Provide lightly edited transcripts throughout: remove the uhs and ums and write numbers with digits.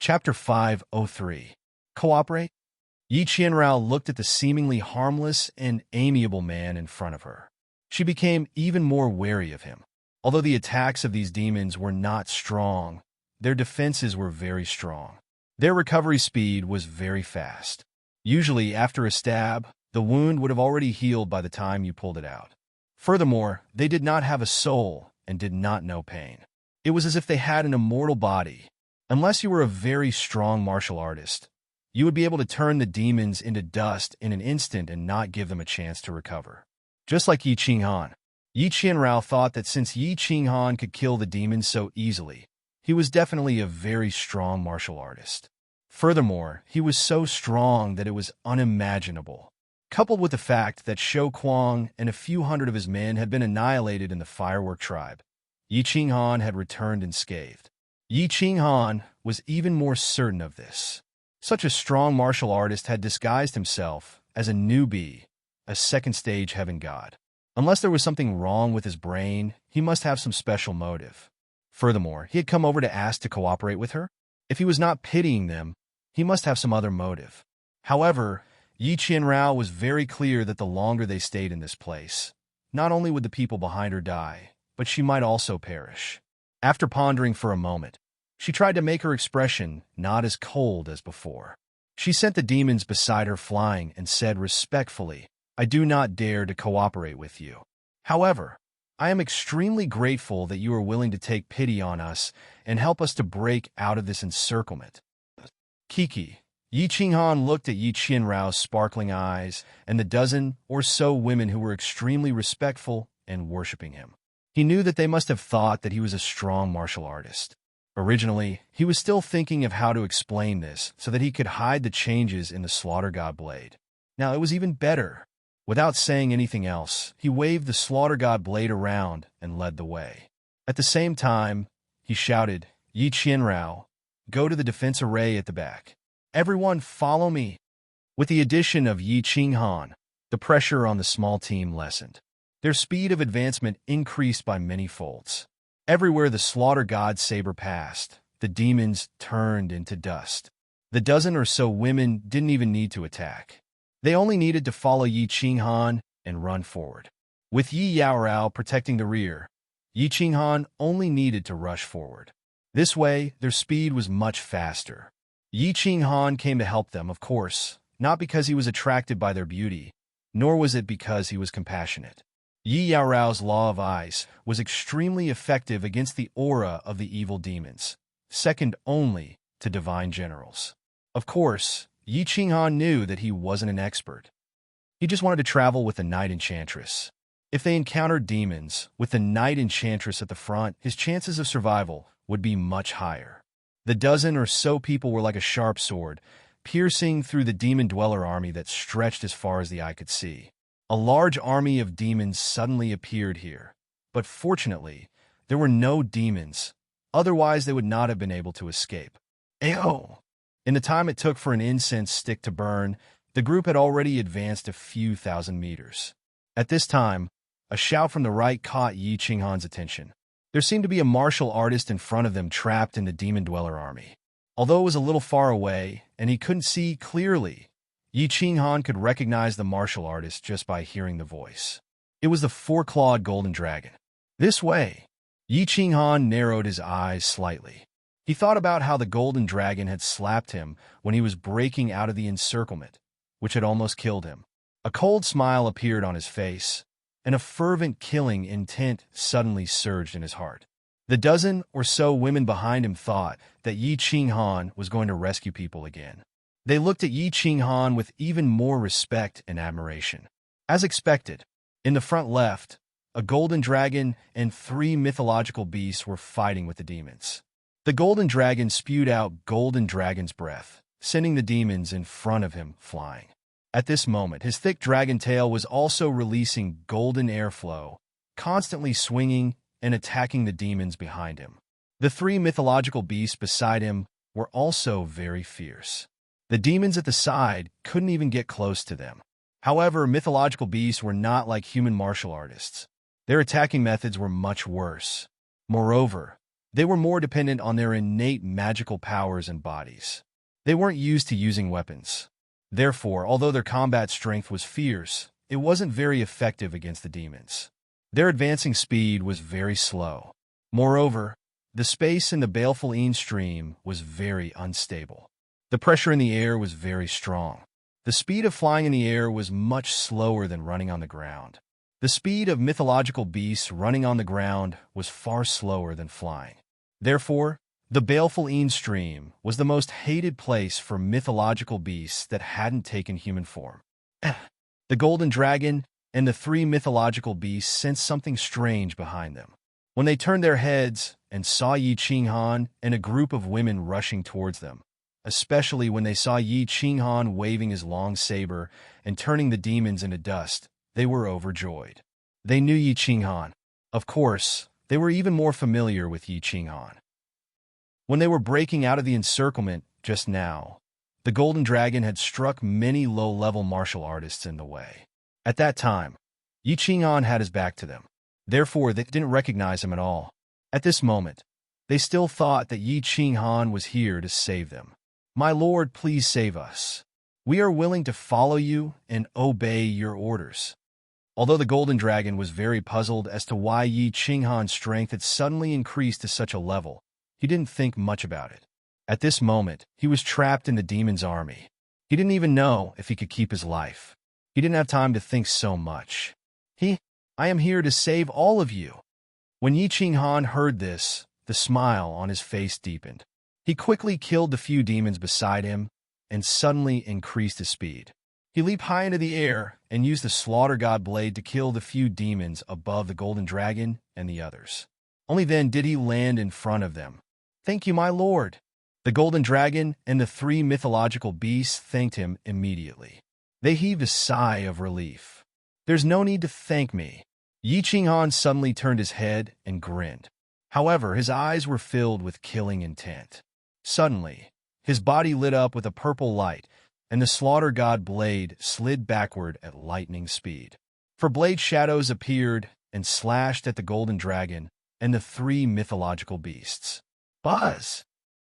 Chapter 503. Cooperate? Yi Qianrao looked at the seemingly harmless and amiable man in front of her. She became even more wary of him. Although the attacks of these demons were not strong, their defenses were very strong. Their recovery speed was very fast. Usually, after a stab, the wound would have already healed by the time you pulled it out. Furthermore, they did not have a soul and did not know pain. It was as if they had an immortal body. Unless you were a very strong martial artist, you would be able to turn the demons into dust in an instant and not give them a chance to recover. Just like Yi Qinghan. Yi Qianrao thought that since Yi Qinghan could kill the demons so easily, he was definitely a very strong martial artist. Furthermore, he was so strong that it was unimaginable. Coupled with the fact that Shou Kuang and a few hundred of his men had been annihilated in the firework tribe, Yi Qinghan had returned unscathed. Yi Qinghan was even more certain of this. Such a strong martial artist had disguised himself as a newbie, a second-stage heaven god. Unless there was something wrong with his brain, he must have some special motive. Furthermore, he had come over to ask to cooperate with her. If he was not pitying them, he must have some other motive. However, Yi Qianrao was very clear that the longer they stayed in this place, not only would the people behind her die, but she might also perish. After pondering for a moment, she tried to make her expression not as cold as before. She sent the demons beside her flying and said respectfully, "I do not dare to cooperate with you. However, I am extremely grateful that you are willing to take pity on us and help us to break out of this encirclement." Kiki. Yi Qinghan looked at Yi Qianrao's sparkling eyes and the dozen or so women who were extremely respectful and worshipping him. He knew that they must have thought that he was a strong martial artist. Originally, he was still thinking of how to explain this so that he could hide the changes in the Slaughter God blade. Now it was even better. Without saying anything else, he waved the Slaughter God blade around and led the way. At the same time, he shouted, "Yi Qianrao, go to the defense array at the back. Everyone follow me." With the addition of Yi Qinghan, the pressure on the small team lessened. Their speed of advancement increased by many folds. Everywhere the Slaughter God's saber passed, the demons turned into dust. The dozen or so women didn't even need to attack. They only needed to follow Yi Qinghan and run forward. With Yi Yaorao protecting the rear, Yi Qinghan only needed to rush forward. This way, their speed was much faster. Yi Qinghan came to help them, of course, not because he was attracted by their beauty, nor was it because he was compassionate. Yi Yaorao's Law of Eyes was extremely effective against the aura of the evil demons, second only to divine generals. Of course, Yi Qinghan knew that he wasn't an expert. He just wanted to travel with the Night Enchantress. If they encountered demons, with the Night Enchantress at the front, his chances of survival would be much higher. The dozen or so people were like a sharp sword, piercing through the demon dweller army that stretched as far as the eye could see. A large army of demons suddenly appeared here, but fortunately, there were no demons, otherwise they would not have been able to escape. Ayo! In the time it took for an incense stick to burn, the group had already advanced a few thousand meters. At this time, a shout from the right caught Yi Qinghan's attention. There seemed to be a martial artist in front of them trapped in the demon dweller army. Although it was a little far away, and he couldn't see clearly, Yi Qinghan could recognize the martial artist just by hearing the voice. It was the four-clawed golden dragon. This way. Yi Qinghan narrowed his eyes slightly. He thought about how the golden dragon had slapped him when he was breaking out of the encirclement, which had almost killed him. A cold smile appeared on his face, and a fervent killing intent suddenly surged in his heart. The dozen or so women behind him thought that Yi Qinghan was going to rescue people again. They looked at Yi Qinghan with even more respect and admiration. As expected, in the front left, a golden dragon and 3 mythological beasts were fighting with the demons. The golden dragon spewed out golden dragon's breath, sending the demons in front of him flying. At this moment, his thick dragon tail was also releasing golden airflow, constantly swinging and attacking the demons behind him. The 3 mythological beasts beside him were also very fierce. The demons at the side couldn't even get close to them. However, mythological beasts were not like human martial artists. Their attacking methods were much worse. Moreover, They were more dependent on their innate magical powers and bodies. They weren't used to using weapons. Therefore, although their combat strength was fierce, it wasn't very effective against the demons. Their advancing speed was very slow. Moreover, the space in the baleful stream was very unstable. The pressure in the air was very strong. The speed of flying in the air was much slower than running on the ground. The speed of mythological beasts running on the ground was far slower than flying. Therefore, the baleful stream was the most hated place for mythological beasts that hadn't taken human form. The golden dragon and the three mythological beasts sensed something strange behind them. When they turned their heads and saw Yi Qinghan and a group of women rushing towards them, especially when they saw Yi Qinghan waving his long saber and turning the demons into dust, they were overjoyed. They knew Yi Qinghan. Of course, they were even more familiar with Yi Qinghan. When they were breaking out of the encirclement just now, the golden dragon had struck many low-level martial artists in the way. At that time, Yi Qinghan had his back to them. Therefore, they didn't recognize him at all. At this moment, they still thought that Yi Qinghan was here to save them. "My lord, please save us. We are willing to follow you and obey your orders." Although the golden dragon was very puzzled as to why Yi Qinghan's strength had suddenly increased to such a level, he didn't think much about it. At this moment, he was trapped in the demon's army. He didn't even know if he could keep his life. He didn't have time to think so much. "I am here to save all of you." When Yi Qinghan heard this, the smile on his face deepened. He quickly killed the few demons beside him and suddenly increased his speed. He leaped high into the air and used the slaughter god blade to kill the few demons above the golden dragon and the others. Only then did he land in front of them. "Thank you, my lord." The golden dragon and the three mythological beasts thanked him immediately. They heaved a sigh of relief. "There's no need to thank me." Yi Qinghan suddenly turned his head and grinned. However, his eyes were filled with killing intent. Suddenly, his body lit up with a purple light, and the slaughter god blade slid backward at lightning speed. For blade shadows appeared and slashed at the golden dragon and the three mythological beasts. Buzz!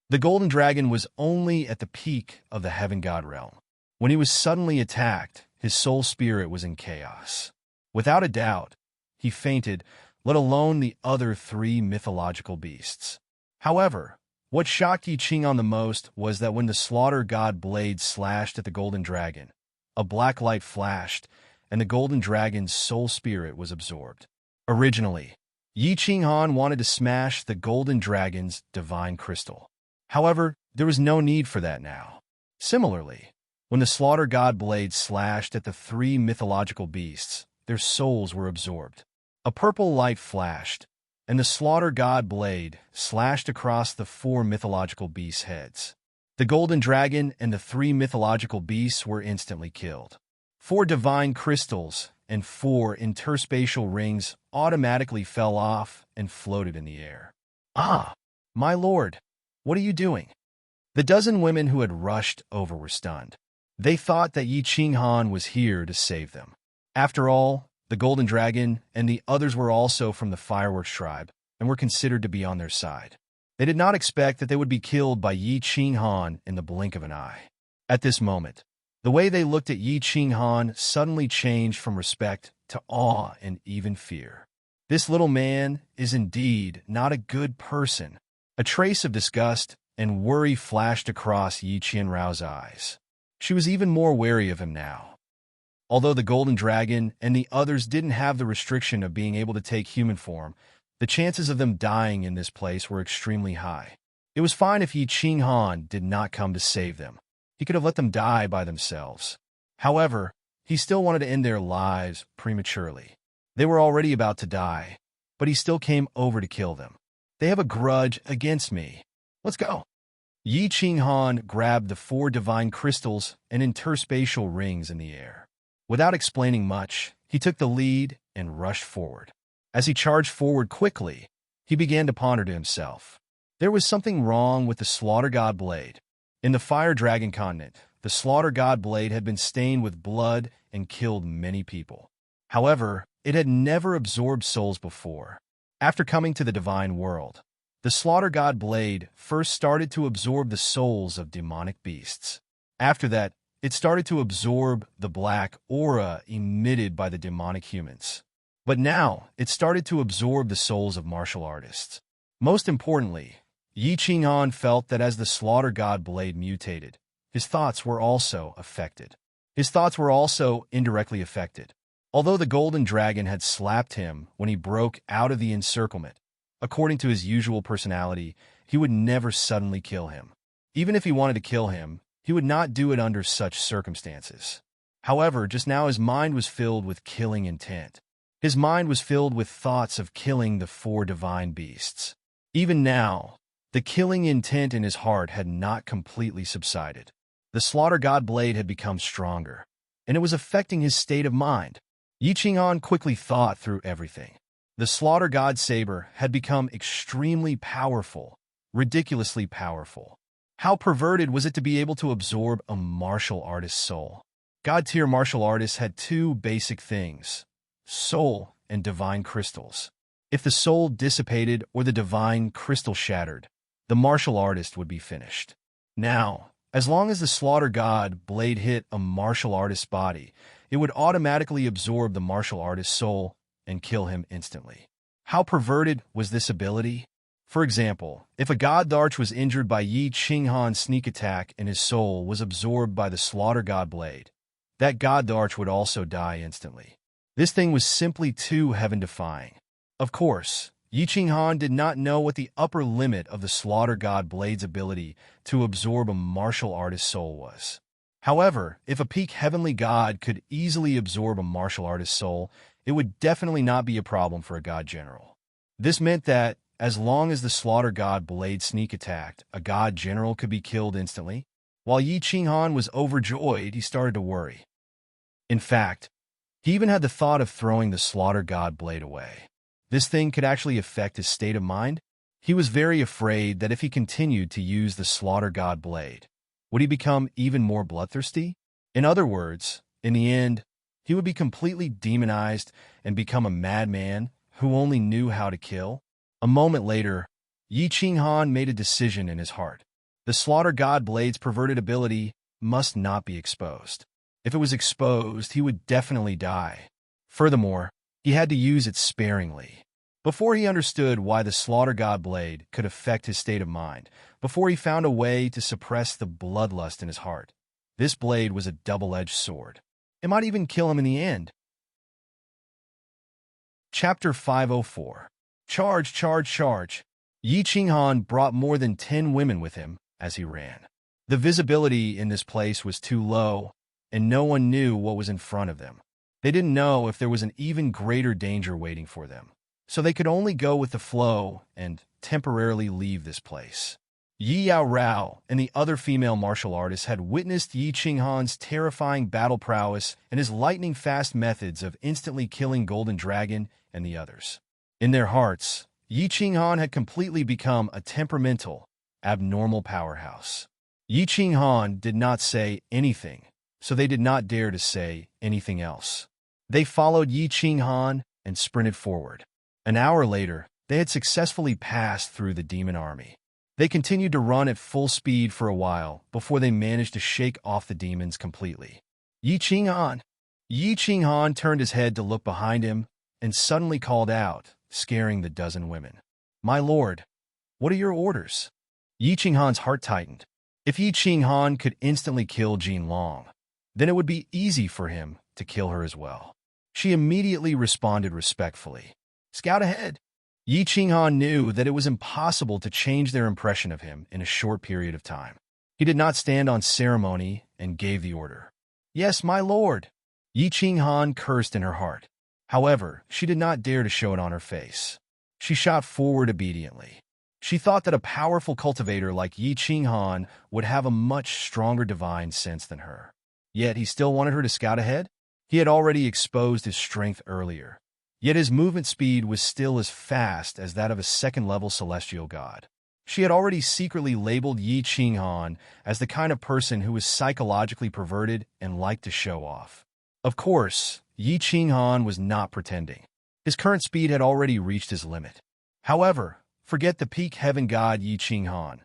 The golden dragon was only at the peak of the heaven god realm. When he was suddenly attacked, his soul spirit was in chaos. Without a doubt, he fainted, let alone the other three mythological beasts. However, what shocked Yi Qinghan the most was that when the slaughter god blade slashed at the golden dragon, a black light flashed, and the golden dragon's soul spirit was absorbed. Originally, Yi Qinghan wanted to smash the golden dragon's divine crystal. However, there was no need for that now. Similarly, when the slaughter god blade slashed at the three mythological beasts, their souls were absorbed. A purple light flashed, and the slaughter god blade slashed across the four mythological beasts' heads. The golden dragon and the three mythological beasts were instantly killed. 4 divine crystals and 4 interspatial rings automatically fell off and floated in the air. "Ah, my lord, what are you doing?" The dozen women who had rushed over were stunned. They thought that Yi Qinghan was here to save them. After all, the golden dragon and the others were also from the fireworks tribe and were considered to be on their side. They did not expect that they would be killed by Yi Qinghan in the blink of an eye. At this moment, the way they looked at Yi Qinghan suddenly changed from respect to awe and even fear. This little man is indeed not a good person. A trace of disgust and worry flashed across Yi Qianrao's eyes. She was even more wary of him now. Although the golden dragon and the others didn't have the restriction of being able to take human form, the chances of them dying in this place were extremely high. It was fine if Yi Qinghan did not come to save them. He could have let them die by themselves. However, he still wanted to end their lives prematurely. They were already about to die, but he still came over to kill them. They have a grudge against me. Let's go. Yi Qinghan grabbed the 4 divine crystals and interspatial rings in the air. Without explaining much, he took the lead and rushed forward. As he charged forward quickly, he began to ponder to himself. There was something wrong with the slaughter god blade. In the fire dragon continent, the slaughter god blade had been stained with blood and killed many people. However, it had never absorbed souls before. After coming to the divine world, The slaughter god blade first started to absorb the souls of demonic beasts. After that, it started to absorb the black aura emitted by the demonic humans. But now, it started to absorb the souls of martial artists. Most importantly, Yi Qinghan felt that as the slaughter god blade mutated, his thoughts were also affected. His thoughts were also indirectly affected. Although the golden dragon had slapped him when he broke out of the encirclement, according to his usual personality, he would never suddenly kill him. Even if he wanted to kill him, he would not do it under such circumstances. However, just now his mind was filled with killing intent. His mind was filled with thoughts of killing the 4 divine beasts. Even now, the killing intent in his heart had not completely subsided. The slaughter god blade had become stronger, and it was affecting his state of mind. Yi Qinghan quickly thought through everything. The slaughter god saber had become extremely powerful, ridiculously powerful. How perverted was it to be able to absorb a martial artist's soul? God-tier martial artists had 2 basic things: soul and divine crystals. If the soul dissipated or the divine crystal shattered, the martial artist would be finished. Now, as long as the slaughter god blade hit a martial artist's body, it would automatically absorb the martial artist's soul and kill him instantly. How perverted was this ability? For example, if a god Darch was injured by Yi Qinghan's sneak attack and his soul was absorbed by the slaughter god blade, that god Darch would also die instantly. This thing was simply too heaven-defying. Of course, Yi Qinghan did not know what the upper limit of the slaughter god blade's ability to absorb a martial artist's soul was. However, if a peak heavenly god could easily absorb a martial artist's soul, it would definitely not be a problem for a god general. This meant that, as long as the slaughter god blade sneak attacked, a god general could be killed instantly. While Yi Qinghan was overjoyed, he started to worry. In fact, he even had the thought of throwing the slaughter god blade away. This thing could actually affect his state of mind. He was very afraid that if he continued to use the slaughter god blade, would he become even more bloodthirsty? In other words, in the end, he would be completely demonized and become a madman who only knew how to kill. A moment later, Yi Qinghan made a decision in his heart. The slaughter god blade's perverted ability must not be exposed. If it was exposed, he would definitely die. Furthermore, he had to use it sparingly. Before he understood why the slaughter god blade could affect his state of mind, before he found a way to suppress the bloodlust in his heart, this blade was a double-edged sword. It might even kill him in the end. Chapter 504. Charge, charge, charge. Yi Qinghan brought more than 10 women with him as he ran. The visibility in this place was too low, and no one knew what was in front of them. They didn't know if there was an even greater danger waiting for them, so they could only go with the flow and temporarily leave this place. Yi Yao Rao and the other female martial artists had witnessed Yi Qinghan's terrifying battle prowess and his lightning-fast methods of instantly killing Golden Dragon and the others. In their hearts, Yi Qinghan had completely become a temperamental, abnormal powerhouse. Yi Qinghan did not say anything, so they did not dare to say anything else. They followed Yi Qinghan and sprinted forward. An hour later, they had successfully passed through the demon army. They continued to run at full speed for a while before they managed to shake off the demons completely. Yi Qinghan! Yi Qinghan turned his head to look behind him and suddenly called out, scaring the dozen women. "My lord, what are your orders?" Yi Qinghan's heart tightened. If Yi Qinghan could instantly kill Jin Long, then it would be easy for him to kill her as well. She immediately responded respectfully. "Scout ahead." Yi Qinghan knew that it was impossible to change their impression of him in a short period of time. He did not stand on ceremony and gave the order. "Yes, my lord." Yi Qinghan cursed in her heart. However, she did not dare to show it on her face. She shot forward obediently. She thought that a powerful cultivator like Yi Qinghan would have a much stronger divine sense than her. Yet he still wanted her to scout ahead? He had already exposed his strength earlier. Yet his movement speed was still as fast as that of a second-level celestial god. She had already secretly labeled Yi Qinghan as the kind of person who was psychologically perverted and liked to show off. Of course, Yi Qinghan was not pretending. His current speed had already reached his limit. However, Forget the peak heaven god Yi Ching Han.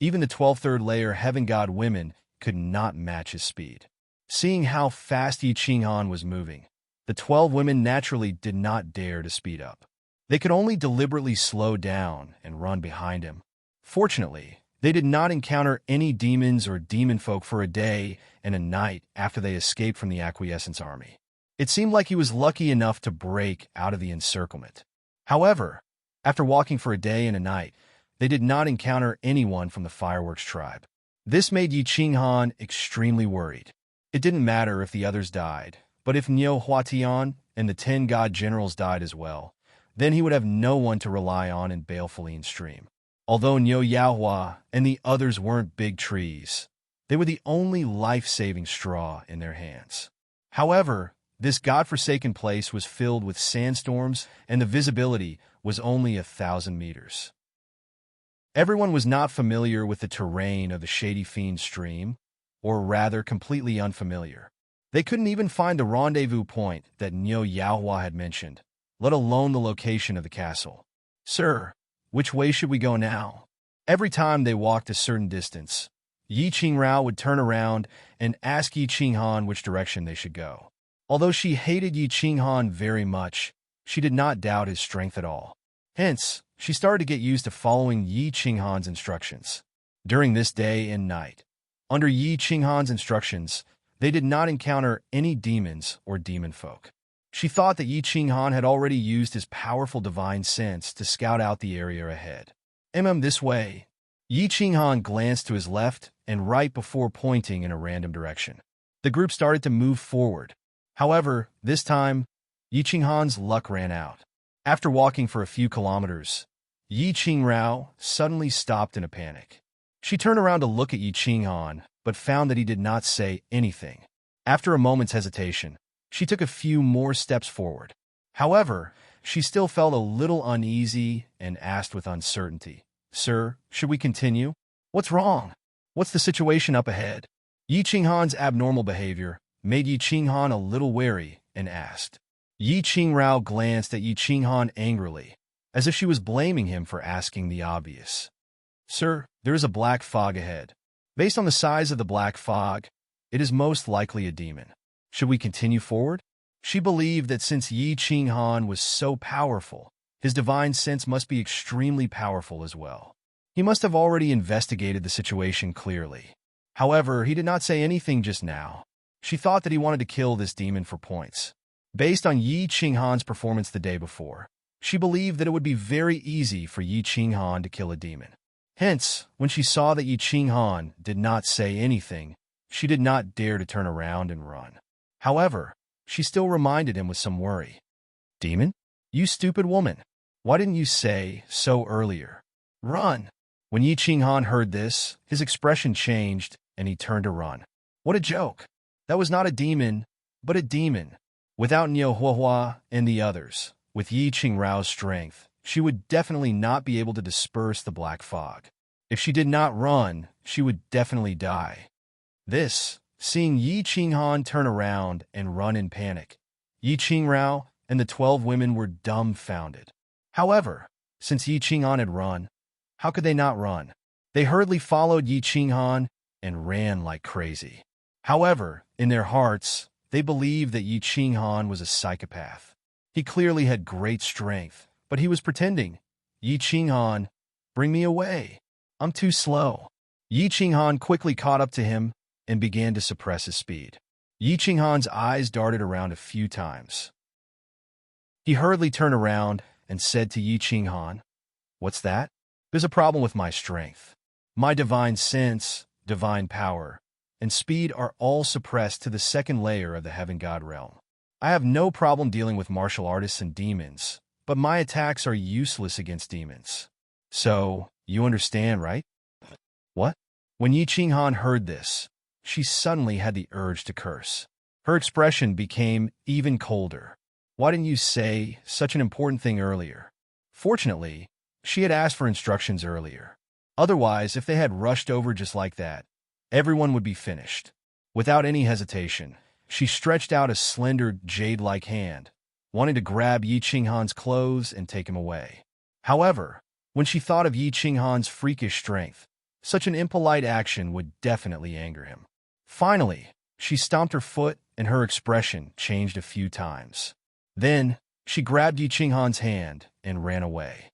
Even the 12th third layer heaven god women could not match his speed. Seeing how fast Yi Ching Han was moving, the 12 women naturally did not dare to speed up. They could only deliberately slow down and run behind him. Fortunately, they did not encounter any demons or demon folk for a day and a night after they escaped from the Acquiescence army. It seemed like he was lucky enough to break out of the encirclement. However, after walking for a day and a night, they did not encounter anyone from the fireworks tribe. This made Yi Ching Han extremely worried. It didn't matter if the others died, but if Niu Huatian and the 10 god generals died as well, then he would have no one to rely on in Balefulline Stream. Although Niu Yaohua and the others weren't big trees, they were the only life-saving straw in their hands. However, this godforsaken place was filled with sandstorms and the visibility was only 1,000 meters. Everyone was not familiar with the terrain of the Shady Fiend Stream, or rather completely unfamiliar. They couldn't even find the rendezvous point that Niu Yaohua had mentioned, let alone the location of the castle. "Sir, which way should we go now?" Every time they walked a certain distance, Yi Qingrao would turn around and ask Yi Qinghan which direction they should go. Although she hated Yi Qinghan very much, she did not doubt his strength at all. Hence, she started to get used to following Yi Qinghan's instructions. During this day and night, under Yi Qinghan's instructions, they did not encounter any demons or demon folk. She thought that Yi Qinghan had already used his powerful divine sense to scout out the area ahead. This way." Yi Qinghan glanced to his left and right before pointing in a random direction. The group started to move forward. However, this time, Yi Qinghan's luck ran out. After walking for a few kilometers, Yi Qingrao suddenly stopped in a panic. She turned around to look at Yi Qinghan, but found that he did not say anything. After a moment's hesitation, she took a few more steps forward. However, she still felt a little uneasy and asked with uncertainty, "Sir, should we continue? What's wrong? What's the situation up ahead?" Yi Qinghan's abnormal behavior made Yi Qinghan a little wary and asked. Yi Qingrao glanced at Yi Qinghan angrily, as if she was blaming him for asking the obvious. "Sir, there is a black fog ahead. Based on the size of the black fog, it is most likely a demon. Should we continue forward?" She believed that since Yi Qinghan was so powerful, his divine sense must be extremely powerful as well. He must have already investigated the situation clearly. However, he did not say anything just now. She thought that he wanted to kill this demon for points. Based on Yi Qinghan's performance the day before, she believed that it would be very easy for Yi Qinghan to kill a demon. Hence, when she saw that Yi Qinghan did not say anything, she did not dare to turn around and run. However, she still reminded him with some worry. "Demon? You stupid woman. Why didn't you say so earlier? Run!" When Yi Qinghan heard this, his expression changed and he turned to run. What a joke! That was not a demon, but a demon. Without Niu Huahua and the others, with Yi Qingrao's strength, she would definitely not be able to disperse the black fog. If she did not run, she would definitely die. Seeing Yi Qinghan turn around and run in panic, Yi Qingrao and the 12 women were dumbfounded. However, since Yi Qinghan had run, how could they not run? They hurriedly followed Yi Qinghan and ran like crazy. However, in their hearts, they believed that Yi Qinghan was a psychopath. He clearly had great strength, but he was pretending. "Yi Qinghan, bring me away. I'm too slow." Yi Qinghan quickly caught up to him and began to suppress his speed. Yi Qinghan's eyes darted around a few times. He hurriedly turned around and said to Yi Qinghan, "What's that?" "There's a problem with my strength. My divine sense, divine power, and speed are all suppressed to the second layer of the heaven god realm. I have no problem dealing with martial artists and demons, but my attacks are useless against demons. So, you understand, right?" "What?" When Yi Qinghan heard this, she suddenly had the urge to curse. Her expression became even colder. "Why didn't you say such an important thing earlier?" Fortunately, she had asked for instructions earlier. Otherwise, if they had rushed over just like that, everyone would be finished. Without any hesitation, she stretched out a slender, jade-like hand, wanting to grab Yi Qinghan's clothes and take him away. However, When she thought of Yi Qinghan's freakish strength, such an impolite action would definitely anger him. Finally, she stomped her foot and her expression changed a few times. Then, she grabbed Yi Qinghan's hand and ran away.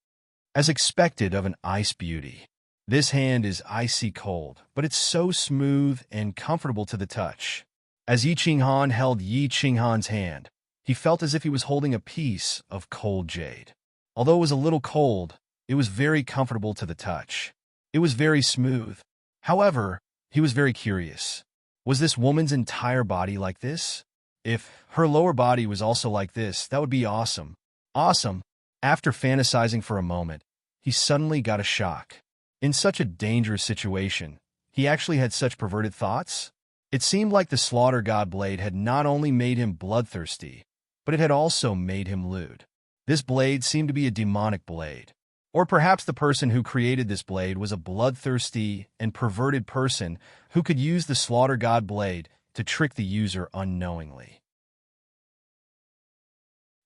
As expected of an ice beauty, this hand is icy cold, but it's so smooth and comfortable to the touch. As Yi Qinghan held Yi Qinghan's hand, he felt as if he was holding a piece of cold jade. Although it was a little cold, it was very comfortable to the touch. It was very smooth. However, he was very curious. Was this woman's entire body like this? If her lower body was also like this, that would be awesome. Awesome! After fantasizing for a moment, he suddenly got a shock. In such a dangerous situation, he actually had such perverted thoughts? It seemed like the slaughter god blade had not only made him bloodthirsty, but it had also made him lewd. This blade seemed to be a demonic blade. Or perhaps the person who created this blade was a bloodthirsty and perverted person who could use the slaughter god blade to trick the user unknowingly.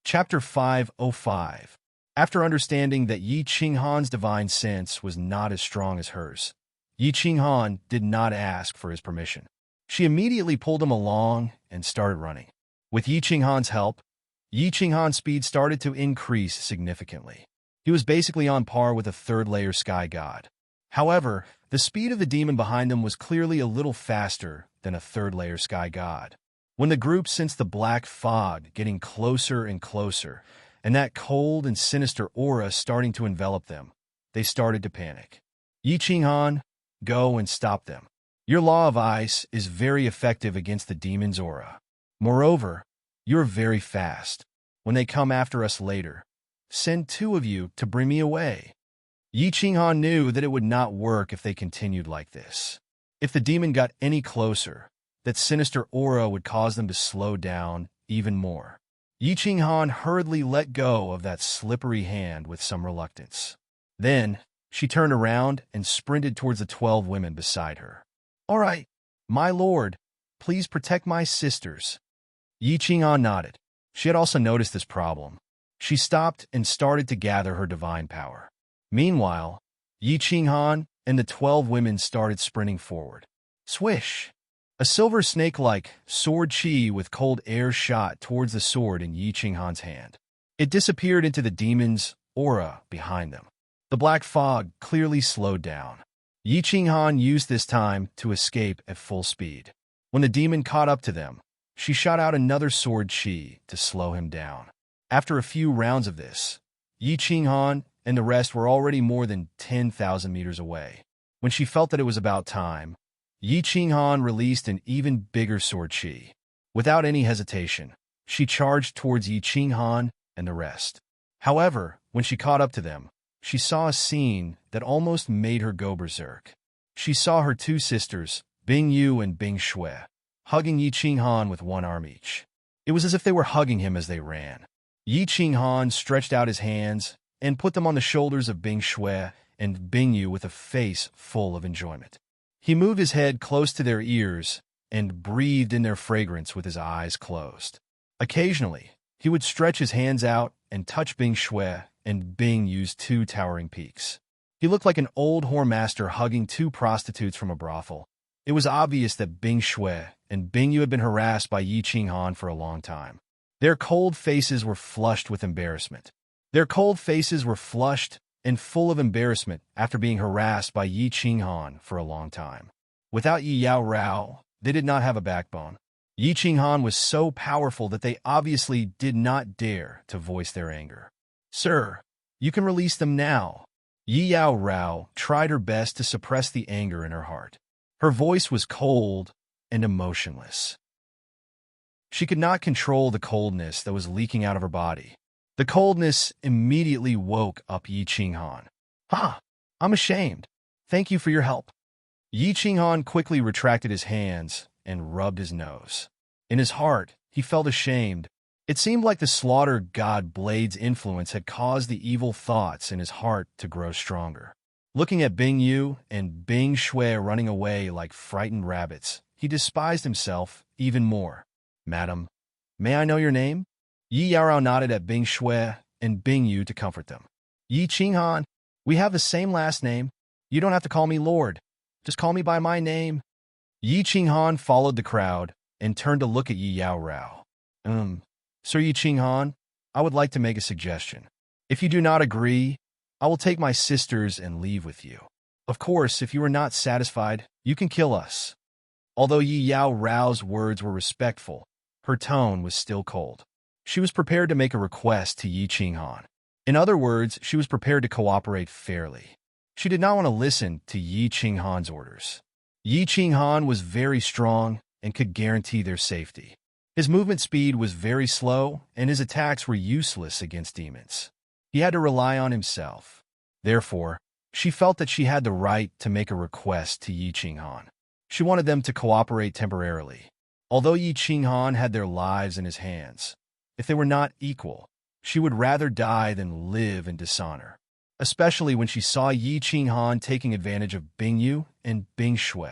Chapter 505. After understanding that Yi Qinghan's divine sense was not as strong as hers, Yi Qinghan did not ask for his permission. She immediately pulled him along and started running. With Yi Qinghan's help, Yi Qinghan's speed started to increase significantly. He was basically on par with a third-layer sky god. However, the speed of the demon behind them was clearly a little faster than a third-layer sky god. When the group sensed the black fog getting closer and closer, and that cold and sinister aura starting to envelop them, they started to panic. Yi Qinghan, go and stop them. Your law of ice is very effective against the demon's aura. Moreover, you're very fast. When they come after us later, send 2 of you to bring me away. Yi Qinghan knew that it would not work if they continued like this. If the demon got any closer, that sinister aura would cause them to slow down even more. Yi Qinghan hurriedly let go of that slippery hand with some reluctance. Then, she turned around and sprinted towards the 12 women beside her. All right, my lord, please protect my sisters. Yi Qinghan nodded. She had also noticed this problem. She stopped and started to gather her divine power. Meanwhile, Yi Qinghan and the 12 women started sprinting forward. Swish! A silver snake-like sword chi with cold air shot towards the sword in Yi Qinghan's hand. It disappeared into the demon's aura behind them. The black fog clearly slowed down. Yi Qinghan used this time to escape at full speed. When the demon caught up to them, she shot out another sword chi to slow him down. After a few rounds of this, Yi Qinghan and the rest were already more than 10,000 meters away. When she felt that it was about time, Yi Qinghan released an even bigger sword chi. Without any hesitation, she charged towards Yi Qinghan and the rest. However, when she caught up to them, she saw a scene that almost made her go berserk. She saw her 2 sisters, Bing Yu and Bing Shui, hugging Yi Qinghan with one arm each. It was as if they were hugging him as they ran. Yi Qinghan stretched out his hands and put them on the shoulders of Bing Shui and Bing Yu with a face full of enjoyment. He moved his head close to their ears and breathed in their fragrance with his eyes closed. Occasionally, he would stretch his hands out and touch Bing Shui and Bing Yu's 2 towering peaks. He looked like an old whoremaster hugging 2 prostitutes from a brothel. It was obvious that Bing Shui and Bing Yu had been harassed by Yi Qinghan for a long time. Their cold faces were flushed with embarrassment. Their cold faces were flushed and full of embarrassment after being harassed by Yi Qinghan for a long time. Without Yi Yao Rao, they did not have a backbone. Yi Qinghan was so powerful that they obviously did not dare to voice their anger. Sir, you can release them now. Yi Yao Rao tried her best to suppress the anger in her heart. Her voice was cold and emotionless. She could not control the coldness that was leaking out of her body. The coldness immediately woke up Yi Qinghan. I'm ashamed. Thank you for your help. Yi Qinghan quickly retracted his hands and rubbed his nose. In his heart, he felt ashamed. It seemed like the slaughter god Blade's influence had caused the evil thoughts in his heart to grow stronger. Looking at Bing Yu and Bing Shui running away like frightened rabbits, he despised himself even more. Madam, may I know your name? Yi Yarao nodded at Bing Shui and Bing Yu to comfort them. Yi Qinghan, We have the same last name. You don't have to call me Lord. Just call me by my name. Yi Qinghan followed the crowd and turned to look at Yi Yao Rao. Sir Yi Qinghan, I would like to make a suggestion. If you do not agree, I will take my sisters and leave with you. Of course, if you are not satisfied, you can kill us. Although Yi Yao Rao's words were respectful, her tone was still cold. She was prepared to make a request to Yi Qinghan. In other words, she was prepared to cooperate fairly. She did not want to listen to Yi Qinghan's orders. Yi Qinghan was very strong and could guarantee their safety. His movement speed was very slow, and his attacks were useless against demons. He had to rely on himself. Therefore, she felt that she had the right to make a request to Yi Qinghan. She wanted them to cooperate temporarily. Although Yi Qinghan had their lives in his hands, if they were not equal, she would rather die than live in dishonor, especially when she saw Yi Qinghan taking advantage of Bing Yu and Bing Shui.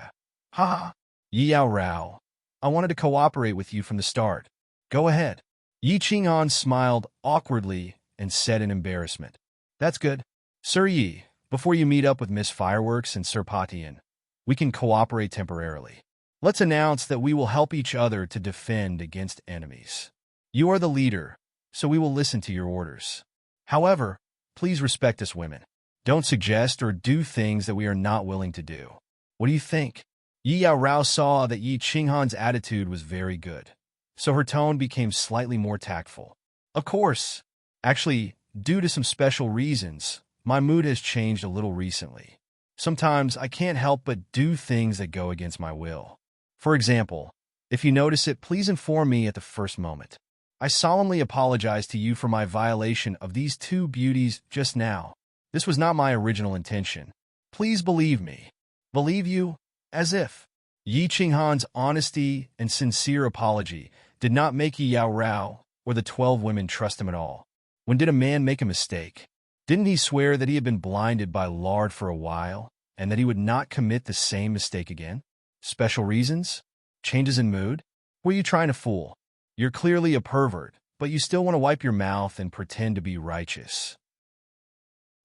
Ha! Yi Yao Rao, I wanted to cooperate with you from the start. Go ahead. Yi Qinghan smiled awkwardly and said in embarrassment. That's good. Sir Yi, before you meet up with Miss Fireworks and Sir Patian, we can cooperate temporarily. Let's announce that we will help each other to defend against enemies. You are the leader, so we will listen to your orders. However, please respect us women. Don't suggest or do things that we are not willing to do. What do you think? Yi Yao Rao saw that Yi Qinghan's attitude was very good, so her tone became slightly more tactful. Of course. Actually, due to some special reasons, my mood has changed a little recently. Sometimes I can't help but do things that go against my will. For example, if you notice it, please inform me at the first moment. I solemnly apologize to you for my violation of these two beauties just now. This was not my original intention. Please believe me. Believe you? As if. Yi Qinghan's honesty and sincere apology did not make Yi Yao Rao or the 12 women trust him at all. When did a man make a mistake? Didn't he swear that he had been blinded by lard for a while and that he would not commit the same mistake again? Special reasons? Changes in mood? Who are you trying to fool? You're clearly a pervert, but you still want to wipe your mouth and pretend to be righteous.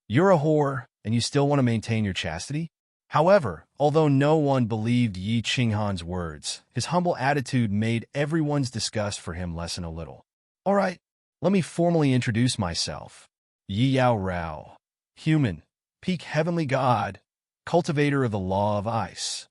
You're a whore, and you still want to maintain your chastity? However, although no one believed Yi Qinghan's words, his humble attitude made everyone's disgust for him lessen a little. All right, let me formally introduce myself. Yi Yao Rao, human, peak heavenly god, cultivator of the law of ice.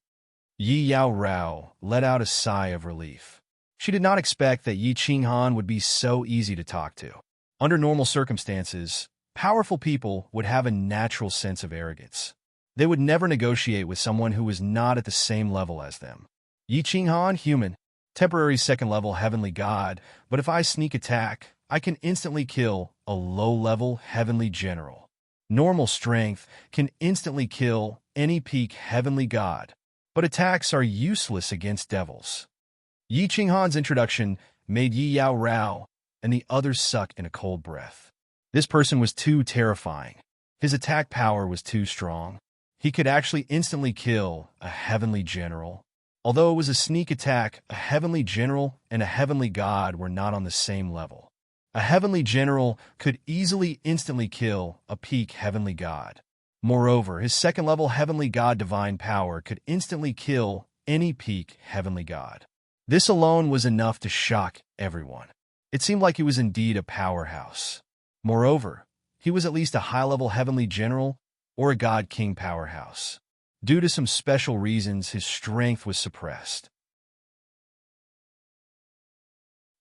Yi Yao Rao let out a sigh of relief. She did not expect that Yi Qinghan would be so easy to talk to. Under normal circumstances, powerful people would have a natural sense of arrogance. They would never negotiate with someone who was not at the same level as them. Yi Qinghan, human, temporary second-level heavenly god, but if I sneak attack, I can instantly kill a low-level heavenly general. Normal strength can instantly kill any peak heavenly god, but attacks are useless against devils. Yi Qinghan's introduction made Yi Yao Rao and the others suck in a cold breath. This person was too terrifying. His attack power was too strong. He could actually instantly kill a heavenly general. Although it was a sneak attack, a heavenly general and a heavenly god were not on the same level. A heavenly general could easily instantly kill a peak heavenly god. Moreover, his second-level heavenly god divine power could instantly kill any peak heavenly god. This alone was enough to shock everyone. It seemed like he was indeed a powerhouse. Moreover, he was at least a high-level heavenly general or a god-king powerhouse. Due to some special reasons, his strength was suppressed.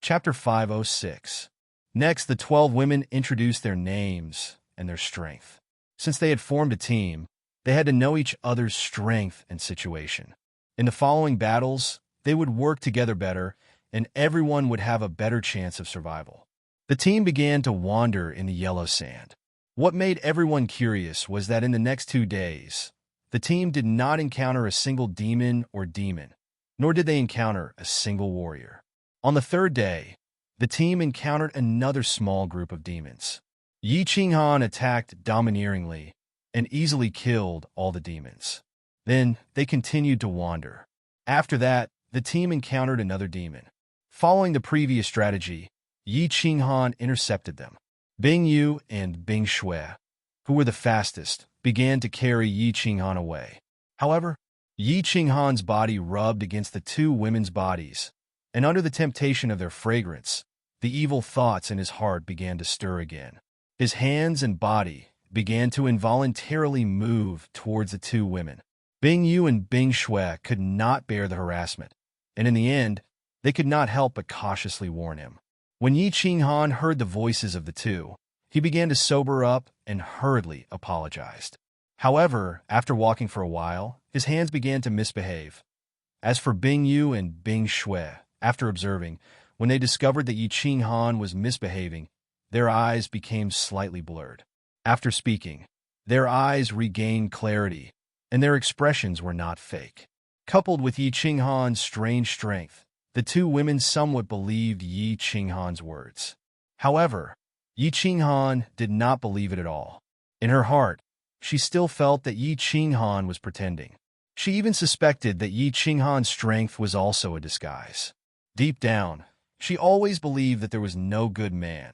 Chapter 506. Next, the 12 women introduced their names and their strength. Since they had formed a team, they had to know each other's strength and situation. In the following battles, they would work together better, and everyone would have a better chance of survival. The team began to wander in the yellow sand. What made everyone curious was that in the next 2 days, the team did not encounter a single demon or demon, nor did they encounter a single warrior. On the 3rd day, the team encountered another small group of demons. Yi Qinghan attacked domineeringly and easily killed all the demons. Then they continued to wander. After that, the team encountered another demon. Following the previous strategy, Yi Qinghan intercepted them. Bing Yu and Bing Shui, who were the fastest, began to carry Yi Qinghan away. However, Yi Qinghan's body rubbed against the two women's bodies, and under the temptation of their fragrance, the evil thoughts in his heart began to stir again. His hands and body began to involuntarily move towards the two women. Bing Yu and Bing Shui could not bear the harassment, and in the end, they could not help but cautiously warn him. When Yi Qinghan heard the voices of the two, he began to sober up and hurriedly apologized. However, after walking for a while, his hands began to misbehave. As for Bing Yu and Bing Shui, after observing, when they discovered that Yi Qinghan was misbehaving, their eyes became slightly blurred. After speaking, their eyes regained clarity, and their expressions were not fake. Coupled with Yi Qinghan's strange strength, the two women somewhat believed Yi Qinghan's words. However, Yi Qinghan did not believe it at all. In her heart, she still felt that Yi Qinghan was pretending. She even suspected that Yi Qinghan's strength was also a disguise. Deep down, she always believed that there was no good man,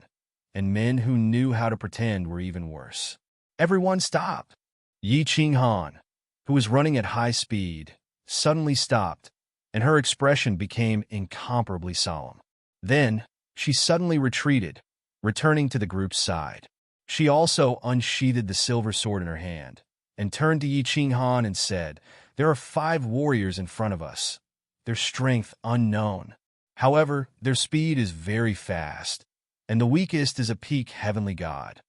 and men who knew how to pretend were even worse. Everyone stopped. Yi Qinghan, who was running at high speed, suddenly stopped, and her expression became incomparably solemn. Then, she suddenly retreated, returning to the group's side. She also unsheathed the silver sword in her hand, and turned to Yi Qinghan and said, "There are 5 warriors in front of us, their strength unknown. However, their speed is very fast, and the weakest is a peak heavenly god."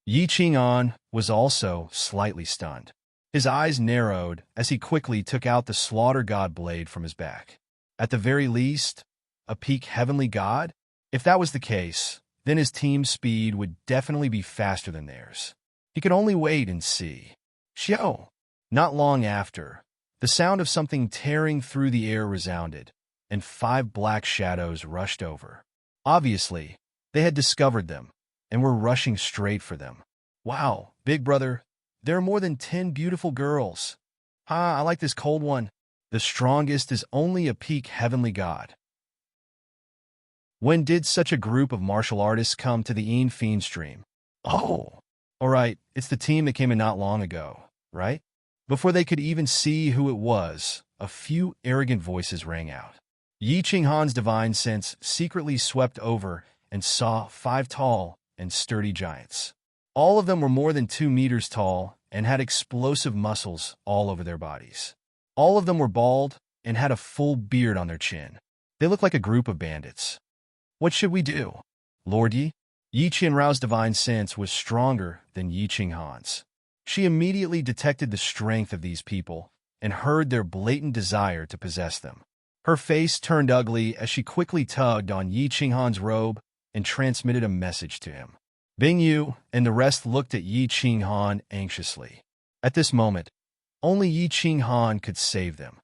Yi Qinghan was also slightly stunned. His eyes narrowed as he quickly took out the slaughter god blade from his back. At the very least, a peak heavenly god? If that was the case, then his team's speed would definitely be faster than theirs. He could only wait and see. Xiao! Not long after, the sound of something tearing through the air resounded, and 5 black shadows rushed over. Obviously, they had discovered them, and were rushing straight for them. "Wow, big brother, there are more than 10 beautiful girls. I like this cold one. The strongest is only a peak heavenly god." When did such a group of martial artists come to the Een Fiend stream? Oh, all right, it's the team that came in not long ago, right? Before they could even see who it was, a few arrogant voices rang out. Yi Qinghan's divine sense secretly swept over and saw 5 tall and sturdy giants. All of them were more than 2 meters tall and had explosive muscles all over their bodies. All of them were bald and had a full beard on their chin. They looked like a group of bandits. "What should we do, Lord Yi?" Yi Qianrao's divine sense was stronger than Yi Qinghan's. She immediately detected the strength of these people and heard their blatant desire to possess them. Her face turned ugly as she quickly tugged on Yi Qinghan's robe and transmitted a message to him. Bing Yu and the rest looked at Yi Qinghan anxiously. At this moment, only Yi Qinghan could save them.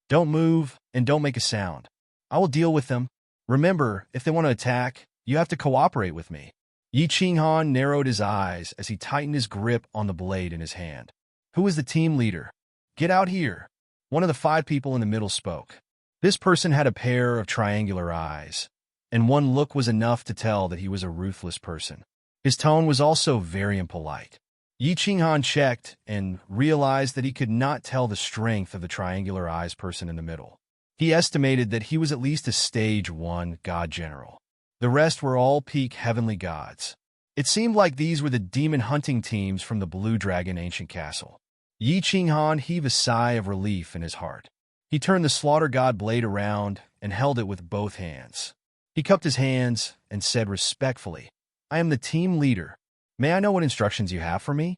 "Don't move and don't make a sound. I will deal with them. Remember, if they want to attack, you have to cooperate with me." Yi Qinghan narrowed his eyes as he tightened his grip on the blade in his hand. "Who is the team leader? Get out here." One of the 5 people in the middle spoke. This person had a pair of triangular eyes, and one look was enough to tell that he was a ruthless person. His tone was also very impolite. Yi Qinghan checked and realized that he could not tell the strength of the triangular eyes person in the middle. He estimated that he was at least a stage 1 god general. The rest were all peak heavenly gods. It seemed like these were the demon hunting teams from the Blue Dragon ancient castle. Yi Qinghan heaved a sigh of relief in his heart. He turned the slaughter god blade around and held it with both hands. He cupped his hands and said respectfully, "I am the team leader. May I know what instructions you have for me?"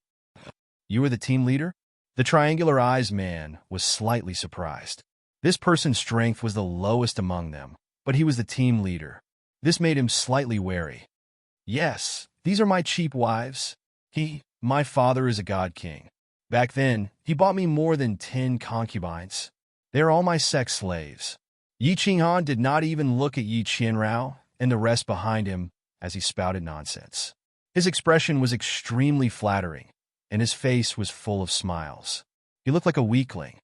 "You are the team leader?" The triangular eyes man was slightly surprised. This person's strength was the lowest among them, but he was the team leader. This made him slightly wary. "Yes, these are my cheap wives. My father is a god king. Back then, he bought me more than 10 concubines. They are all my sex slaves." Yi Qinghan did not even look at Yi Qianrao and the rest behind him as he spouted nonsense. His expression was extremely flattering, and his face was full of smiles. He looked like a weakling.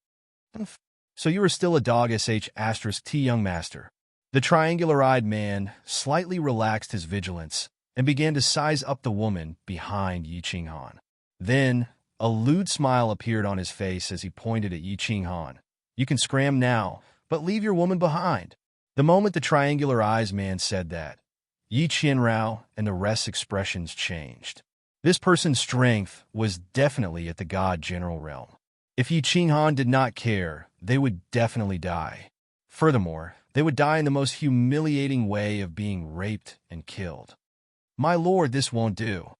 "So you are still a dog sh*t young master." The triangular-eyed man slightly relaxed his vigilance and began to size up the woman behind Yi Qinghan. Then, a lewd smile appeared on his face as he pointed at Yi Ching Han. You can scram now, but leave your woman behind. The moment the triangular eyes man said that, Yi Qianrao and the rest's expressions changed. This person's strength was definitely at the God General realm. If Yi Ching Han did not care, they would definitely die. Furthermore, they would die in the most humiliating way of being raped and killed. My lord, this won't do.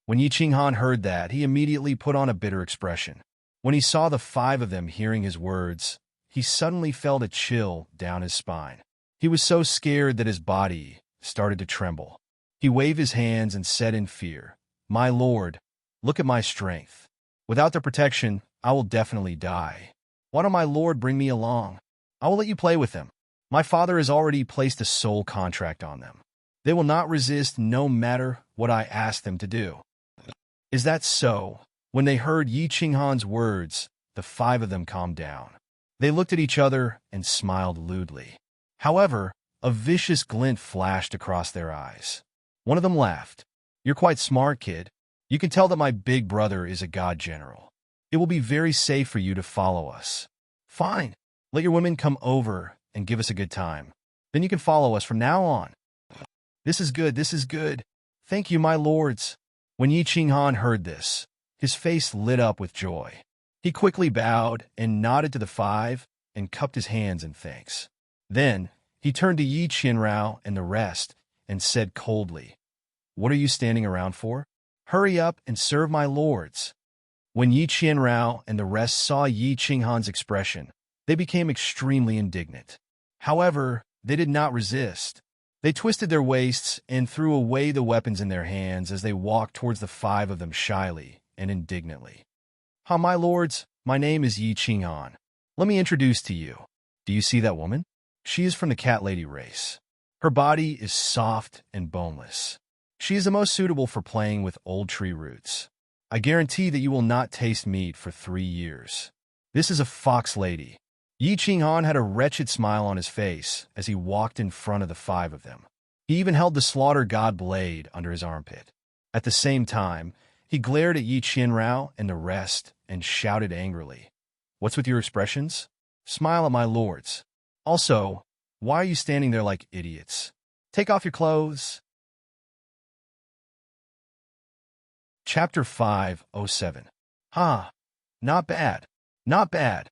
When Yi Ching Han heard that, he immediately put on a bitter expression. When he saw the 5 of them hearing his words, he suddenly felt a chill down his spine. He was so scared that his body started to tremble. He waved his hands and said in fear, My lord, look at my strength. Without their protection, I will definitely die. Why don't my lord bring me along? I will let you play with them. My father has already placed a soul contract on them. They will not resist no matter what I ask them to do. Is that so? When they heard Yi Ching Han's words, the 5 of them calmed down. They looked at each other and smiled lewdly. However, a vicious glint flashed across their eyes. One of them laughed. You're quite smart, kid. You can tell that my big brother is a god general. It will be very safe for you to follow us. Fine. Let your women come over and give us a good time. Then you can follow us from now on. This is good, this is good. Thank you, my lords. When Yi Ching Han heard this, his face lit up with joy. He quickly bowed and nodded to the 5 and cupped his hands in thanks. Then, he turned to Yi Qianrao and the rest and said coldly, What are you standing around for? Hurry up and serve my lords. When Yi Qianrao and the rest saw Yi Ching Han's expression, they became extremely indignant. However, they did not resist. They twisted their waists and threw away the weapons in their hands as they walked towards the 5 of them shyly and indignantly. My lords, my name is Yi Ching Han. Let me introduce to you. Do you see that woman? She is from the cat lady race. Her body is soft and boneless. She is the most suitable for playing with old tree roots. I guarantee that you will not taste meat for 3 years. This is a fox lady. Yi Ching Han had a wretched smile on his face as he walked in front of the 5 of them. He even held the slaughter god blade under his armpit. At the same time, he glared at Yi Qianrao and the rest and shouted angrily, What's with your expressions? Smile at my lords. Also, why are you standing there like idiots? Take off your clothes. Chapter 507. Not bad. Not bad.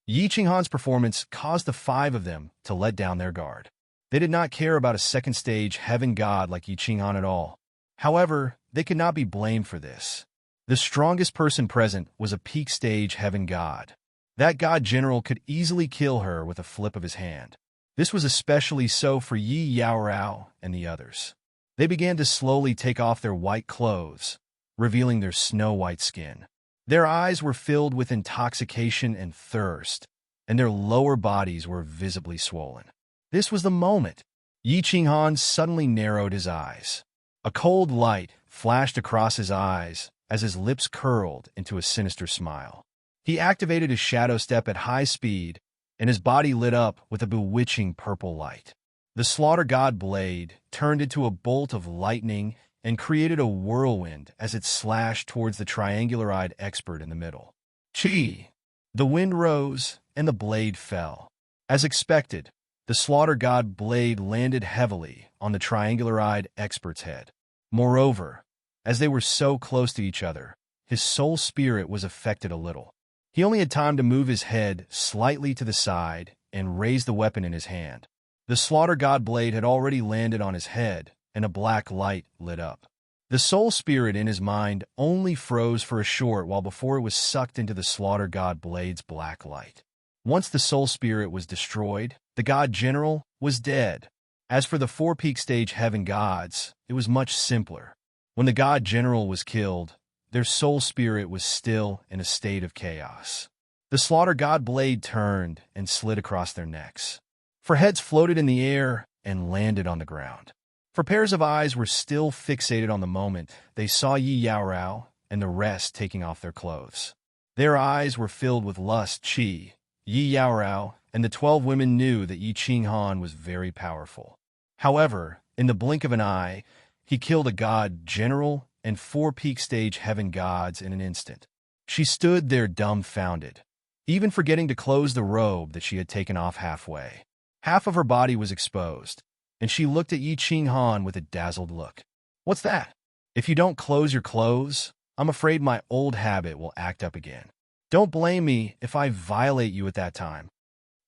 Yi Ching Han's performance caused the 5 of them to let down their guard. They did not care about a second-stage heaven god like Yi Ching Han at all. However, they could not be blamed for this. The strongest person present was a peak-stage heaven god. That god general could easily kill her with a flip of his hand. This was especially so for Yi Yaorao and the others. They began to slowly take off their white clothes, revealing their snow-white skin. Their eyes were filled with intoxication and thirst, and their lower bodies were visibly swollen. This was the moment. Yi Ching Han suddenly narrowed his eyes. A cold light flashed across his eyes as his lips curled into a sinister smile. He activated his shadow step at high speed, and his body lit up with a bewitching purple light. The slaughter god blade turned into a bolt of lightning and created a whirlwind as it slashed towards the triangular-eyed expert in the middle. Chi! The wind rose, and the blade fell. As expected, the slaughter god blade landed heavily on the triangular-eyed expert's head. Moreover, as they were so close to each other, his soul spirit was affected a little. He only had time to move his head slightly to the side and raise the weapon in his hand. The slaughter god blade had already landed on his head, and a black light lit up. The soul spirit in his mind only froze for a short while before it was sucked into the slaughter god blade's black light. Once the soul spirit was destroyed, the god general was dead. As for the 4 peak stage heaven gods, it was much simpler. When the god general was killed, their soul spirit was still in a state of chaos. The slaughter god blade turned and slid across their necks. For heads floated in the air and landed on the ground. For pairs of eyes were still fixated on the moment they saw Yi Yaorao and the rest taking off their clothes. Their eyes were filled with lust. Yi Yaorao and the 12 women knew that Yi Ching Han was very powerful. However, in the blink of an eye, he killed a god general and 4 peak stage heaven gods in an instant. She stood there dumbfounded, even forgetting to close the robe that she had taken off halfway. Half of her body was exposed, and she looked at Yi Qinghan with a dazzled look. "What's that? If you don't close your clothes, I'm afraid my old habit will act up again. Don't blame me if I violate you at that time."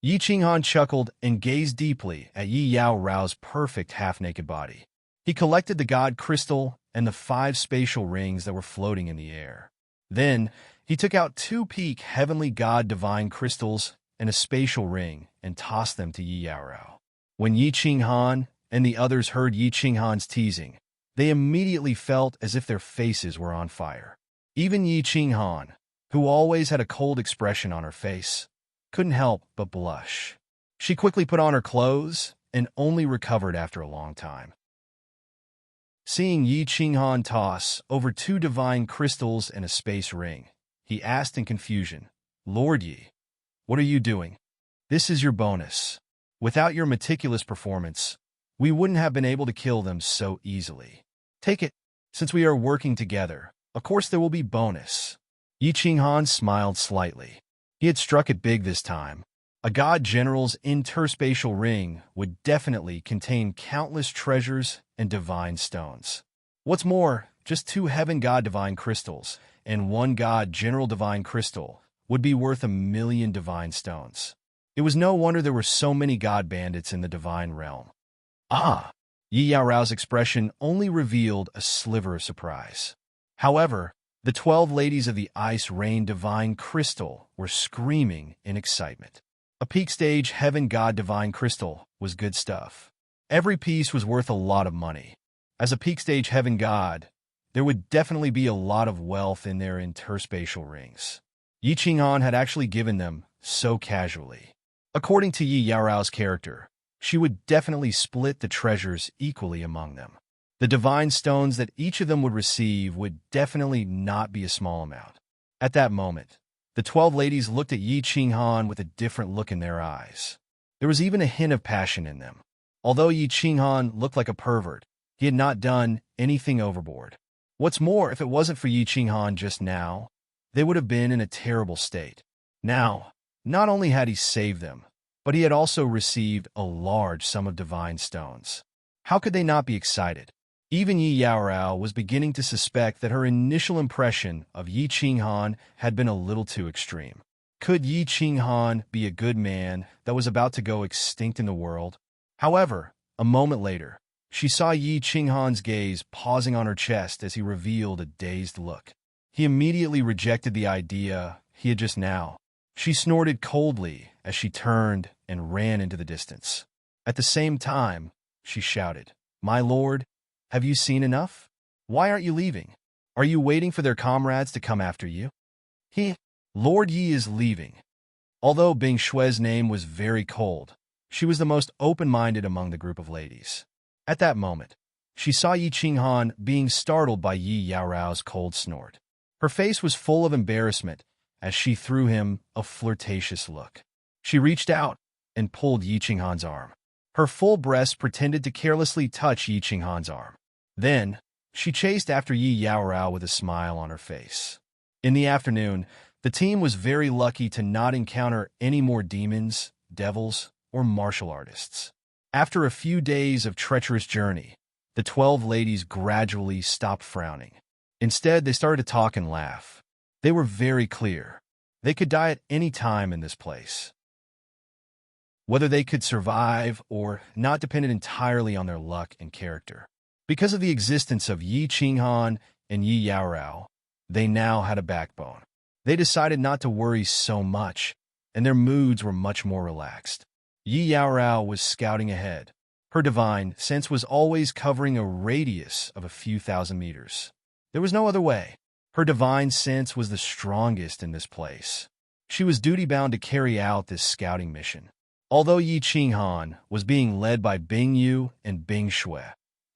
Yi Qinghan chuckled and gazed deeply at Yi Yao Rao's perfect half-naked body. He collected the god crystal and the 5 spatial rings that were floating in the air. Then, he took out 2 peak heavenly god divine crystals and a spatial ring and tossed them to Yi Yao Rao. When Yi Qinghan and the others heard Yi Qinghan's teasing, they immediately felt as if their faces were on fire. Even Yi Qinghan, who always had a cold expression on her face, couldn't help but blush. She quickly put on her clothes and only recovered after a long time. Seeing Yi Qinghan toss over 2 divine crystals and a space ring, he asked in confusion, "Lord Yi, what are you doing? This is your bonus. Without your meticulous performance, we wouldn't have been able to kill them so easily. Take it. Since we are working together, of course there will be bonus." Yi Qinghan smiled slightly. He had struck it big this time. A god general's interspatial ring would definitely contain countless treasures and divine stones. What's more, just 2 heaven god divine crystals and 1 god general divine crystal would be worth 1,000,000 divine stones. It was no wonder there were so many god bandits in the divine realm. "Ah!" Yi Yao Rao's expression only revealed a sliver of surprise. However, the 12 ladies of the Ice Rain Divine Crystal were screaming in excitement. A peak stage heaven god divine crystal was good stuff. Every piece was worth a lot of money. As a peak stage heaven god, there would definitely be a lot of wealth in their interspatial rings. Yi Qinghan had actually given them so casually. According to Yi Yao Rao's character, she would definitely split the treasures equally among them. The divine stones that each of them would receive would definitely not be a small amount. At that moment, the 12 ladies looked at Yi Qinghan with a different look in their eyes. There was even a hint of passion in them. Although Yi Qinghan looked like a pervert, he had not done anything overboard. What's more, if it wasn't for Yi Qinghan just now, they would have been in a terrible state. Now, not only had he saved them, but he had also received a large sum of divine stones. How could they not be excited? Even Yi Yao Rao was beginning to suspect that her initial impression of Yi Qinghan had been a little too extreme. Could Yi Qinghan be a good man that was about to go extinct in the world? However, a moment later, she saw Yi Qinghan's gaze pausing on her chest as he revealed a dazed look. He immediately rejected the idea he had just now. She snorted coldly as she turned and ran into the distance. At the same time, she shouted, "My lord, have you seen enough? Why aren't you leaving? Are you waiting for their comrades to come after you?" Lord Yi is leaving. Although Bing Shui's name was very cold, she was the most open-minded among the group of ladies. At that moment, she saw Yi Qinghan being startled by Yi Yao Rao's cold snort. Her face was full of embarrassment as she threw him a flirtatious look. She reached out and pulled Yi Qinghan's arm. Her full breast pretended to carelessly touch Yi Qinghan's arm. Then, she chased after Yi Yao Rao with a smile on her face. In the afternoon, the team was very lucky to not encounter any more demons, devils, or martial artists. After a few days of treacherous journey, the 12 ladies gradually stopped frowning. Instead, they started to talk and laugh. They were very clear. They could die at any time in this place. Whether they could survive or not depended entirely on their luck and character. Because of the existence of Yi Qinghan and Yi Yao Rao, they now had a backbone. They decided not to worry so much, and their moods were much more relaxed. Yi Yao Rao was scouting ahead. Her divine sense was always covering a radius of a few thousand meters. There was no other way. Her divine sense was the strongest in this place. She was duty-bound to carry out this scouting mission. Although Yi Qinghan was being led by Bing Yu and Bing Shui,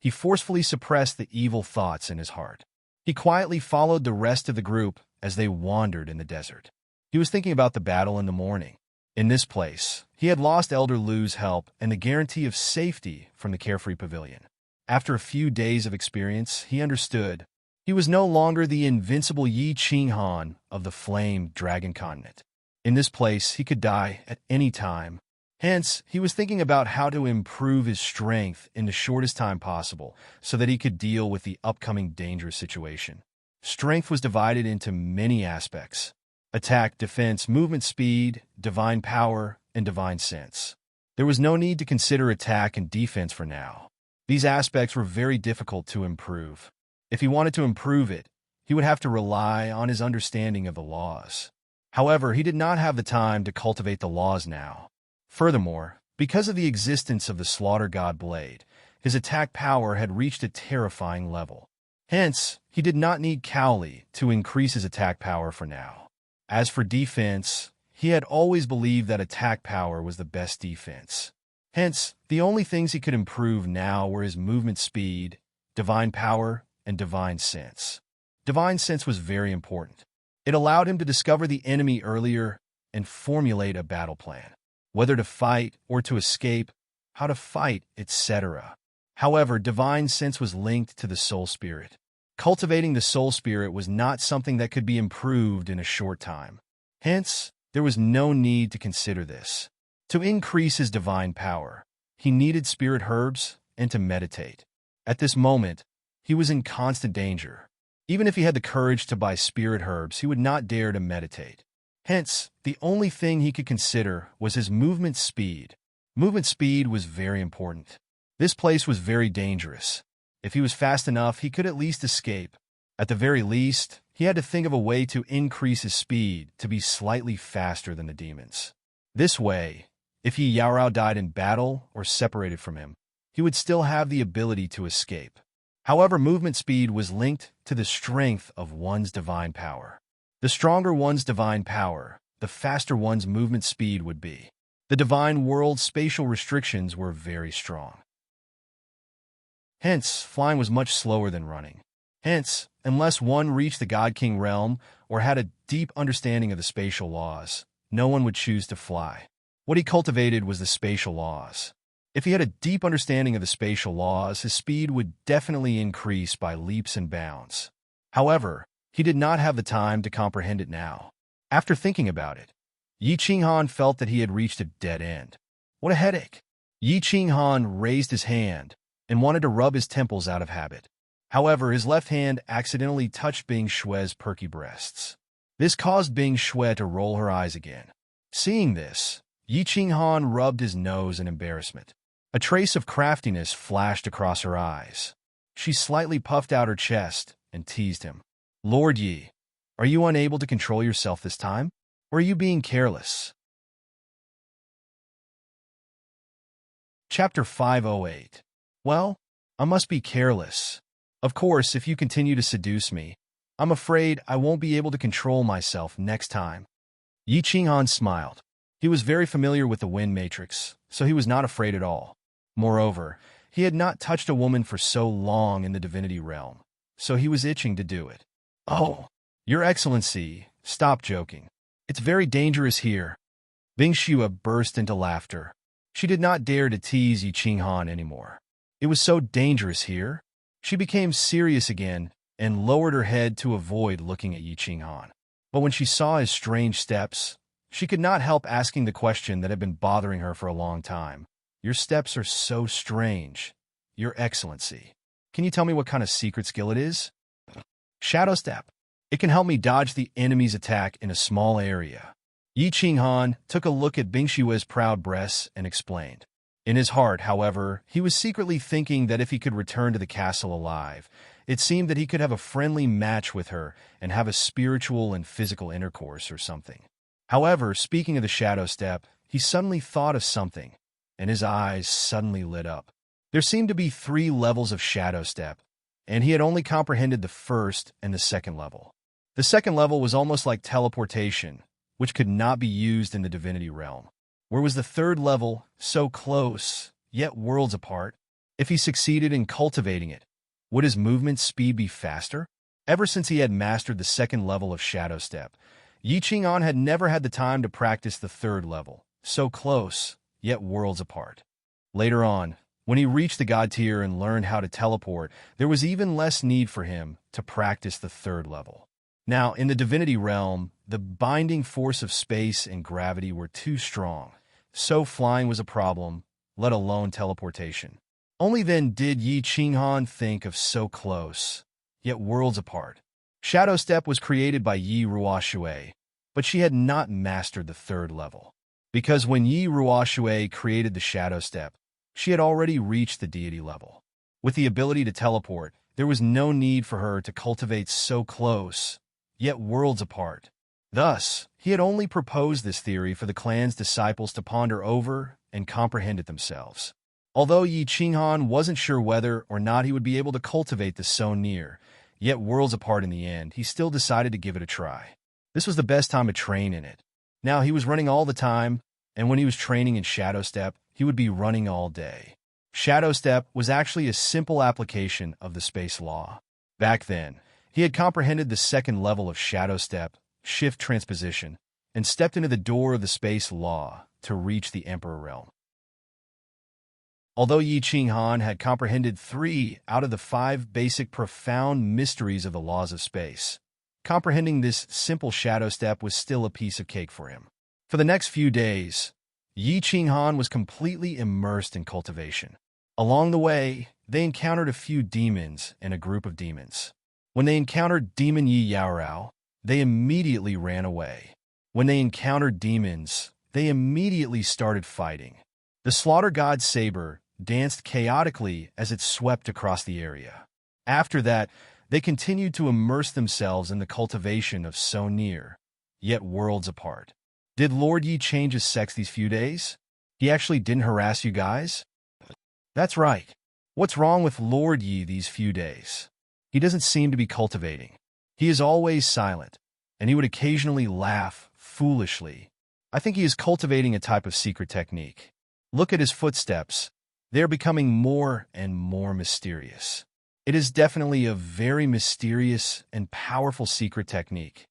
he forcefully suppressed the evil thoughts in his heart. He quietly followed the rest of the group as they wandered in the desert. He was thinking about the battle in the morning. In this place, he had lost Elder Lu's help and the guarantee of safety from the Carefree Pavilion. After a few days of experience, he understood. He was no longer the invincible Yi Qinghan of the Flame Dragon Continent. In this place, he could die at any time. Hence, he was thinking about how to improve his strength in the shortest time possible so that he could deal with the upcoming dangerous situation. Strength was divided into many aspects: attack, defense, movement speed, divine power, and divine sense. There was no need to consider attack and defense for now. These aspects were very difficult to improve. If he wanted to improve it, he would have to rely on his understanding of the laws. However, he did not have the time to cultivate the laws now. Furthermore, because of the existence of the Slaughter God Blade, his attack power had reached a terrifying level. Hence, he did not need Cowley to increase his attack power for now. As for defense, he had always believed that attack power was the best defense. Hence, the only things he could improve now were his movement speed, divine power, and divine sense. Divine sense was very important. It allowed him to discover the enemy earlier and formulate a battle plan, whether to fight or to escape, how to fight, etc. However, divine sense was linked to the soul spirit. Cultivating the soul spirit was not something that could be improved in a short time. Hence, there was no need to consider this. To increase his divine power, he needed spirit herbs and to meditate. At this moment, he was in constant danger. Even if he had the courage to buy spirit herbs, he would not dare to meditate. Hence, the only thing he could consider was his movement speed. Movement speed was very important. This place was very dangerous. If he was fast enough, he could at least escape. At the very least, he had to think of a way to increase his speed to be slightly faster than the demons. This way, if Yi Yaorao died in battle or separated from him, he would still have the ability to escape. However, movement speed was linked to the strength of one's divine power. The stronger one's divine power, the faster one's movement speed would be. The divine world's spatial restrictions were very strong. Hence, flying was much slower than running. Hence, unless one reached the God King realm or had a deep understanding of the spatial laws, no one would choose to fly. What he cultivated was the spatial laws. If he had a deep understanding of the spatial laws, his speed would definitely increase by leaps and bounds. However, he did not have the time to comprehend it now. After thinking about it, Yi Qinghan felt that he had reached a dead end. What a headache! Yi Qinghan raised his hand and wanted to rub his temples out of habit. However, his left hand accidentally touched Bing Shue's perky breasts. This caused Bing Shue to roll her eyes again. Seeing this, Yi Qinghan rubbed his nose in embarrassment. A trace of craftiness flashed across her eyes. She slightly puffed out her chest and teased him. "Lord Yi, are you unable to control yourself this time? Or are you being careless?" Chapter 508. Well, I must be careless. Of course, if you continue to seduce me, I'm afraid I won't be able to control myself next time. Yi Qinghan smiled. He was very familiar with the wind matrix, so he was not afraid at all. Moreover, he had not touched a woman for so long in the divinity realm, so he was itching to do it. "Oh, Your Excellency, stop joking. It's very dangerous here." Bing Shue burst into laughter. She did not dare to tease Yi Qinghan anymore. It was so dangerous here. She became serious again and lowered her head to avoid looking at Yi Qinghan. But when she saw his strange steps, she could not help asking the question that had been bothering her for a long time. "Your steps are so strange, Your Excellency. Can you tell me what kind of secret skill it is?" "Shadow Step. It can help me dodge the enemy's attack in a small area." Yi Qinghan took a look at Bing Shue's proud breasts and explained. In his heart, however, he was secretly thinking that if he could return to the castle alive, it seemed that he could have a friendly match with her and have a spiritual and physical intercourse or something. However, speaking of the Shadow Step, he suddenly thought of something, and his eyes suddenly lit up. There seemed to be 3 levels of Shadow Step, and he had only comprehended the first and the second level. The second level was almost like teleportation, which could not be used in the divinity realm. Where was the third level, so close, yet worlds apart? If he succeeded in cultivating it, would his movement speed be faster? Ever since he had mastered the second level of Shadow Step, Yi Qinghan had never had the time to practice the third level, so close, yet worlds apart. Later on, When he reached the god tier and learned how to teleport, there was even less need for him to practice the third level. Now, in the divinity realm, the binding force of space and gravity were too strong, so flying was a problem, let alone teleportation. Only then did Yi Qinghan think of so close, yet worlds apart. Shadow Step was created by Yi Ruoshui, but she had not mastered the third level. Because when Yi Ruoshui created the Shadow Step, she had already reached the deity level. With the ability to teleport, there was no need for her to cultivate so close, yet worlds apart. Thus, he had only proposed this theory for the clan's disciples to ponder over and comprehend it themselves. Although Yi Qinghan wasn't sure whether or not he would be able to cultivate the so near, yet worlds apart in the end, he still decided to give it a try. This was the best time to train in it. Now, he was running all the time, and when he was training in Shadow Step, he would be running all day. Shadow Step was actually a simple application of the space law. Back then, he had comprehended the second level of Shadow Step, shift transposition, and stepped into the door of the space law to reach the Emperor realm. Although Yi Qinghan had comprehended 3 out of the 5 basic profound mysteries of the laws of space, comprehending this simple shadow step was still a piece of cake for him. For the next few days, Yi Qinghan was completely immersed in cultivation. Along the way, they encountered a few demons and a group of demons. When they encountered Demon Yi Yaorao, they immediately ran away. When they encountered demons, they immediately started fighting. The slaughter god saber danced chaotically as it swept across the area. After that, they continued to immerse themselves in the cultivation of so near, yet worlds apart. Did Lord Yi change his sex these few days? He actually didn't harass you guys? That's right. What's wrong with Lord Yi these few days? He doesn't seem to be cultivating. He is always silent, and he would occasionally laugh foolishly. I think he is cultivating a type of secret technique. Look at his footsteps. They are becoming more and more mysterious. It is definitely a very mysterious and powerful secret technique.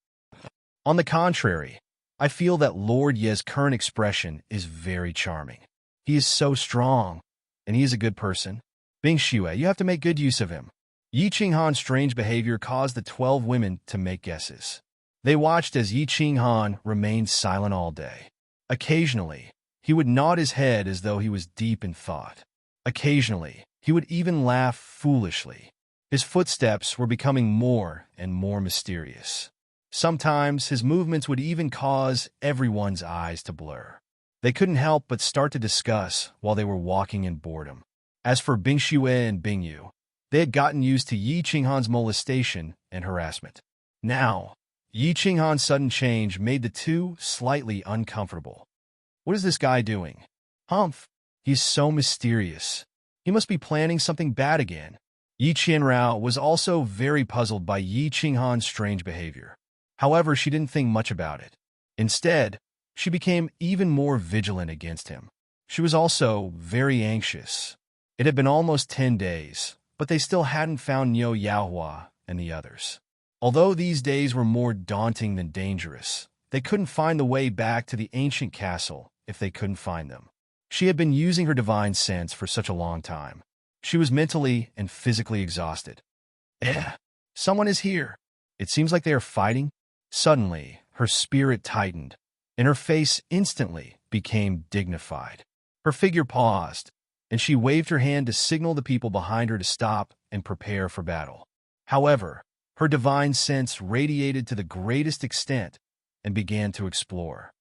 On the contrary, I feel that Lord Ye's current expression is very charming. He is so strong, and he is a good person. Bing Xue, you have to make good use of him. Yi Qinghan's strange behavior caused the 12 women to make guesses. They watched as Yi Qinghan remained silent all day. Occasionally, he would nod his head as though he was deep in thought. Occasionally, he would even laugh foolishly. His footsteps were becoming more and more mysterious. Sometimes his movements would even cause everyone's eyes to blur. They couldn't help but start to discuss while they were walking in boredom. As for Bing Xue and Bing Yu, they had gotten used to Yi Qinghan's molestation and harassment. Now, Yi Qinghan's sudden change made the two slightly uncomfortable. What is this guy doing? Humph, he's so mysterious. He must be planning something bad again. Yi Qianrao was also very puzzled by Yi Qinghan's strange behavior. However, she didn't think much about it. Instead, she became even more vigilant against him. She was also very anxious. It had been almost 10 days, but they still hadn't found Niu Yaohua and the others. Although these days were more daunting than dangerous, they couldn't find the way back to the ancient castle if they couldn't find them. She had been using her divine sense for such a long time. She was mentally and physically exhausted. Someone is here. It seems like they are fighting. Suddenly, her spirit tightened, and her face instantly became dignified. Her figure paused, and she waved her hand to signal the people behind her to stop and prepare for battle. However, her divine sense radiated to the greatest extent and began to explore.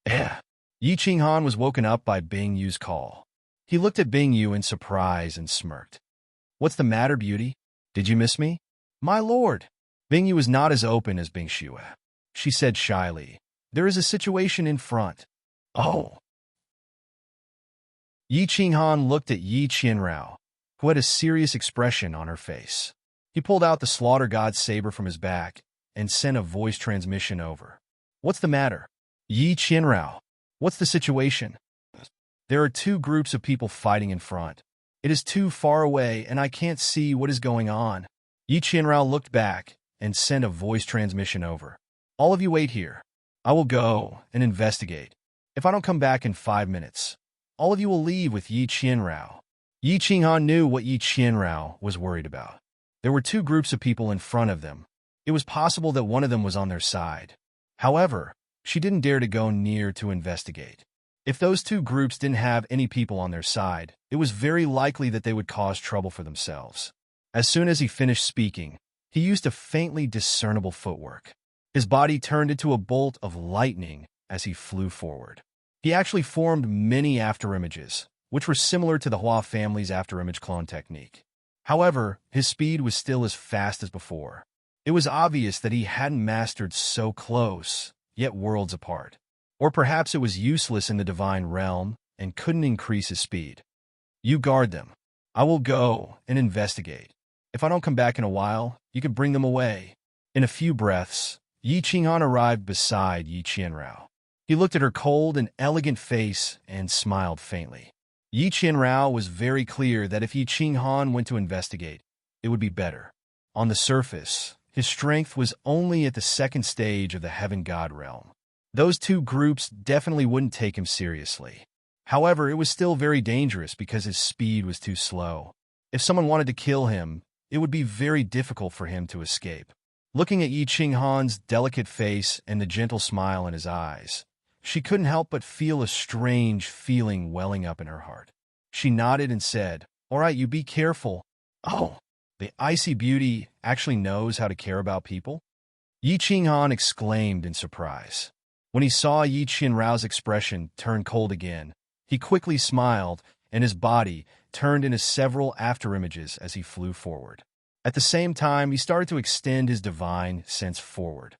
Yi Qinghan was woken up by Bing Yu's call. He looked at Bing Yu in surprise and smirked. What's the matter, beauty? Did you miss me? My lord! Bing Yu was not as open as Bing Xue. She said shyly, there is a situation in front. Oh. Yi Qinghan looked at Yi Qianrao, who had a serious expression on her face. He pulled out the slaughter god's saber from his back and sent a voice transmission over. What's the matter? Yi Qianrao, what's the situation? There are 2 groups of people fighting in front. It is too far away and I can't see what is going on. Yi Qianrao looked back and sent a voice transmission over. All of you wait here. I will go and investigate. If I don't come back in 5 minutes, all of you will leave with Yi Qianrao. Yi Qinghan knew what Yi Qianrao was worried about. There were two groups of people in front of them. It was possible that one of them was on their side. However, she didn't dare to go near to investigate. If those two groups didn't have any people on their side, it was very likely that they would cause trouble for themselves. As soon as he finished speaking, he used a faintly discernible footwork. His body turned into a bolt of lightning as he flew forward. He actually formed many afterimages, which were similar to the Hua family's afterimage clone technique. However, his speed was still as fast as before. It was obvious that he hadn't mastered so close, yet worlds apart. Or perhaps it was useless in the divine realm and couldn't increase his speed. You guard them. I will go and investigate. If I don't come back in a while, you can bring them away. In a few breaths, Yi Qinghan arrived beside Yi Qianrao. He looked at her cold and elegant face and smiled faintly. Yi Qianrao was very clear that if Yi Qinghan went to investigate, it would be better. On the surface, his strength was only at the second stage of the heaven god realm. Those two groups definitely wouldn't take him seriously. However, it was still very dangerous because his speed was too slow. If someone wanted to kill him, it would be very difficult for him to escape. Looking at Yi Qinghan's delicate face and the gentle smile in his eyes, she couldn't help but feel a strange feeling welling up in her heart. She nodded and said, "All right, you be careful." Oh, the icy beauty actually knows how to care about people? Yi Qinghan exclaimed in surprise. When he saw Yi Qianrao's expression turn cold again, he quickly smiled, and his body turned into several afterimages as he flew forward. At the same time, he started to extend his divine sense forward.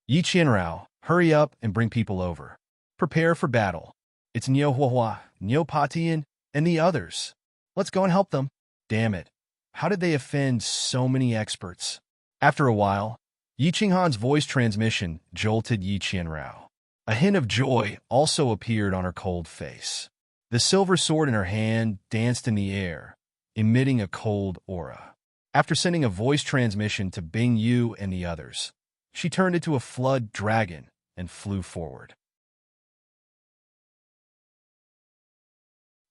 Yi Qianrao, hurry up and bring people over. Prepare for battle. It's Niu Huahua, Niu Patian, and the others. Let's go and help them. Damn it. How did they offend so many experts? After a while, Yi Qinghan's voice transmission jolted Yi Qianrao. A hint of joy also appeared on her cold face. The silver sword in her hand danced in the air, emitting a cold aura. After sending a voice transmission to Bing Yu and the others, she turned into a flood dragon and flew forward.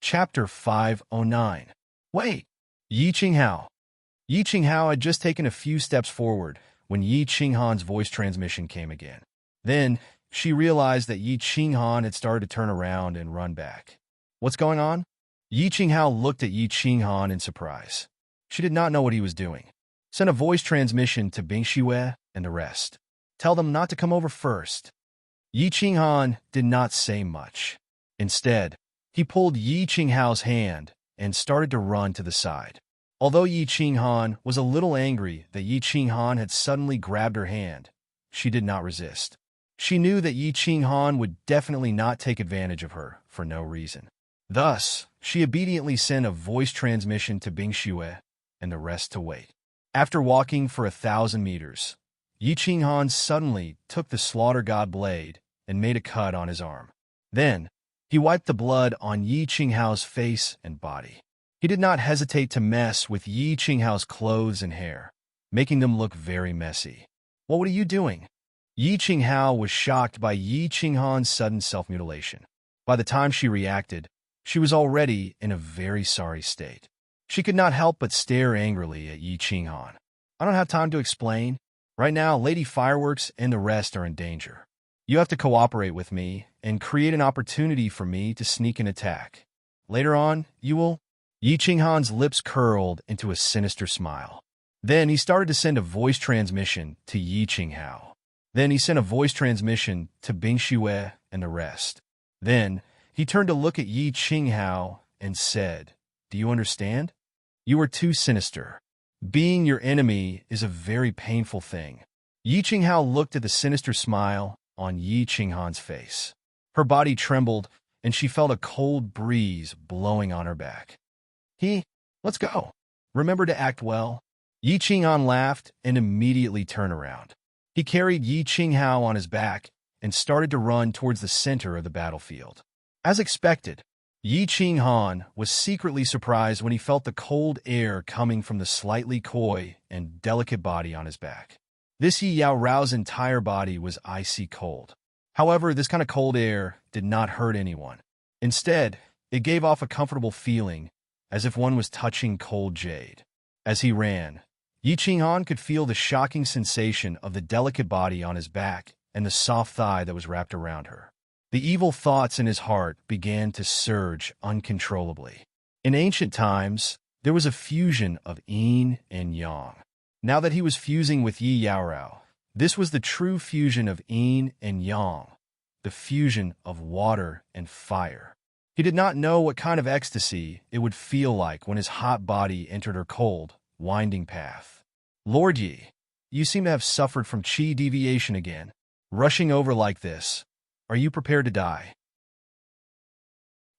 Chapter 509. Wait! Yi Qinghao. Yi Qinghao had just taken a few steps forward when Yi Qinghan's voice transmission came again. Then, she realized that Yi Qinghan had started to turn around and run back. What's going on? Yi Qinghao looked at Yi Qinghan in surprise. She did not know what he was doing. Send a voice transmission to Bing Xue and the rest. Tell them not to come over first. Yi Qinghan did not say much. Instead, he pulled Yi Qinghao's hand and started to run to the side. Although Yi Qinghan was a little angry that Yi Qinghan had suddenly grabbed her hand, she did not resist. She knew that Yi Qinghan would definitely not take advantage of her for no reason. Thus, she obediently sent a voice transmission to Bing Xue and the rest to wait. After walking for 1,000 meters, Yi Qinghan suddenly took the slaughter god blade and made a cut on his arm. Then, he wiped the blood on Yi Qinghao's face and body. He did not hesitate to mess with Yi Qinghao's clothes and hair, making them look very messy. What are you doing? Yi Qinghao was shocked by Yi Qinghan's sudden self-mutilation. By the time she reacted, she was already in a very sorry state. She could not help but stare angrily at Yi Qinghan. I don't have time to explain. Right now, Lady Fireworks and the rest are in danger. You have to cooperate with me and create an opportunity for me to sneak an attack. Later on, you will... Yi Qinghan's lips curled into a sinister smile. Then he started to send a voice transmission to Yi Qinghao. Then he sent a voice transmission to Bing Xue and the rest. Then he turned to look at Yi Qinghao and said, "Do you understand? You are too sinister. Being your enemy is a very painful thing." Yi Qinghao looked at the sinister smile on Yi Qinghan's face. Her body trembled, and she felt a cold breeze blowing on her back. Let's go. Remember to act well." Yi Qinghan laughed and immediately turned around. He carried Yi Qinghao on his back and started to run towards the center of the battlefield. As expected, Yi Qinghan was secretly surprised when he felt the cold air coming from the slightly coy and delicate body on his back. This Yi Yao Rao's entire body was icy cold. However, this kind of cold air did not hurt anyone. Instead, it gave off a comfortable feeling as if one was touching cold jade. As he ran, Yi Qinghan could feel the shocking sensation of the delicate body on his back and the soft thigh that was wrapped around her. The evil thoughts in his heart began to surge uncontrollably. In ancient times, there was a fusion of yin and yang. Now that he was fusing with Yi Yaorao, this was the true fusion of yin and yang, the fusion of water and fire. He did not know what kind of ecstasy it would feel like when his hot body entered her cold, winding path. Lord Yi, you seem to have suffered from qi deviation again. Rushing over like this, are you prepared to die?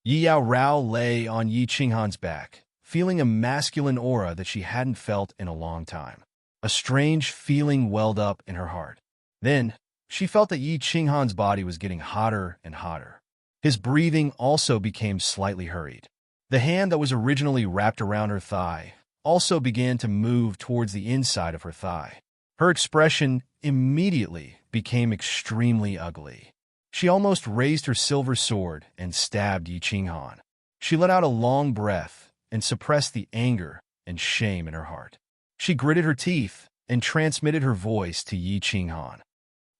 Yi Yaorao lay on Yi Qinghan's back, feeling a masculine aura that she hadn't felt in a long time. A strange feeling welled up in her heart. Then, she felt that Yi Qinghan's body was getting hotter and hotter. His breathing also became slightly hurried. The hand that was originally wrapped around her thigh also began to move towards the inside of her thigh. Her expression immediately became extremely ugly. She almost raised her silver sword and stabbed Yi Qinghan. She let out a long breath and suppressed the anger and shame in her heart. She gritted her teeth and transmitted her voice to Yi Qinghan.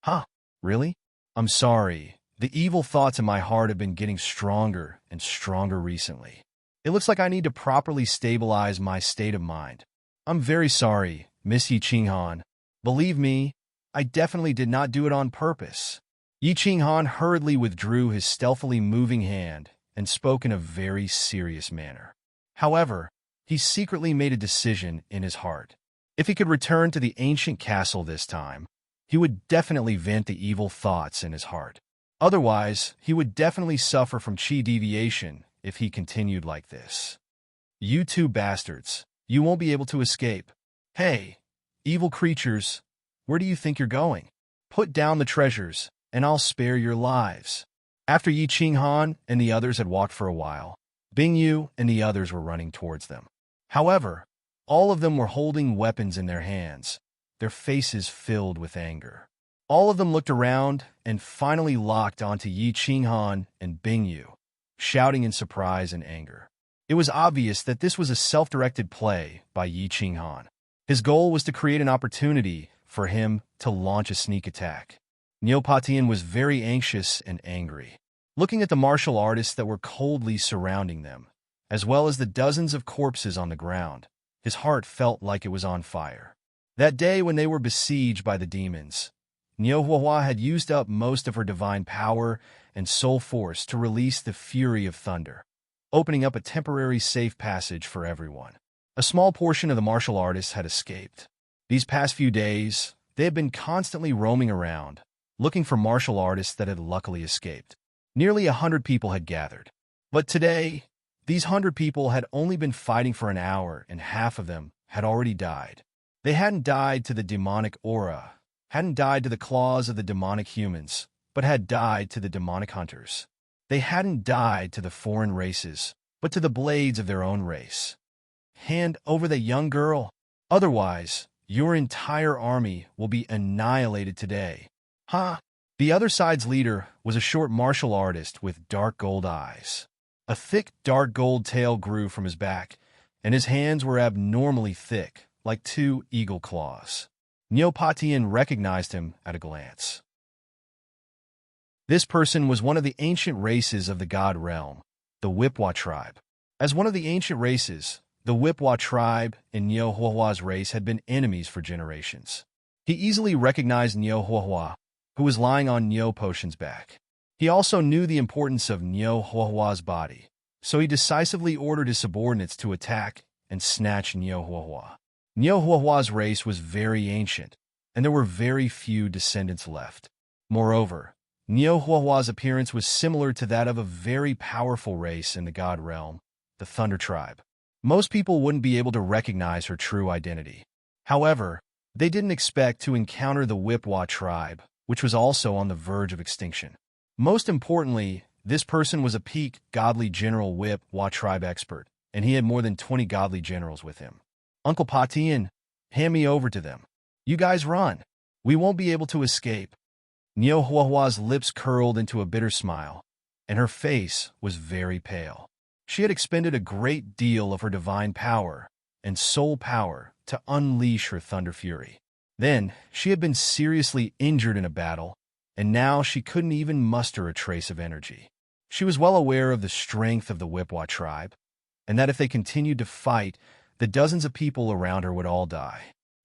Huh, really? I'm sorry. The evil thoughts in my heart have been getting stronger and stronger recently. It looks like I need to properly stabilize my state of mind. I'm very sorry, Miss Yi Qinghan. Believe me, I definitely did not do it on purpose. Yi Qinghan hurriedly withdrew his stealthily moving hand and spoke in a very serious manner. However, he secretly made a decision in his heart. If he could return to the ancient castle this time, he would definitely vent the evil thoughts in his heart. Otherwise, he would definitely suffer from qi deviation if he continued like this. You two bastards, you won't be able to escape. Hey, evil creatures, where do you think you're going? Put down the treasures, and I'll spare your lives. After Yi Qinghan and the others had walked for a while, Bingyu and the others were running towards them. However, all of them were holding weapons in their hands, their faces filled with anger. All of them looked around and finally locked onto Yi Qinghan and Bingyu, shouting in surprise and anger. It was obvious that this was a self-directed play by Yi Qinghan. His goal was to create an opportunity for him to launch a sneak attack. Neopatian was very anxious and angry. Looking at the martial artists that were coldly surrounding them, as well as the dozens of corpses on the ground, his heart felt like it was on fire. That day when they were besieged by the demons, Niu Huahua had used up most of her divine power and soul force to release the fury of thunder, opening up a temporary safe passage for everyone. A small portion of the martial artists had escaped. These past few days, they had been constantly roaming around, looking for martial artists that had luckily escaped. Nearly 100 people had gathered. But today, these 100 people had only been fighting for an hour, and half of them had already died. They hadn't died to the demonic aura, hadn't died to the claws of the demonic humans, but had died to the demonic hunters. They hadn't died to the foreign races, but to the blades of their own race. Hand over the young girl. Otherwise, your entire army will be annihilated today. Huh? The other side's leader was a short martial artist with dark gold eyes. A thick, dark gold tail grew from his back, and his hands were abnormally thick, like two eagle claws. Neopatian recognized him at a glance. This person was one of the ancient races of the god realm, the Wipwa tribe. As one of the ancient races, the Wipwa tribe and Niu Huahua's race had been enemies for generations. He easily recognized Niu Huahua, who was lying on Niu Potion's back. He also knew the importance of Niu Huahua's body, so he decisively ordered his subordinates to attack and snatch Niu Huahua. Niu Huahua's race was very ancient, and there were very few descendants left. Moreover, Niu Huahua's appearance was similar to that of a very powerful race in the god realm, the Thunder Tribe. Most people wouldn't be able to recognize her true identity. However, they didn't expect to encounter the Wipwa tribe, which was also on the verge of extinction. Most importantly, this person was a peak godly general Wipwa tribe expert, and he had more than 20 godly generals with him. Uncle Patian, hand me over to them. You guys run. We won't be able to escape. Niu Huahua's lips curled into a bitter smile, and her face was very pale. She had expended a great deal of her divine power and soul power to unleash her thunder fury. Then, she had been seriously injured in a battle, and now she couldn't even muster a trace of energy. She was well aware of the strength of the Whipwa tribe, and that if they continued to fight, the dozens of people around her would all die.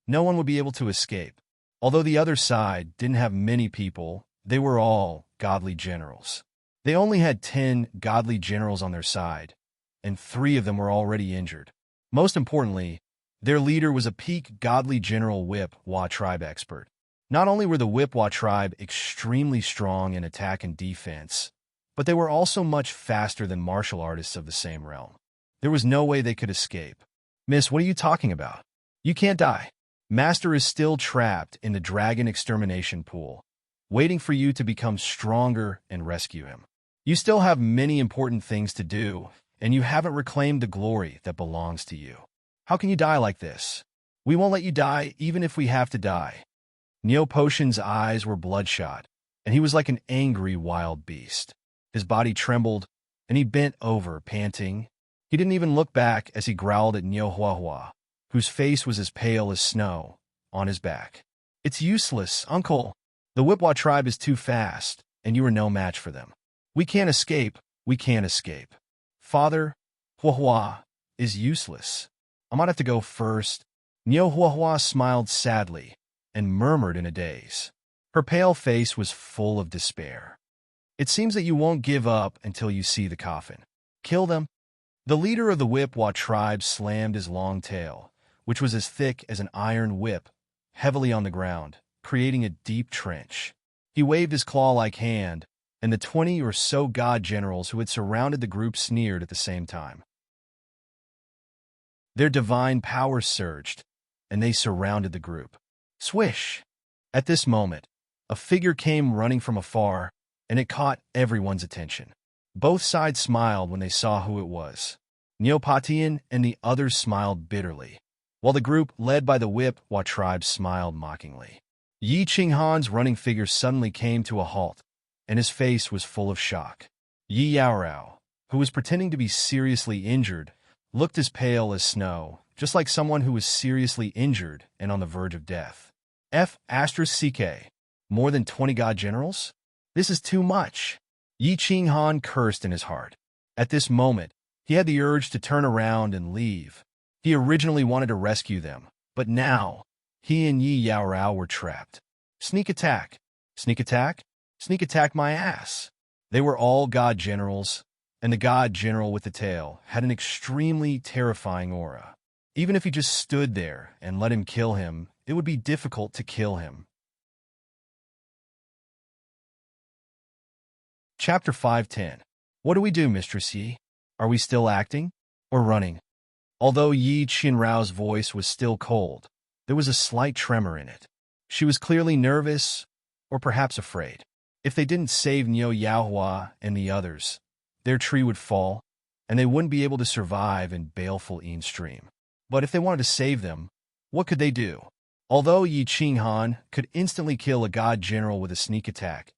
No one would be able to escape. Although the other side didn't have many people, they were all godly generals. They only had 10 godly generals on their side, and 3 of them were already injured. Most importantly, their leader was a peak godly general Whipwa tribe expert. Not only were the Whipwa tribe extremely strong in attack and defense, but they were also much faster than martial artists of the same realm. There was no way they could escape. Miss, what are you talking about? You can't die. Master is still trapped in the dragon extermination pool, waiting for you to become stronger and rescue him. You still have many important things to do, and you haven't reclaimed the glory that belongs to you. How can you die like this? We won't let you die even if we have to die. Neopotion's eyes were bloodshot, and he was like an angry wild beast. His body trembled, and he bent over, panting. He didn't even look back as he growled at Nyohuahua, whose face was as pale as snow, on his back. It's useless, uncle. The Whipwa tribe is too fast, and you are no match for them. We can't escape. We can't escape. Father, Huahua is useless. I might have to go first. Nyohuahua smiled sadly and murmured in a daze. Her pale face was full of despair. It seems that you won't give up until you see the coffin. Kill them. The leader of the Whipwa tribe slammed his long tail, which was as thick as an iron whip, heavily on the ground, creating a deep trench. He waved his claw-like hand, and the 20 or so god generals who had surrounded the group sneered at the same time. Their divine power surged, and they surrounded the group. Swish! At this moment, a figure came running from afar, and it caught everyone's attention. Both sides smiled when they saw who it was. Neopatian and the others smiled bitterly, while the group led by the Whipwa tribe smiled mockingly. Yi Qinghan's running figure suddenly came to a halt, and his face was full of shock. Yi Yaorao, who was pretending to be seriously injured, looked as pale as snow, just like someone who was seriously injured and on the verge of death. CK, more than 20 god generals? This is too much. Yi Qinghan cursed in his heart. At this moment, he had the urge to turn around and leave. He originally wanted to rescue them, but now, he and Yi Yaorao were trapped. Sneak attack. Sneak attack? Sneak attack my ass. They were all god generals, and the god general with the tail had an extremely terrifying aura. Even if he just stood there and let him kill him, it would be difficult to kill him. Chapter 510. What do we do, Mistress Yi? Are we still acting or running? Although Yi Qinrao's voice was still cold, there was a slight tremor in it. She was clearly nervous, or perhaps afraid. If they didn't save Nyo Yaohua and the others, their tree would fall, and they wouldn't be able to survive in baleful Yin Stream. But if they wanted to save them, what could they do? Although Yi Qinghan could instantly kill a god general with a sneak attack,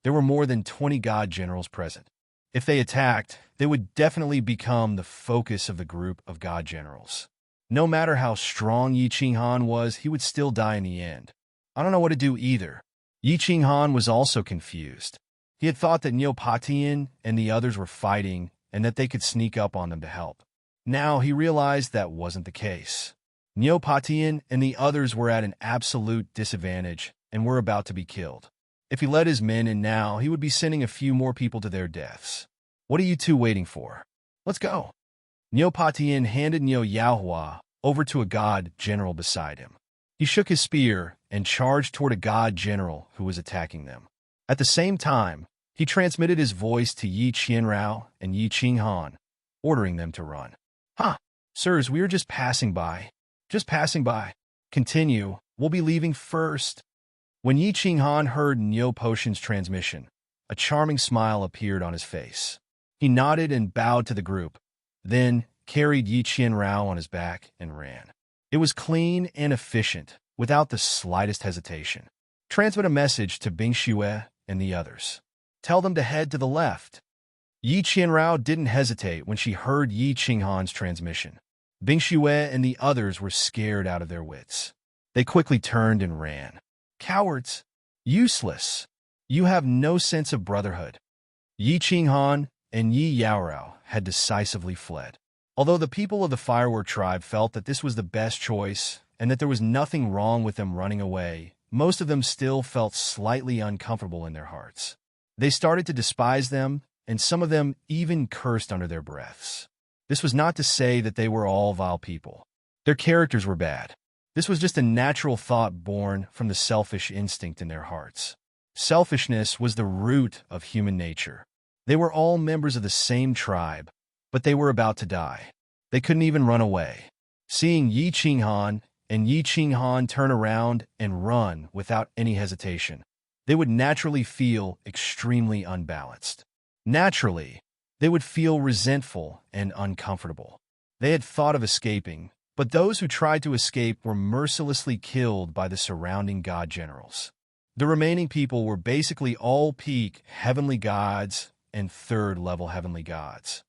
there were more than 20 god generals present. If they attacked, they would definitely become the focus of the group of god generals. No matter how strong Yi Qinghan was, he would still die in the end. I don't know what to do either. Yi Qinghan was also confused. He had thought that Neopatian and the others were fighting and that they could sneak up on them to help. Now he realized that wasn't the case. Neopatian and the others were at an absolute disadvantage and were about to be killed. If he led his men in now, he would be sending a few more people to their deaths. What are you two waiting for? Let's go. Neopatian handed Nyo Yaohua over to a god general beside him. He shook his spear and charged toward a god general who was attacking them. At the same time, he transmitted his voice to Yi Qianrao and Yi Qinghan, ordering them to run. Sirs, we are just passing by. Just passing by. Continue. We'll be leaving first. When Yi Qinghan heard Nyo Potion's transmission, a charming smile appeared on his face. He nodded and bowed to the group, then carried Yi Qianrao on his back and ran. It was clean and efficient, without the slightest hesitation. Transmit a message to Bing Xue and the others. Tell them to head to the left. Yi Qianrao didn't hesitate when she heard Yi Qinghan's transmission. Bing Xue and the others were scared out of their wits. They quickly turned and ran. Cowards! Useless! You have no sense of brotherhood. Yi Qinghan and Yi Yaorao had decisively fled. Although the people of the firework tribe felt that this was the best choice and that there was nothing wrong with them running away, most of them still felt slightly uncomfortable in their hearts. They started to despise them, and some of them even cursed under their breaths. This was not to say that they were all vile people. Their characters were bad. This was just a natural thought born from the selfish instinct in their hearts. Selfishness was the root of human nature. They were all members of the same tribe, but they were about to die. They couldn't even run away. Seeing Yi Qinghan and Yi Qinghan turn around and run without any hesitation, they would naturally feel extremely unbalanced. Naturally, they would feel resentful and uncomfortable. They had thought of escaping, but those who tried to escape were mercilessly killed by the surrounding god generals. The remaining people were basically all peak heavenly gods and third-level heavenly gods.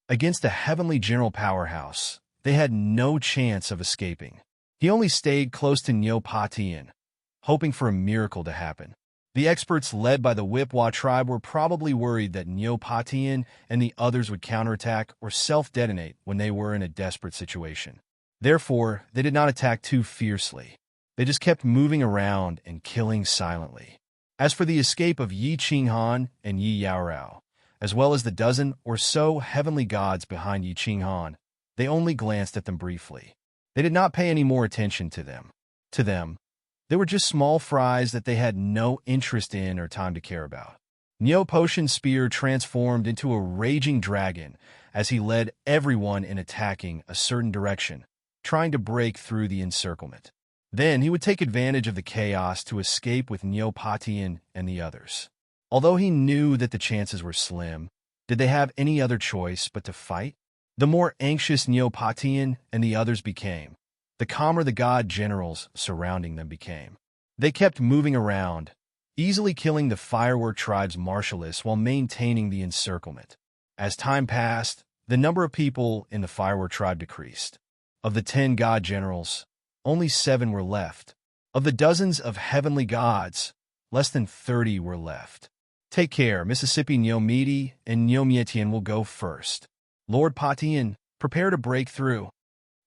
Against the heavenly general powerhouse, they had no chance of escaping. He only stayed close to Niu Patian, hoping for a miracle to happen. The experts led by the Wipwa tribe were probably worried that Niu Patian and the others would counterattack or self-detonate when they were in a desperate situation. Therefore, they did not attack too fiercely. They just kept moving around and killing silently. As for the escape of Yi Qinghan and Yi Yaorao, as well as the dozen or so heavenly gods behind Yi Qinghan, they only glanced at them briefly. They did not pay any more attention to them. To them, they were just small fries that they had no interest in or time to care about. Niu Potion's spear transformed into a raging dragon as he led everyone in attacking a certain direction, trying to break through the encirclement. Then he would take advantage of the chaos to escape with Niu Patian and the others. Although he knew that the chances were slim, did they have any other choice but to fight? The more anxious Niu Patian and the others became, the calmer the god generals surrounding them became. They kept moving around, easily killing the firework tribe's martialists while maintaining the encirclement. As time passed, the number of people in the firework tribe decreased. Of the 10 god generals, only 7 were left. Of the dozens of heavenly gods, less than 30 were left. Take care, Mississippi Nyomiti and Nyomietian will go first. Lord Patian, prepare to break through.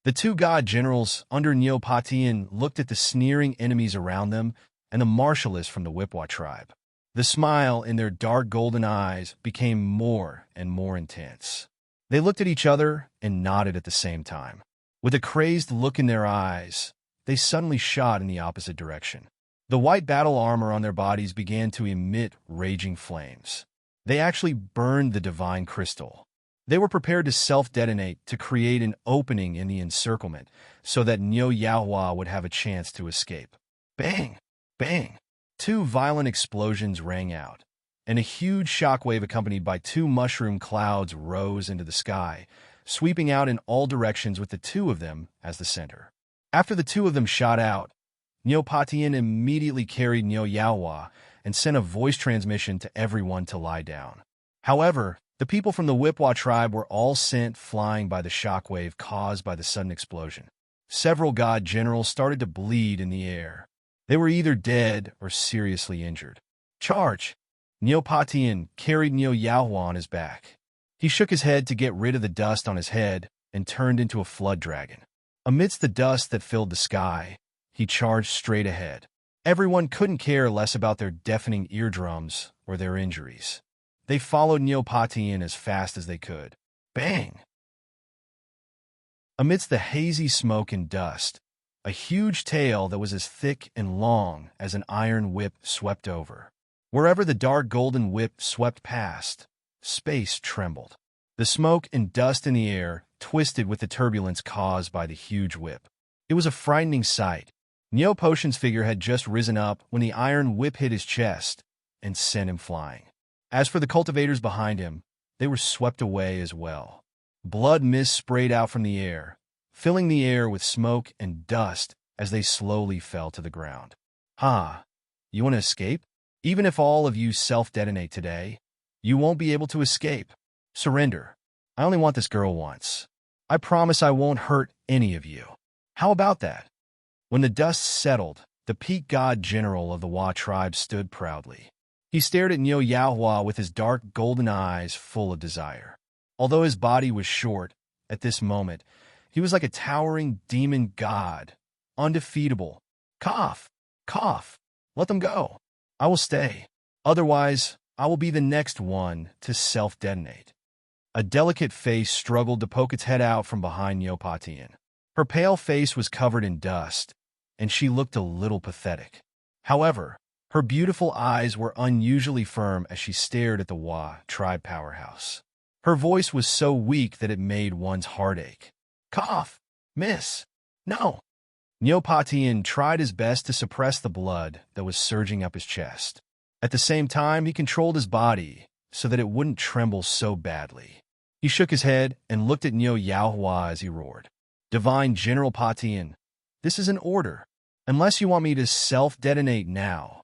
The 2 god generals under Niu Patian looked at the sneering enemies around them and the martialists from the Wipwa tribe. The smile in their dark golden eyes became more and more intense. They looked at each other and nodded at the same time. With a crazed look in their eyes, they suddenly shot in the opposite direction. The white battle armor on their bodies began to emit raging flames. They actually burned the divine crystal. They were prepared to self-detonate to create an opening in the encirclement so that Niu Yaohua would have a chance to escape. Bang! Bang! 2 violent explosions rang out, and a huge shockwave accompanied by 2 mushroom clouds rose into the sky, sweeping out in all directions with the 2 of them as the center. After the 2 of them shot out, Niu Patian immediately carried Niu Yaohua and sent a voice transmission to everyone to lie down. However, the people from the Wipwa tribe were all sent flying by the shockwave caused by the sudden explosion. Several god generals started to bleed in the air. They were either dead or seriously injured. Charge! Niu Patian carried Niu Yaohua on his back. He shook his head to get rid of the dust on his head and turned into a flood dragon. Amidst the dust that filled the sky, he charged straight ahead. Everyone couldn't care less about their deafening eardrums or their injuries. They followed Niu Patian as fast as they could. Bang! Amidst the hazy smoke and dust, a huge tail that was as thick and long as an iron whip swept over. Wherever the dark golden whip swept past, space trembled. The smoke and dust in the air twisted with the turbulence caused by the huge whip. It was a frightening sight. Niu Potion's figure had just risen up when the iron whip hit his chest and sent him flying. As for the cultivators behind him, they were swept away as well. Blood mist sprayed out from the air, filling the air with smoke and dust as they slowly fell to the ground. You want to escape? Even if all of you self-detonate today, You won't be able to escape. Surrender. I only want this girl once. I promise I won't hurt any of you. How about that? When the dust settled, the peak god general of the Wa tribe stood proudly. He stared at Nyo Yaohua with his dark golden eyes full of desire. Although his body was short, at this moment, he was like a towering demon god, undefeatable. Cough, cough, let them go. I will stay. Otherwise, I will be the next one to self-detonate. A delicate face struggled to poke its head out from behind Neopatian. Her pale face was covered in dust, and she looked a little pathetic. However, her beautiful eyes were unusually firm as she stared at the Wa tribe powerhouse. Her voice was so weak that it made one's heart ache. Cough, miss. No. Neopatian tried his best to suppress the blood that was surging up his chest. At the same time, he controlled his body so that it wouldn't tremble so badly. He shook his head and looked at Nyo Yaohua as he roared. Divine General Patian, this is an order. Unless you want me to self-detonate now.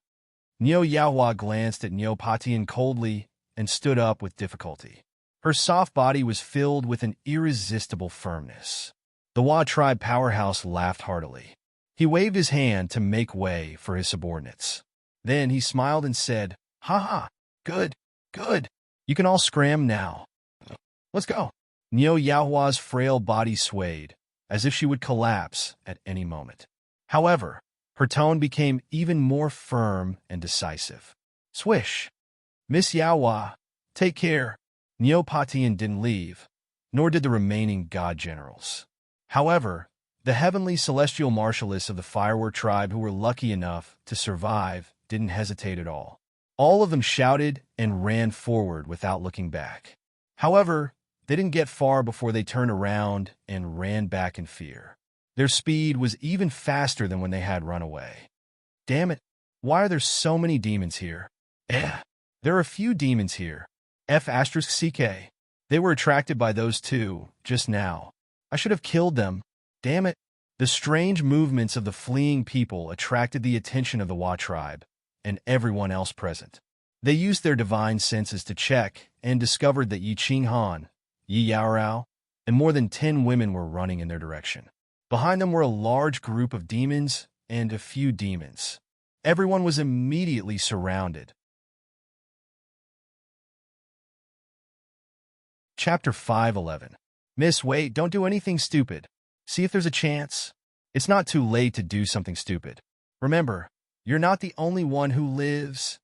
Nyo Yaohua glanced at Neopatian coldly and stood up with difficulty. Her soft body was filled with an irresistible firmness. The Wa tribe powerhouse laughed heartily. He waved his hand to make way for his subordinates. Then he smiled and said, "Ha ha, good, good. You can all scram now. Let's go." Nyo Yaohua's frail body swayed, as if she would collapse at any moment. However, her tone became even more firm and decisive. Swish. Miss Yaohua, take care. Neopatian didn't leave, nor did the remaining god generals. However, the heavenly celestial marshalists of the Firework tribe who were lucky enough to survive didn't hesitate at all. All of them shouted and ran forward without looking back. However, they didn't get far before they turned around and ran back in fear. Their speed was even faster than when they had run away. Damn it, why are there so many demons here? There are a few demons here. F*CK. They were attracted by those two just now. I should have killed them. Damn it. The strange movements of the fleeing people attracted the attention of the Wa tribe and everyone else present. They used their divine senses to check and discovered that Yi Qing Han, Yi Yaorao, and more than 10 women were running in their direction. Behind them were a large group of demons and a few demons. Everyone was immediately surrounded. Chapter 5:11. Miss, wait, don't do anything stupid. See if there's a chance. It's not too late to do something stupid. Remember, you're not the only one who lives.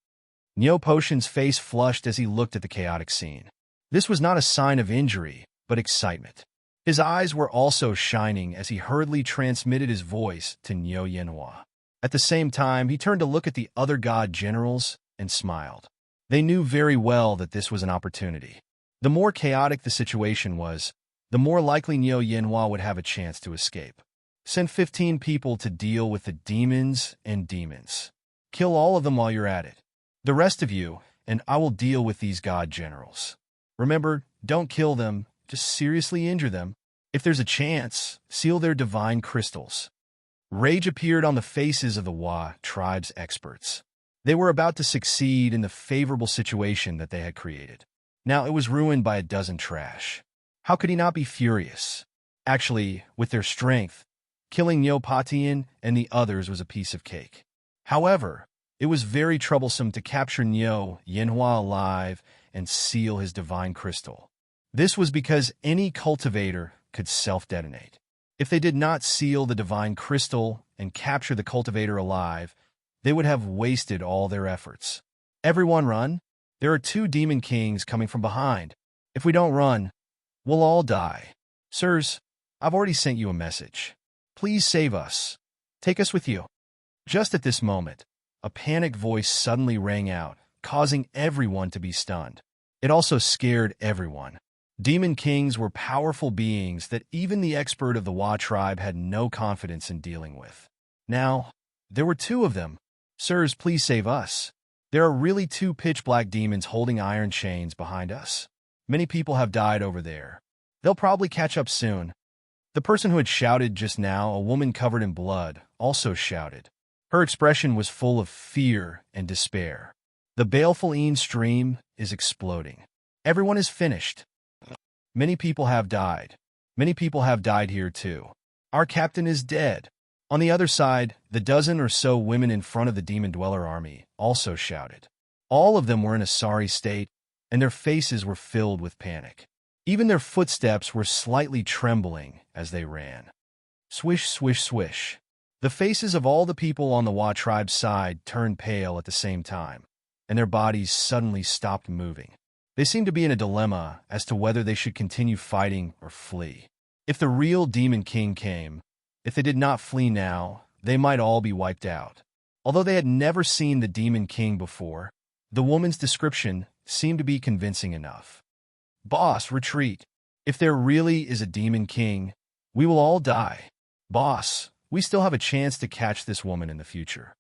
Neo Potion's face flushed as he looked at the chaotic scene. This was not a sign of injury, but excitement. His eyes were also shining as he hurriedly transmitted his voice to Nyo Yenhua. At the same time, he turned to look at the other god generals and smiled. They knew very well that this was an opportunity. The more chaotic the situation was, the more likely Nyo Yenhua would have a chance to escape. Send 15 people to deal with the demons and demons. Kill all of them while you're at it. The rest of you, and I will deal with these god generals. Remember, don't kill them, just seriously injure them. If there's a chance, seal their divine crystals. Rage appeared on the faces of the Wa tribe's experts. They were about to succeed in the favorable situation that they had created. Now it was ruined by a dozen trash. How could he not be furious? Actually, with their strength, killing Neopatian and the others was a piece of cake. However, it was very troublesome to capture Nyo Yenhua alive and seal his divine crystal. This was because any cultivator could self-detonate. If they did not seal the divine crystal and capture the cultivator alive, they would have wasted all their efforts. Everyone run! There are 2 demon kings coming from behind. If we don't run, we'll all die. Sirs, I've already sent you a message. Please save us. Take us with you. Just at this moment, a panicked voice suddenly rang out, causing everyone to be stunned. It also scared everyone. Demon kings were powerful beings that even the expert of the Wa tribe had no confidence in dealing with. Now, there were 2 of them. Sirs, please save us. There are really 2 pitch-black demons holding iron chains behind us. Many people have died over there. They'll probably catch up soon. The person who had shouted just now, a woman covered in blood, also shouted. Her expression was full of fear and despair. The baleful stream is exploding. Everyone is finished. Many people have died. Many people have died here too. Our captain is dead. On the other side, the dozen or so women in front of the Demon Dweller army also shouted. All of them were in a sorry state, and their faces were filled with panic. Even their footsteps were slightly trembling as they ran. Swish, swish, swish. The faces of all the people on the Wa tribe's side turned pale at the same time, and their bodies suddenly stopped moving. They seemed to be in a dilemma as to whether they should continue fighting or flee. If the real Demon King came, if they did not flee now, they might all be wiped out. Although they had never seen the Demon King before, the woman's description seemed to be convincing enough. Boss, retreat. If there really is a Demon King, we will all die. Boss, we still have a chance to catch this woman in the future.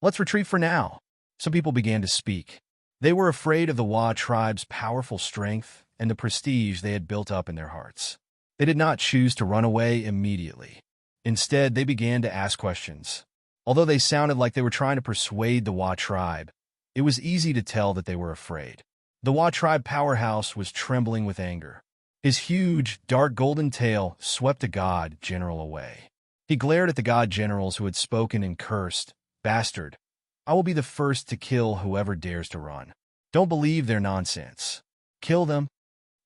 Let's retreat for now. Some people began to speak. They were afraid of the Wa tribe's powerful strength and the prestige they had built up in their hearts. They did not choose to run away immediately. Instead, they began to ask questions. Although they sounded like they were trying to persuade the Wa tribe, it was easy to tell that they were afraid. The Wa tribe powerhouse was trembling with anger. His huge, dark golden tail swept the god general away. He glared at the god generals who had spoken and cursed. Bastard, I will be the first to kill whoever dares to run. Don't believe their nonsense. Kill them.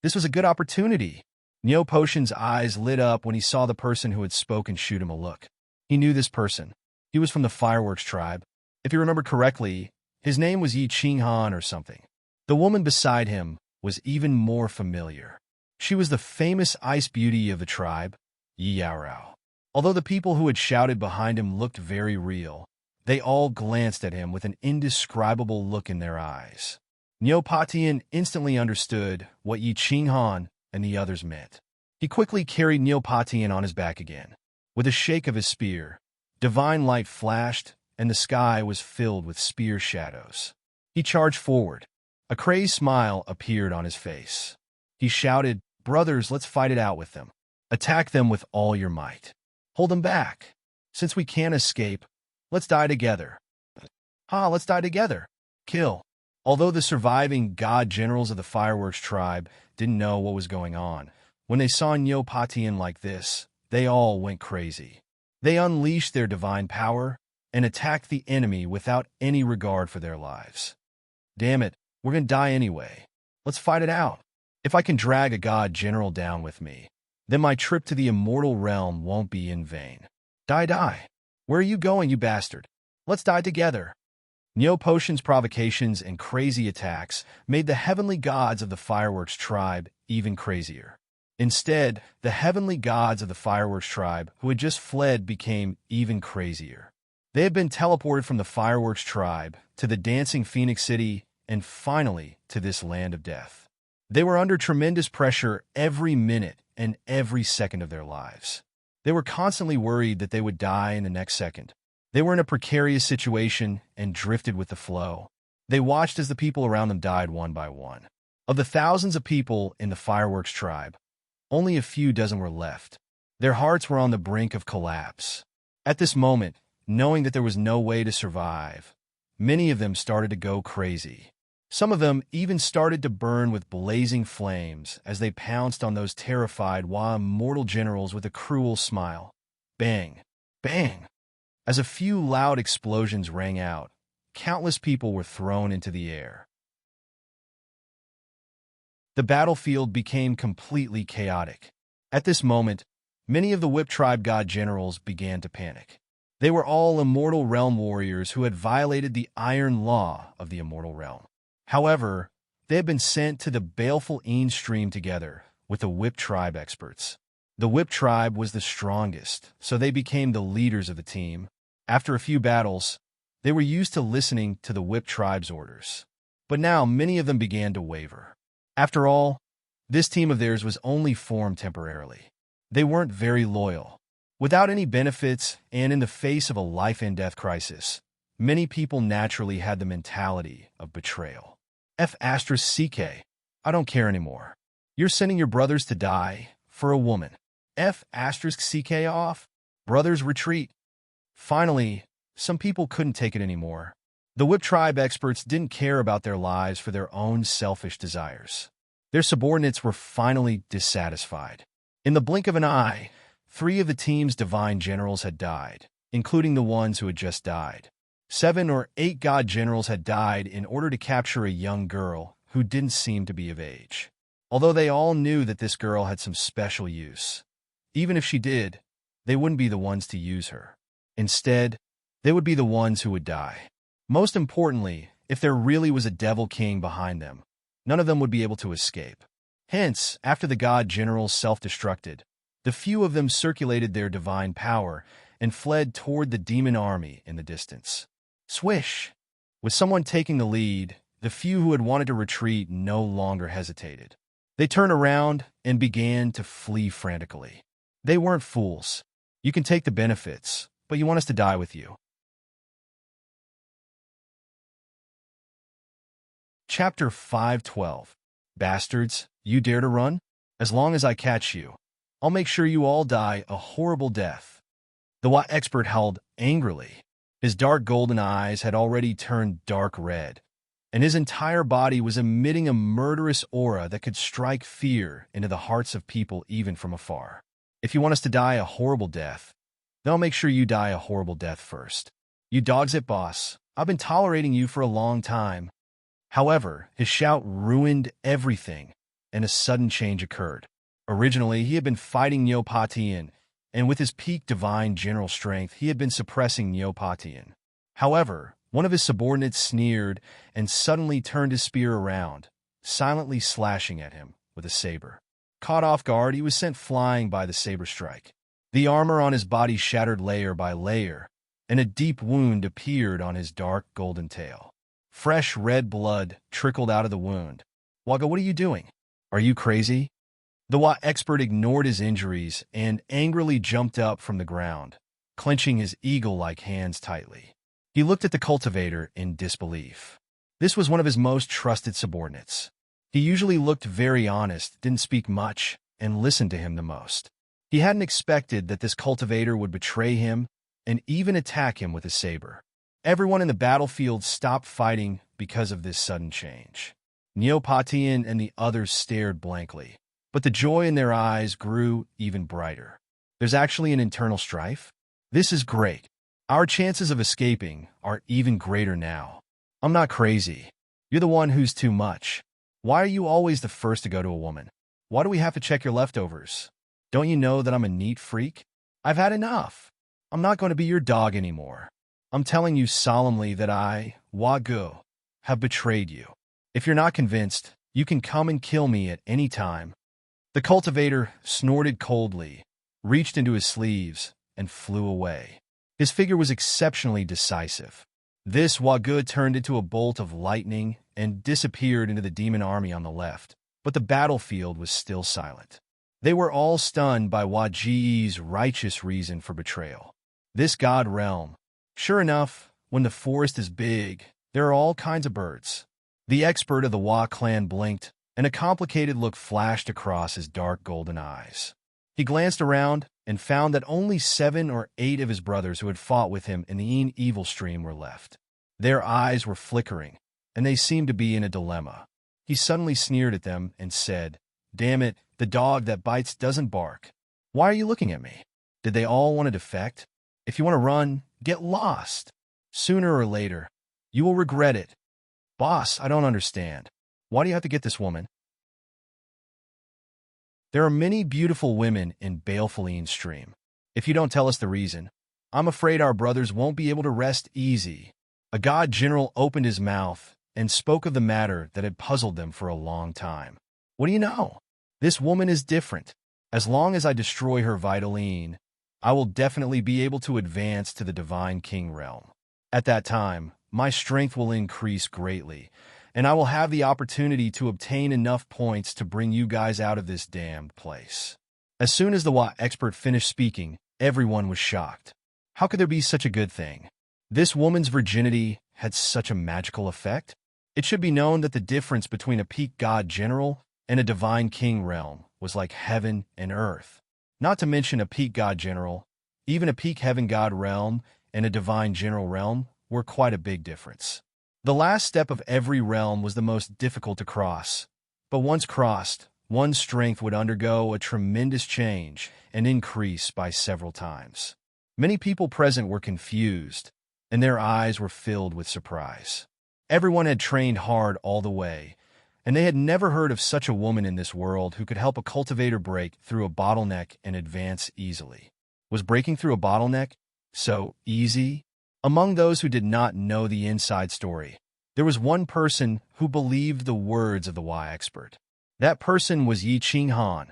This was a good opportunity. Neo Potion's eyes lit up when he saw the person who had spoken shoot him a look. He knew this person. He was from the Fireworks tribe. If he remembered correctly, his name was Yi Qinghan or something. The woman beside him was even more familiar. She was the famous ice beauty of the tribe, Yi Yaorao. Although the people who had shouted behind him looked very real, they all glanced at him with an indescribable look in their eyes. Neo Patian instantly understood what Yi Qinghan and the others meant. He quickly carried Neo Patian on his back again. With a shake of his spear, divine light flashed, and the sky was filled with spear shadows. He charged forward. A crazed smile appeared on his face. He shouted, "Brothers, let's fight it out with them. Attack them with all your might. Hold them back. Since we can't escape, let's die together. Let's die together. Kill." Although the surviving god generals of the Fireworks tribe didn't know what was going on, when they saw Neo Patian like this, they all went crazy. They unleashed their divine power and attacked the enemy without any regard for their lives. Damn it, we're gonna die anyway. Let's fight it out. If I can drag a god general down with me, then my trip to the immortal realm won't be in vain. Die. Where are you going, you bastard? Let's die together. Neo Potion's provocations and crazy attacks made the heavenly gods of the Fireworks tribe even crazier. Instead, the heavenly gods of the Fireworks tribe who had just fled became even crazier. They had been teleported from the Fireworks tribe to the Dancing Phoenix City and finally to this land of death. They were under tremendous pressure every minute and every second of their lives. They were constantly worried that they would die in the next second. They were in a precarious situation and drifted with the flow. They watched as the people around them died one by one. Of the thousands of people in the Fireworks tribe, only a few dozen were left. Their hearts were on the brink of collapse. At this moment, knowing that there was no way to survive, many of them started to go crazy. Some of them even started to burn with blazing flames as they pounced on those terrified Wa immortal generals with a cruel smile. Bang! Bang! As a few loud explosions rang out, countless people were thrown into the air. The battlefield became completely chaotic. At this moment, many of the Whip Tribe god generals began to panic. They were all immortal realm warriors who had violated the iron law of the immortal realm. However, they had been sent to the baleful stream together with the Whip Tribe experts. The Whip Tribe was the strongest, so they became the leaders of the team. After a few battles, they were used to listening to the Whip Tribe's orders. But now many of them began to waver. After all, this team of theirs was only formed temporarily. They weren't very loyal. Without any benefits and in the face of a life-and-death crisis, many people naturally had the mentality of betrayal. F***CK, I don't care anymore. You're sending your brothers to die for a woman. F***CK off. Brothers retreat. Finally, some people couldn't take it anymore. The Whip Tribe experts didn't care about their lives for their own selfish desires. Their subordinates were finally dissatisfied. In the blink of an eye, 3 of the team's divine generals had died, including the ones who had just died. 7 or 8 god generals had died in order to capture a young girl who didn't seem to be of age. Although they all knew that this girl had some special use. Even if she did, they wouldn't be the ones to use her. Instead, they would be the ones who would die. Most importantly, if there really was a devil king behind them, none of them would be able to escape. Hence, after the god generals self-destructed, the few of them circulated their divine power and fled toward the demon army in the distance. Swish! With someone taking the lead, the few who had wanted to retreat no longer hesitated. They turned around and began to flee frantically. They weren't fools. You can take the benefits, but you want us to die with you. Chapter 5:12. Bastards, you dare to run? As long as I catch you, I'll make sure you all die a horrible death. The Wa expert howled angrily. His dark golden eyes had already turned dark red, and his entire body was emitting a murderous aura that could strike fear into the hearts of people even from afar. If you want us to die a horrible death, then I'll make sure you die a horrible death first. You dogs at boss, I've been tolerating you for a long time. However, his shout ruined everything, and a sudden change occurred. Originally, he had been fighting Neopatian, and with his peak divine general strength, he had been suppressing Neopatian. However, one of his subordinates sneered and suddenly turned his spear around, silently slashing at him with a saber. Caught off guard, he was sent flying by the saber strike. The armor on his body shattered layer by layer, and a deep wound appeared on his dark golden tail. Fresh red blood trickled out of the wound. Waga, what are you doing? Are you crazy? The Wa expert ignored his injuries and angrily jumped up from the ground, clenching his eagle-like hands tightly. He looked at the cultivator in disbelief. This was one of his most trusted subordinates. He usually looked very honest, didn't speak much, and listened to him the most. He hadn't expected that this cultivator would betray him and even attack him with a saber. Everyone in the battlefield stopped fighting because of this sudden change. Neopatian and the others stared blankly, but the joy in their eyes grew even brighter. There's actually an internal strife? This is great. Our chances of escaping are even greater now. I'm not crazy. You're the one who's too much. Why are you always the first to go to a woman? Why do we have to check your leftovers? Don't you know that I'm a neat freak? I've had enough. I'm not going to be your dog anymore. I'm telling you solemnly that I, Wagu, have betrayed you. If you're not convinced, you can come and kill me at any time. The cultivator snorted coldly, reached into his sleeves, and flew away. His figure was exceptionally decisive. This Wagu turned into a bolt of lightning and disappeared into the demon army on the left, but the battlefield was still silent. They were all stunned by Waji's righteous reason for betrayal. This god realm. Sure enough, when the forest is big, there are all kinds of birds. The expert of the Wa clan blinked, and a complicated look flashed across his dark golden eyes. He glanced around and found that only 7 or 8 of his brothers who had fought with him in the evil stream were left. Their eyes were flickering, and they seemed to be in a dilemma. He suddenly sneered at them and said, "Damn it, the dog that bites doesn't bark. Why are you looking at me? Did they all want to defect? If you want to run, get lost. Sooner or later, you will regret it. Boss, I don't understand. Why do you have to get this woman? There are many beautiful women in Balefulline stream. If you don't tell us the reason, I'm afraid our brothers won't be able to rest easy." A god general opened his mouth and spoke of the matter that had puzzled them for a long time. What do you know? This woman is different. As long as I destroy her vitaline, I will definitely be able to advance to the Divine King realm. At that time, my strength will increase greatly, and I will have the opportunity to obtain enough points to bring you guys out of this damned place. As soon as the Wa expert finished speaking, everyone was shocked. How could there be such a good thing? This woman's virginity had such a magical effect? It should be known that the difference between a peak god general and a divine king realm was like heaven and earth. Not to mention a peak god general, even a peak heaven god realm and a divine general realm were quite a big difference. The last step of every realm was the most difficult to cross, but once crossed, one's strength would undergo a tremendous change and increase by several times. Many people present were confused, and their eyes were filled with surprise. Everyone had trained hard all the way, and they had never heard of such a woman in this world who could help a cultivator break through a bottleneck and advance easily. Was breaking through a bottleneck so easy? Among those who did not know the inside story, there was one person who believed the words of the Y expert. That person was Yi Qinghan,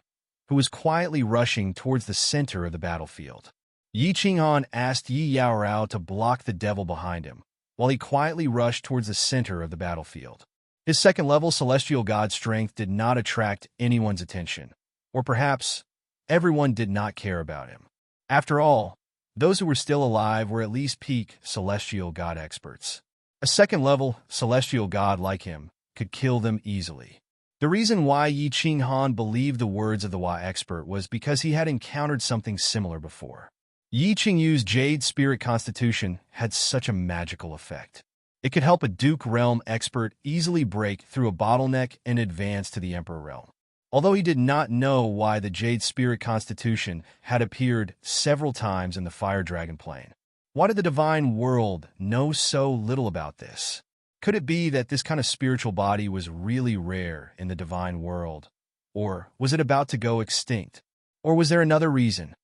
who was quietly rushing towards the center of the battlefield. Yi Qinghan asked Yi Yaorao to block the devil behind him, while he quietly rushed towards the center of the battlefield. His second-level celestial god strength did not attract anyone's attention, or perhaps everyone did not care about him. After all, those who were still alive were at least peak celestial god experts. A second-level celestial god like him could kill them easily. The reason why Yi Qinghan believed the words of the Y expert was because he had encountered something similar before. Yi Qingyu's Jade Spirit Constitution had such a magical effect. It could help a Duke Realm expert easily break through a bottleneck and advance to the Emperor Realm. Although he did not know why the Jade Spirit Constitution had appeared several times in the Fire Dragon plane. Why did the divine world know so little about this? Could it be that this kind of spiritual body was really rare in the divine world? Or was it about to go extinct? Or was there another reason?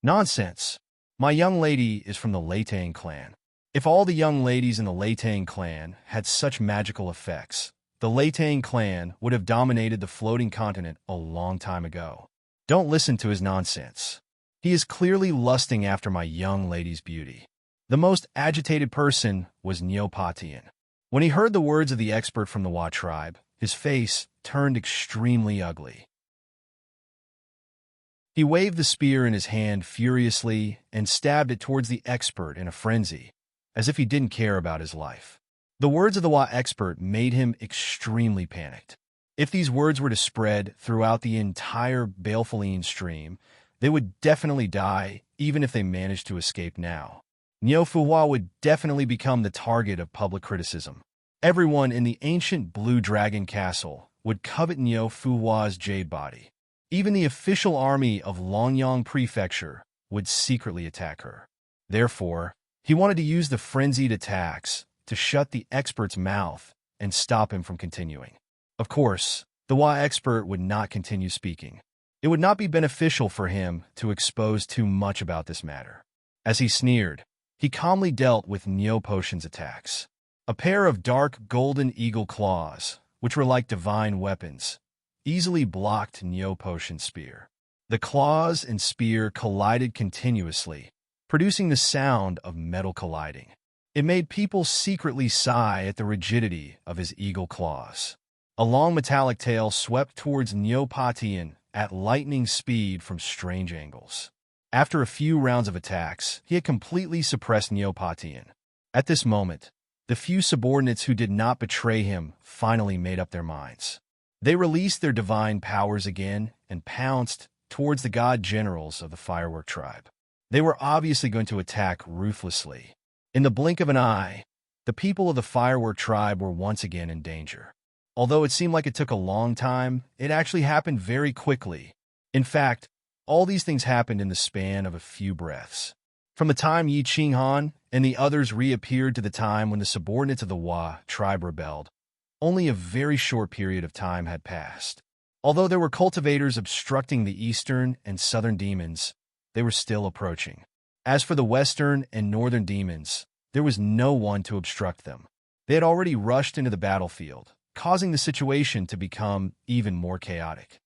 Nonsense. My young lady is from the Leitang clan. If all the young ladies in the Leitang clan had such magical effects, the Leitang clan would have dominated the floating continent a long time ago. Don't listen to his nonsense. He is clearly lusting after my young lady's beauty. The most agitated person was Neopatian. When he heard the words of the expert from the Wa tribe, his face turned extremely ugly. He waved the spear in his hand furiously and stabbed it towards the expert in a frenzy, as if he didn't care about his life. The words of the Wa expert made him extremely panicked. If these words were to spread throughout the entire Balefulline stream, they would definitely die, even if they managed to escape now. Niu Fuhua would definitely become the target of public criticism. Everyone in the ancient Blue Dragon Castle would covet Niu Fuhua's jade body. Even the official army of Longyang Prefecture would secretly attack her. Therefore, he wanted to use the frenzied attacks to shut the expert's mouth and stop him from continuing. Of course, the Wa expert would not continue speaking. It would not be beneficial for him to expose too much about this matter. As he sneered, he calmly dealt with Neo Potion's attacks. A pair of dark golden eagle claws, which were like divine weapons, easily blocked Neo Potion's spear. The claws and spear collided continuously, producing the sound of metal colliding. It made people secretly sigh at the rigidity of his eagle claws. A long metallic tail swept towards Neopatian at lightning speed from strange angles. After a few rounds of attacks, he had completely suppressed Neopatian. At this moment, the few subordinates who did not betray him finally made up their minds. They released their divine powers again and pounced towards the god generals of the Firework tribe. They were obviously going to attack ruthlessly. In the blink of an eye, the people of the Firework tribe were once again in danger. Although it seemed like it took a long time, it actually happened very quickly. In fact, all these things happened in the span of a few breaths. From the time Yi Qinghan and the others reappeared to the time when the subordinates of the Wa tribe rebelled, only a very short period of time had passed. Although there were cultivators obstructing the eastern and southern demons, they were still approaching. As for the western and northern demons, there was no one to obstruct them. They had already rushed into the battlefield, causing the situation to become even more chaotic.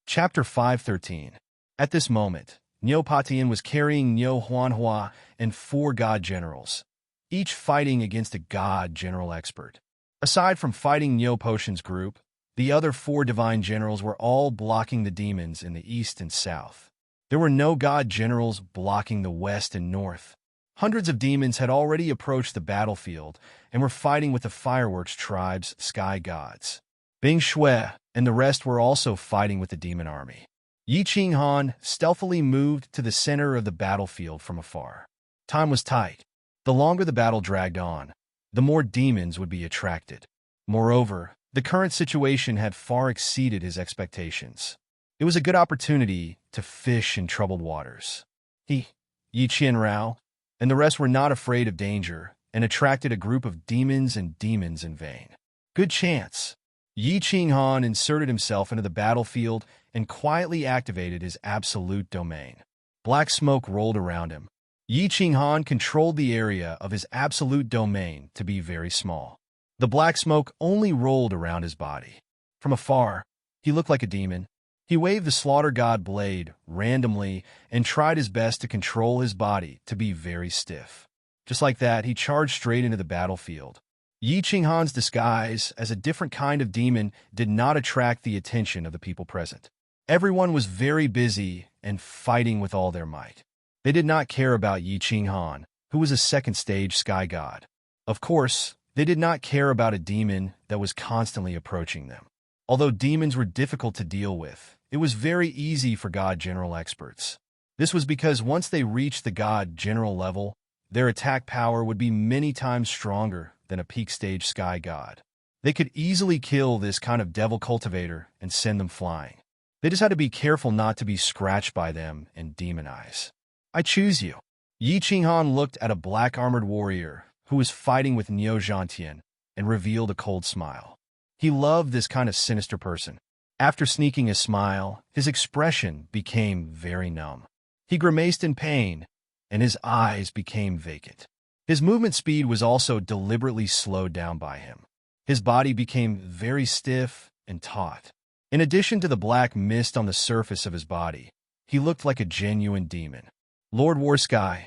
Chapter 513. At this moment, Neopatian was carrying Neo Huanhua and 4 god generals, each fighting against a god general expert. Aside from fighting Neo Potion's group, the other 4 divine generals were all blocking the demons in the east and south. There were no god generals blocking the west and north. Hundreds of demons had already approached the battlefield and were fighting with the Fireworks tribe's sky gods. Bing Shui and the rest were also fighting with the demon army. Yi Qinghan stealthily moved to the center of the battlefield from afar. Time was tight. The longer the battle dragged on, the more demons would be attracted. Moreover, the current situation had far exceeded his expectations. It was a good opportunity to fish in troubled waters. He, Yi Qianrao, and the rest were not afraid of danger and attracted a group of demons and demons in vain. Good chance. Yi Qinghan inserted himself into the battlefield and quietly activated his absolute domain. Black smoke rolled around him. Yi Qinghan controlled the area of his absolute domain to be very small. The black smoke only rolled around his body. From afar, he looked like a demon. He waved the slaughter god blade randomly and tried his best to control his body to be very stiff. Just like that, he charged straight into the battlefield. Yi Qinghan's disguise as a different kind of demon did not attract the attention of the people present. Everyone was very busy and fighting with all their might. They did not care about Yi Qinghan, who was a second-stage sky god. Of course, they did not care about a demon that was constantly approaching them. Although demons were difficult to deal with, it was very easy for God General experts. This was because once they reached the God General level, their attack power would be many times stronger than a peak-stage sky god. They could easily kill this kind of devil cultivator and send them flying. They just had to be careful not to be scratched by them and demonize. I choose you. Yi Qinghan looked at a black-armored warrior who was fighting with Niu Zhantian and revealed a cold smile. He loved this kind of sinister person. After sneaking a smile, his expression became very numb. He grimaced in pain, and his eyes became vacant. His movement speed was also deliberately slowed down by him. His body became very stiff and taut. In addition to the black mist on the surface of his body, he looked like a genuine demon. Lord Warsky,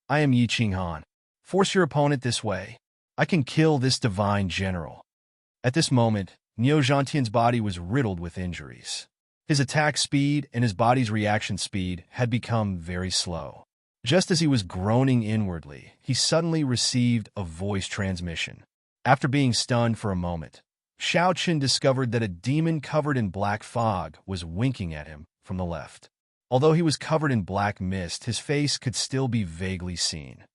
I am Yi Qinghan. Force your opponent this way. I can kill this divine general. At this moment, Niu Zhantian's body was riddled with injuries. His attack speed and his body's reaction speed had become very slow. Just as he was groaning inwardly, he suddenly received a voice transmission. After being stunned for a moment, Xiao Qin discovered that a demon covered in black fog was winking at him from the left. Although he was covered in black mist, his face could still be vaguely seen.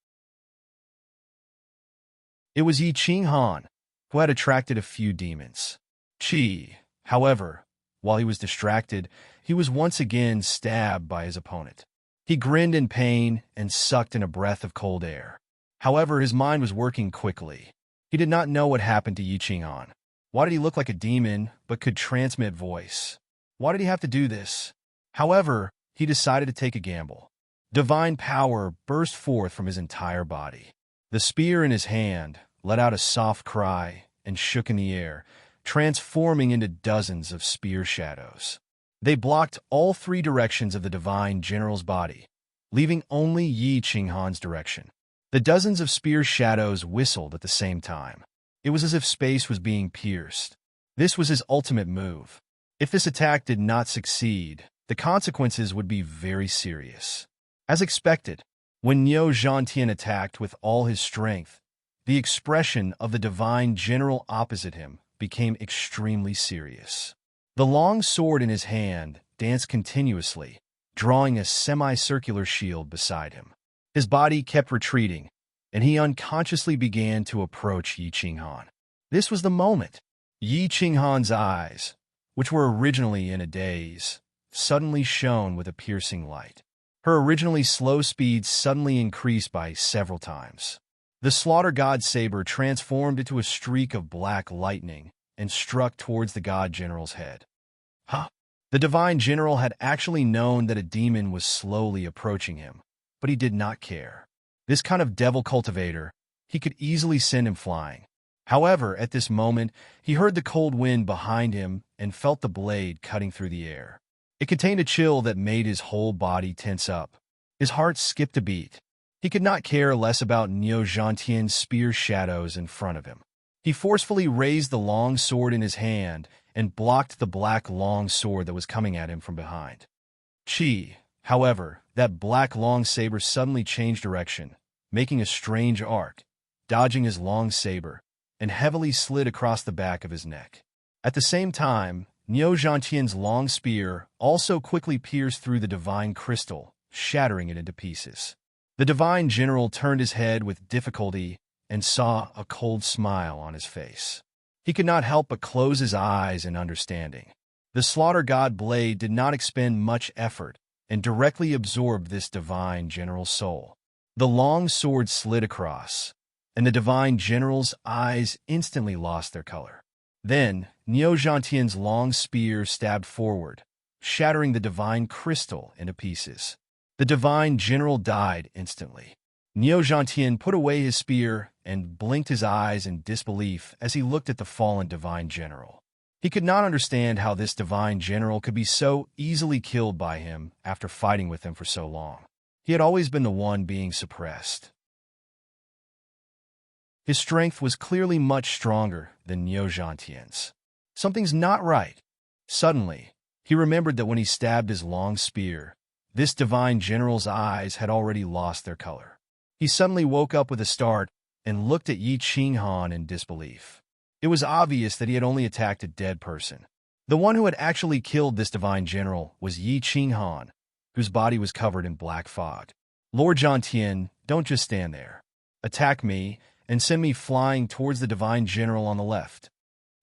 It was Yi Qinghan, who had attracted a few demons. Qi, however, while he was distracted, he was once again stabbed by his opponent. He grinned in pain and sucked in a breath of cold air. However, his mind was working quickly. He did not know what happened to Yi Qinghan. Why did he look like a demon but could transmit voice? Why did he have to do this? However, he decided to take a gamble. Divine power burst forth from his entire body. The spear in his hand let out a soft cry and shook in the air, transforming into dozens of spear shadows. They blocked all three directions of the divine general's body, leaving only Yi Qinghan's direction. The dozens of spear shadows whistled at the same time. It was as if space was being pierced. This was his ultimate move. If this attack did not succeed, the consequences would be very serious. As expected, when Niu Zhantian attacked with all his strength, the expression of the divine general opposite him became extremely serious. The long sword in his hand danced continuously, drawing a semicircular shield beside him. His body kept retreating, and he unconsciously began to approach Yi Qinghan. This was the moment. Yi Qinghan's eyes, which were originally in a daze, suddenly shone with a piercing light. Her originally slow speed suddenly increased by several times. The slaughter god saber transformed into a streak of black lightning and struck towards the god general's head. Huh! The divine general had actually known that a demon was slowly approaching him, but he did not care. This kind of devil cultivator, he could easily send him flying. However, at this moment, he heard the cold wind behind him and felt the blade cutting through the air. It contained a chill that made his whole body tense up. His heart skipped a beat. He could not care less about Niu Zhantian's spear shadows in front of him. He forcefully raised the long sword in his hand and blocked the black long sword that was coming at him from behind. Qi, however, that black long saber suddenly changed direction, making a strange arc, dodging his long saber, and heavily slid across the back of his neck. At the same time, Niu Zhantian's long spear also quickly pierced through the divine crystal, shattering it into pieces. The divine general turned his head with difficulty and saw a cold smile on his face. He could not help but close his eyes in understanding. The slaughter god blade did not expend much effort and directly absorbed this divine general's soul. The long sword slid across, and the divine general's eyes instantly lost their color. Then, Niu Zhantian's long spear stabbed forward, shattering the divine crystal into pieces. The divine general died instantly. Niu Zhantian put away his spear and blinked his eyes in disbelief as he looked at the fallen divine general. He could not understand how this divine general could be so easily killed by him after fighting with him for so long. He had always been the one being suppressed. His strength was clearly much stronger than Niu Zhantian's. Something's not right. Suddenly, he remembered that when he stabbed his long spear, this divine general's eyes had already lost their color. He suddenly woke up with a start and looked at Yi Qinghan in disbelief. It was obvious that he had only attacked a dead person. The one who had actually killed this divine general was Yi Qinghan, whose body was covered in black fog. Lord Zhantian, don't just stand there. Attack me and send me flying towards the divine general on the left.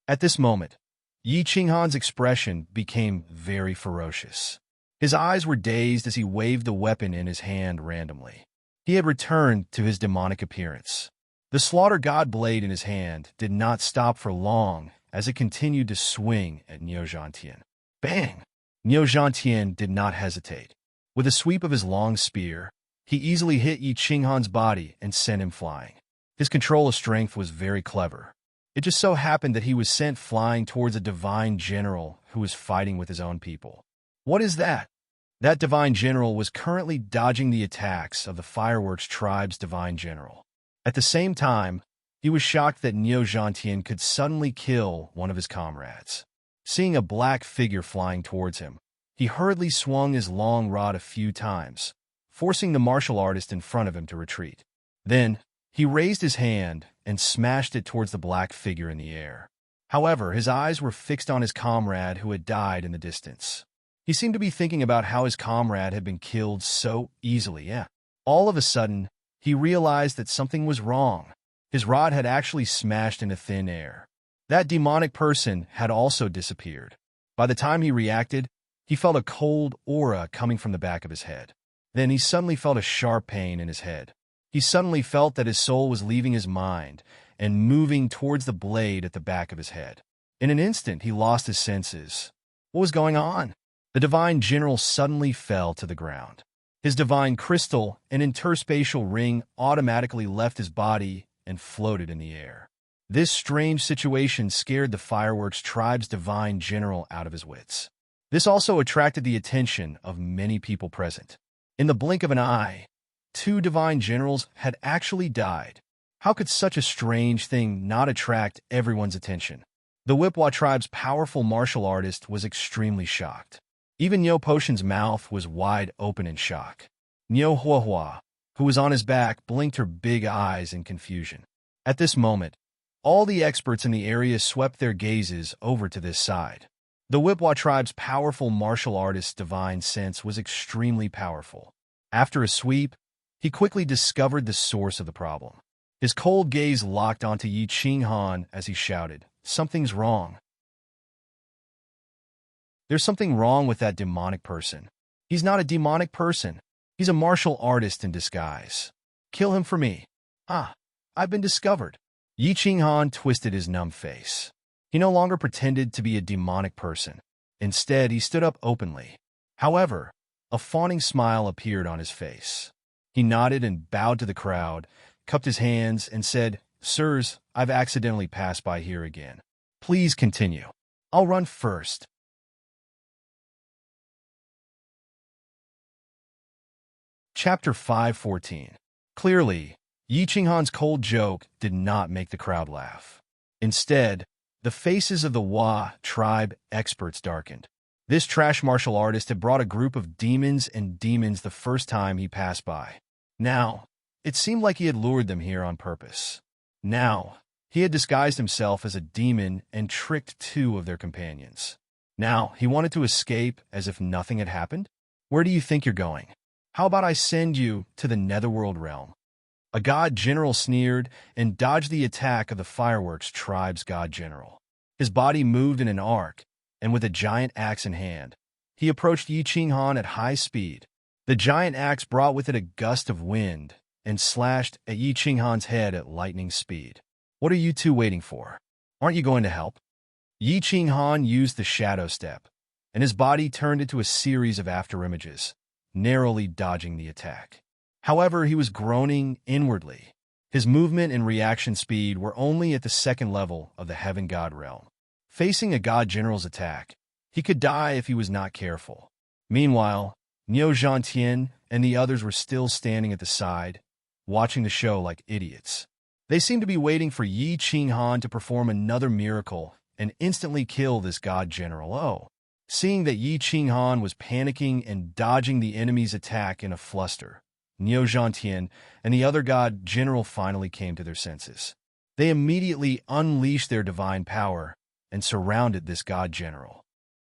At this moment, Yi Qinghan's expression became very ferocious. His eyes were dazed as he waved the weapon in his hand randomly. He had returned to his demonic appearance. The slaughter god blade in his hand did not stop for long as it continued to swing at Niu Zhantian. Bang! Niu Zhantian did not hesitate. With a sweep of his long spear, he easily hit Yi Qinghan's body and sent him flying. His control of strength was very clever. It just so happened that he was sent flying towards a divine general who was fighting with his own people. What is that? That divine general was currently dodging the attacks of the Fireworks tribe's divine general. At the same time, he was shocked that Niu Zhantian could suddenly kill one of his comrades. Seeing a black figure flying towards him, he hurriedly swung his long rod a few times, forcing the martial artist in front of him to retreat. Then, he raised his hand and smashed it towards the black figure in the air. However, his eyes were fixed on his comrade who had died in the distance. He seemed to be thinking about how his comrade had been killed so easily. All of a sudden, he realized that something was wrong. His rod had actually smashed into thin air. That demonic person had also disappeared. By the time he reacted, he felt a cold aura coming from the back of his head. Then he suddenly felt a sharp pain in his head. He suddenly felt that his soul was leaving his mind and moving towards the blade at the back of his head. In an instant, he lost his senses. What was going on? The divine general suddenly fell to the ground. His divine crystal and interspatial ring automatically left his body and floated in the air. This strange situation scared the Fireworks tribe's divine general out of his wits. This also attracted the attention of many people present. In the blink of an eye, 2 divine generals had actually died. How could such a strange thing not attract everyone's attention? The Whipwa tribe's powerful martial artist was extremely shocked. Even Niu Potion's mouth was wide open in shock. Niu Huahua, who was on his back, blinked her big eyes in confusion. At this moment, all the experts in the area swept their gazes over to this side. The Whipwa tribe's powerful martial artist's divine sense was extremely powerful. After a sweep, he quickly discovered the source of the problem. His cold gaze locked onto Yi Qinghan as he shouted, "Something's wrong. There's something wrong with that demonic person. He's not a demonic person. He's a martial artist in disguise. Kill him for me." I've been discovered." Yi Qinghan twisted his numb face. He no longer pretended to be a demonic person. Instead, he stood up openly. However, a fawning smile appeared on his face. He nodded and bowed to the crowd, cupped his hands, and said, "Sirs, I've accidentally passed by here again. Please continue. I'll run first." Chapter 5:14. Clearly, Yi Qinghan's cold joke did not make the crowd laugh. Instead, the faces of the Hua tribe experts darkened. This trash martial artist had brought a group of demons the first time he passed by. Now, it seemed like he had lured them here on purpose. Now, he had disguised himself as a demon and tricked 2 of their companions. Now, he wanted to escape as if nothing had happened? Where do you think you're going? How about I send you to the netherworld realm? A god general sneered and dodged the attack of the fireworks tribe's god general. His body moved in an arc, and with a giant axe in hand, he approached Yi Qinghan at high speed. The giant axe brought with it a gust of wind and slashed at Yi Qinghan's head at lightning speed. What are you two waiting for? Aren't you going to help? Yi Qinghan used the shadow step, and his body turned into a series of afterimages, narrowly dodging the attack. However, he was groaning inwardly. His movement and reaction speed were only at the second level of the heaven god realm. Facing a god general's attack, he could die if he was not careful. Meanwhile, Niu Zhantian and the others were still standing at the side, watching the show like idiots. They seemed to be waiting for Yi Qinghan to perform another miracle and instantly kill this god general. Seeing that Yi Qinghan was panicking and dodging the enemy's attack in a fluster, Niu Zhantian and the other god general finally came to their senses. They immediately unleashed their divine power and surrounded this god general.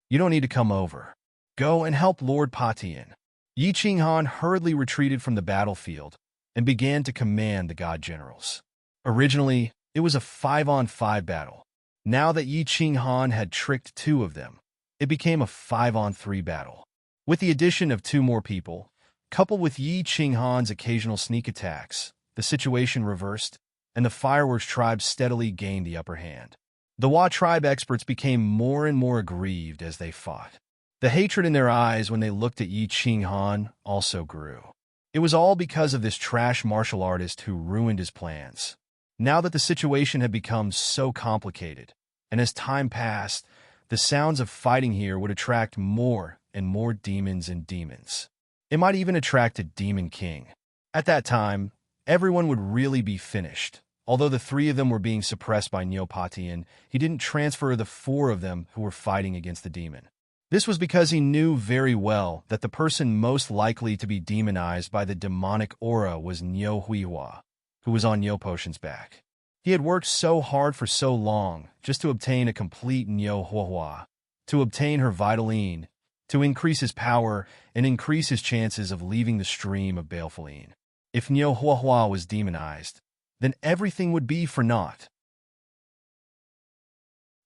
You don't need to come over. Go and help Lord Patian. Yi Qinghan hurriedly retreated from the battlefield and began to command the god generals. Originally, it was a 5-on-5 battle. Now that Yi Qinghan had tricked 2 of them, it became a 5-on-3 battle. With the addition of 2 more people, coupled with Yi Qinghan's occasional sneak attacks, the situation reversed, and the fireworks tribe steadily gained the upper hand. The Hua tribe experts became more and more aggrieved as they fought. The hatred in their eyes when they looked at Yi Qinghan also grew. It was all because of this trash martial artist who ruined his plans. Now that the situation had become so complicated, and as time passed, the sounds of fighting here would attract more and more demons and demons. It might even attract a demon king. At that time, everyone would really be finished. Although the 3 of them were being suppressed by Neopatian, he didn't transfer the 4 of them who were fighting against the demon. This was because he knew very well that the person most likely to be demonized by the demonic aura was Niu Huihua, who was on Niu Potion's back. He had worked so hard for so long just to obtain a complete Niu Huihua, to obtain her Vitaline, to increase his power and increase his chances of leaving the stream of Balefulline. If Niu Huihua was demonized, then everything would be for naught.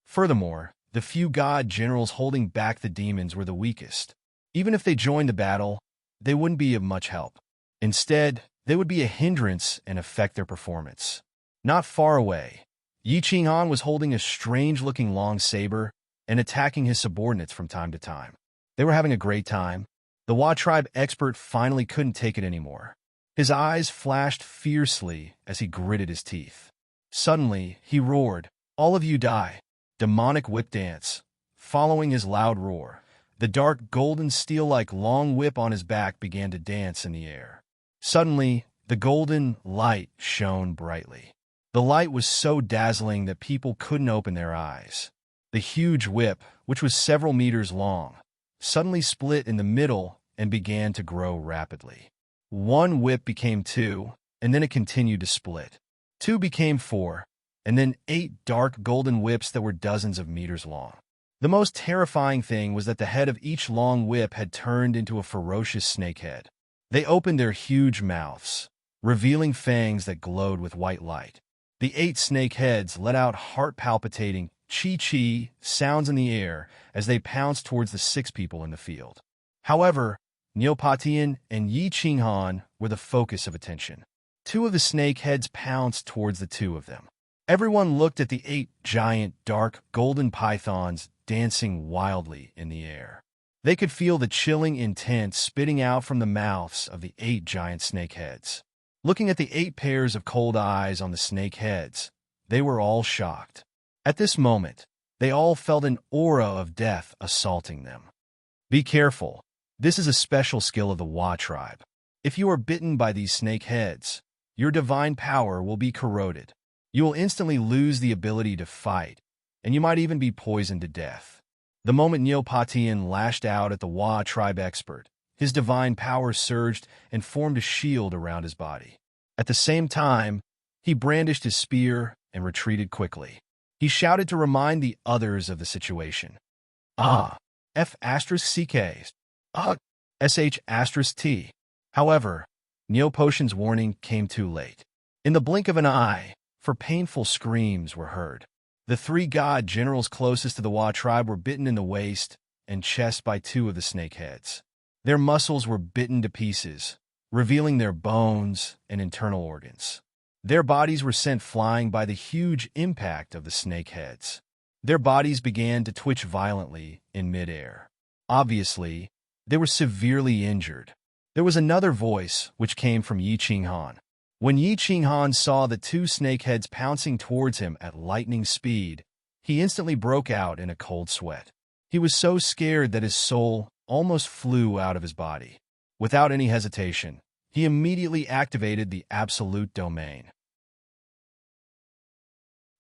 Furthermore, the few god generals holding back the demons were the weakest. Even if they joined the battle, they wouldn't be of much help. Instead, they would be a hindrance and affect their performance. Not far away, Yi Qinghan was holding a strange-looking long saber and attacking his subordinates from time to time. They were having a great time. The Hua tribe expert finally couldn't take it anymore. His eyes flashed fiercely as he gritted his teeth. Suddenly, he roared, "All of you die!" Demonic whip dance. Following his loud roar, the dark golden steel-like long whip on his back began to dance in the air. Suddenly, the golden light shone brightly. The light was so dazzling that people couldn't open their eyes. The huge whip, which was several meters long, suddenly split in the middle and began to grow rapidly. 1 whip became 2, and then it continued to split. 2 became 4, and then 8 dark golden whips that were dozens of meters long. The most terrifying thing was that the head of each long whip had turned into a ferocious snakehead. They opened their huge mouths, revealing fangs that glowed with white light. The 8 snake heads let out heart-palpitating chi-chi sounds in the air as they pounced towards the 6 people in the field. However, Neopatian and Yi Qinghan were the focus of attention. 2 of the snake heads pounced towards the 2 of them. Everyone looked at the 8 giant, dark, golden pythons dancing wildly in the air. They could feel the chilling intent spitting out from the mouths of the 8 giant snake heads. Looking at the 8 pairs of cold eyes on the snake heads, they were all shocked. At this moment, they all felt an aura of death assaulting them. Be careful. This is a special skill of the Hua tribe. If you are bitten by these snake heads, your divine power will be corroded. You will instantly lose the ability to fight, and you might even be poisoned to death. The moment Neopatian lashed out at the Hua tribe expert, his divine power surged and formed a shield around his body. At the same time, he brandished his spear and retreated quickly. He shouted to remind the others of the situation. F***ck. Sh*t. However, Neopotion's warning came too late. In the blink of an eye, for painful screams were heard. The three god generals closest to the Wa tribe were bitten in the waist and chest by two of the snakeheads. Their muscles were bitten to pieces, revealing their bones and internal organs. Their bodies were sent flying by the huge impact of the snakeheads. Their bodies began to twitch violently in midair. Obviously, they were severely injured. There was another voice which came from Yi Qinghan. When Yi Qinghan saw the two snakeheads pouncing towards him at lightning speed, he instantly broke out in a cold sweat. He was so scared that his soul almost flew out of his body. Without any hesitation, he immediately activated the absolute domain.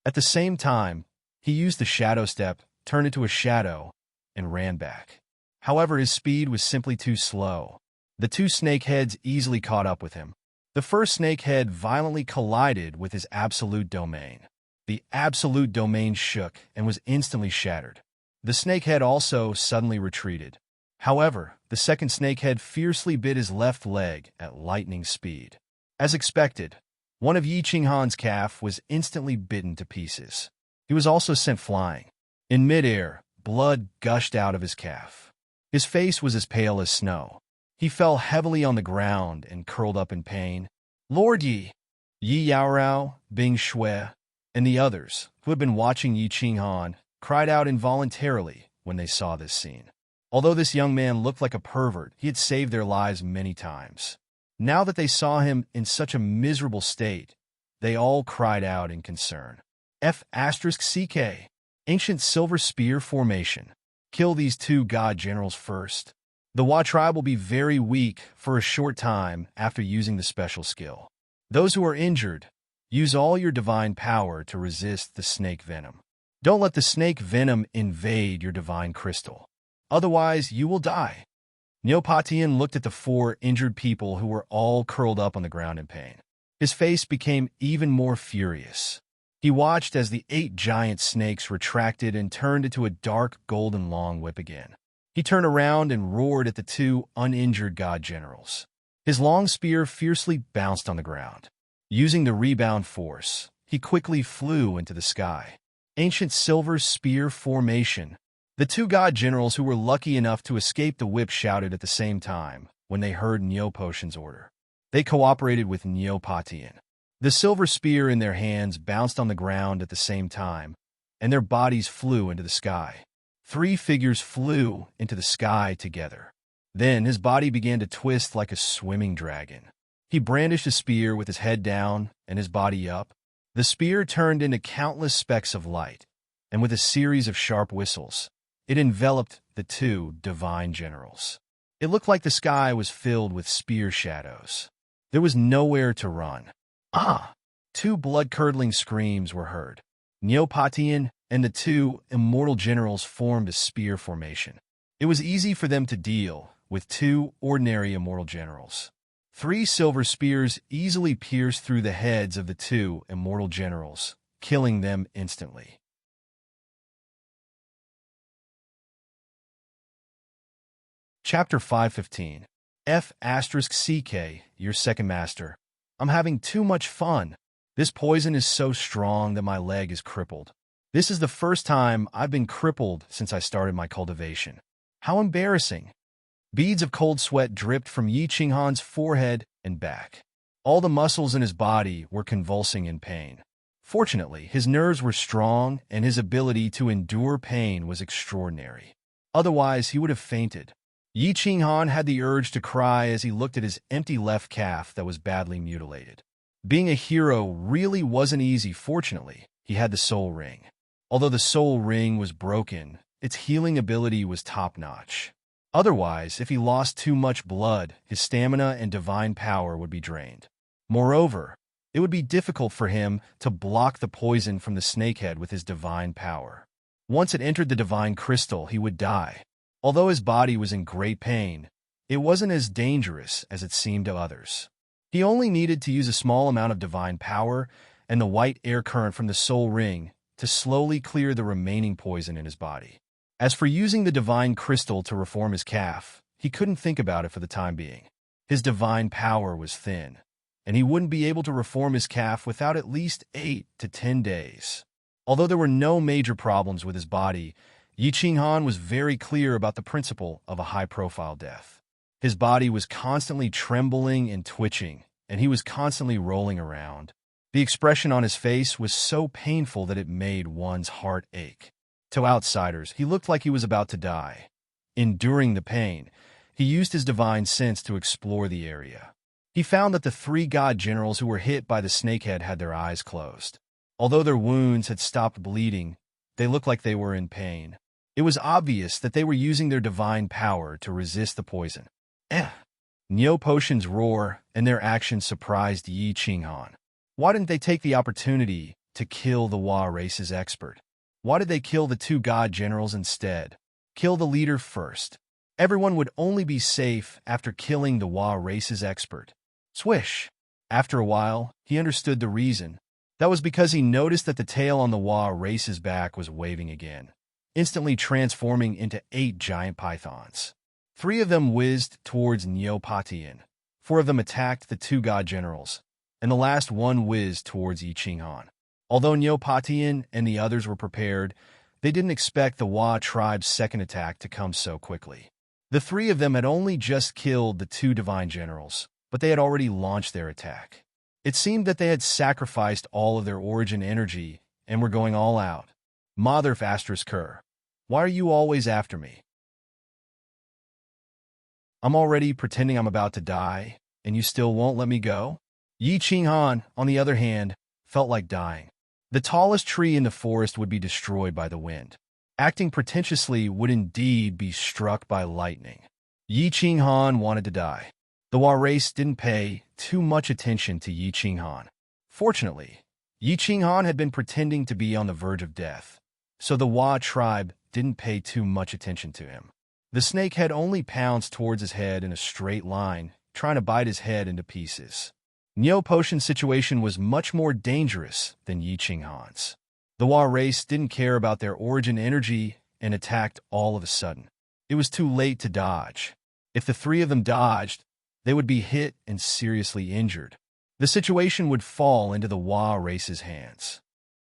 At the same time, he used the shadow step, turned into a shadow, and ran back. However, his speed was simply too slow. The two snakeheads easily caught up with him. The first snakehead violently collided with his absolute domain. The absolute domain shook and was instantly shattered. The snakehead also suddenly retreated. However, the second snakehead fiercely bit his left leg at lightning speed. As expected, one of Yi Qinghan's calf was instantly bitten to pieces. He was also sent flying. In midair, blood gushed out of his calf. His face was as pale as snow. He fell heavily on the ground and curled up in pain. Lord Yi, Yi Yaorao, Bing Shui, and the others, who had been watching Yi Qinghan, cried out involuntarily when they saw this scene. Although this young man looked like a pervert, he had saved their lives many times. Now that they saw him in such a miserable state, they all cried out in concern. F***CK, Ancient Silver Spear Formation. Kill these two god generals first. The Wa tribe will be very weak for a short time after using the special skill. Those who are injured, use all your divine power to resist the snake venom. Don't let the snake venom invade your divine crystal. Otherwise, you will die. Neopatian looked at the four injured people who were all curled up on the ground in pain. His face became even more furious. He watched as the 8 giant snakes retracted and turned into a dark golden long whip again. He turned around and roared at the 2 uninjured god generals. His long spear fiercely bounced on the ground. Using the rebound force, he quickly flew into the sky. Ancient Silver Spear Formation. The 2 god generals who were lucky enough to escape the whip shouted at the same time when they heard Neopotion's order. They cooperated with Neopatian. The silver spear in their hands bounced on the ground at the same time, and their bodies flew into the sky. 3 figures flew into the sky together. Then his body began to twist like a swimming dragon. He brandished a spear with his head down and his body up. The spear turned into countless specks of light, and with a series of sharp whistles, it enveloped the 2 divine generals. It looked like the sky was filled with spear shadows. There was nowhere to run. Ah! 2 blood-curdling screams were heard. Neopatian and the 2 immortal generals formed a spear formation. It was easy for them to deal with 2 ordinary immortal generals. 3 silver spears easily pierced through the heads of the 2 immortal generals, killing them instantly. Chapter 515. F***CK, your second master. I'm having too much fun. This poison is so strong that my leg is crippled. This is the first time I've been crippled since I started my cultivation. How embarrassing. Beads of cold sweat dripped from Yi Qinghan's forehead and back. All the muscles in his body were convulsing in pain. Fortunately, his nerves were strong and his ability to endure pain was extraordinary. Otherwise, he would have fainted. Yi Qinghan had the urge to cry as he looked at his empty left calf that was badly mutilated. Being a hero really wasn't easy. Fortunately, he had the soul ring. Although the soul ring was broken, its healing ability was top-notch. Otherwise, if he lost too much blood, his stamina and divine power would be drained. Moreover, it would be difficult for him to block the poison from the snakehead with his divine power. Once it entered the divine crystal, he would die. Although his body was in great pain, it wasn't as dangerous as it seemed to others. He only needed to use a small amount of divine power and the white air current from the soul ring to slowly clear the remaining poison in his body. As for using the divine crystal to reform his calf, he couldn't think about it for the time being. His divine power was thin, and he wouldn't be able to reform his calf without at least 8 to 10 days. Although there were no major problems with his body, Yi Qinghan was very clear about the principle of a high-profile death. His body was constantly trembling and twitching, and he was constantly rolling around. The expression on his face was so painful that it made one's heart ache. To outsiders, he looked like he was about to die. Enduring the pain, he used his divine sense to explore the area. He found that the 3 god generals who were hit by the snakehead had their eyes closed. Although their wounds had stopped bleeding, they looked like they were in pain. It was obvious that they were using their divine power to resist the poison. Neo Potion's roar and their actions surprised Yi Qinghan. Why didn't they take the opportunity to kill the Hua race's expert? Why did they kill the 2 god generals instead? Kill the leader first. Everyone would only be safe after killing the Hua race's expert. Swish! After a while, he understood the reason. That was because he noticed that the tail on the Hua race's back was waving again, instantly transforming into 8 giant pythons. 3 of them whizzed towards Neopatian. 4 of them attacked the 2 god generals, and the last one whizzed towards Yi Qinghan. Although Neopatian and the others were prepared, they didn't expect the Hua tribe's second attack to come so quickly. The 3 of them had only just killed the 2 divine generals, but they had already launched their attack. It seemed that they had sacrificed all of their origin energy and were going all out. Mother Kerr, why are you always after me? I'm already pretending I'm about to die, and you still won't let me go? Yi Qinghan, on the other hand, felt like dying. The tallest tree in the forest would be destroyed by the wind. Acting pretentiously would indeed be struck by lightning. Yi Qinghan wanted to die. The Hua race didn't pay too much attention to Yi Qinghan. Fortunately, Yi Qinghan had been pretending to be on the verge of death, so the Hua tribe didn't pay too much attention to him. The snakehead only pounced towards his head in a straight line, trying to bite his head into pieces. Neo Potion's situation was much more dangerous than Yi Qinghan's. The Hua race didn't care about their origin energy and attacked all of a sudden. It was too late to dodge. If the 3 of them dodged, they would be hit and seriously injured. The situation would fall into the Hua race's hands.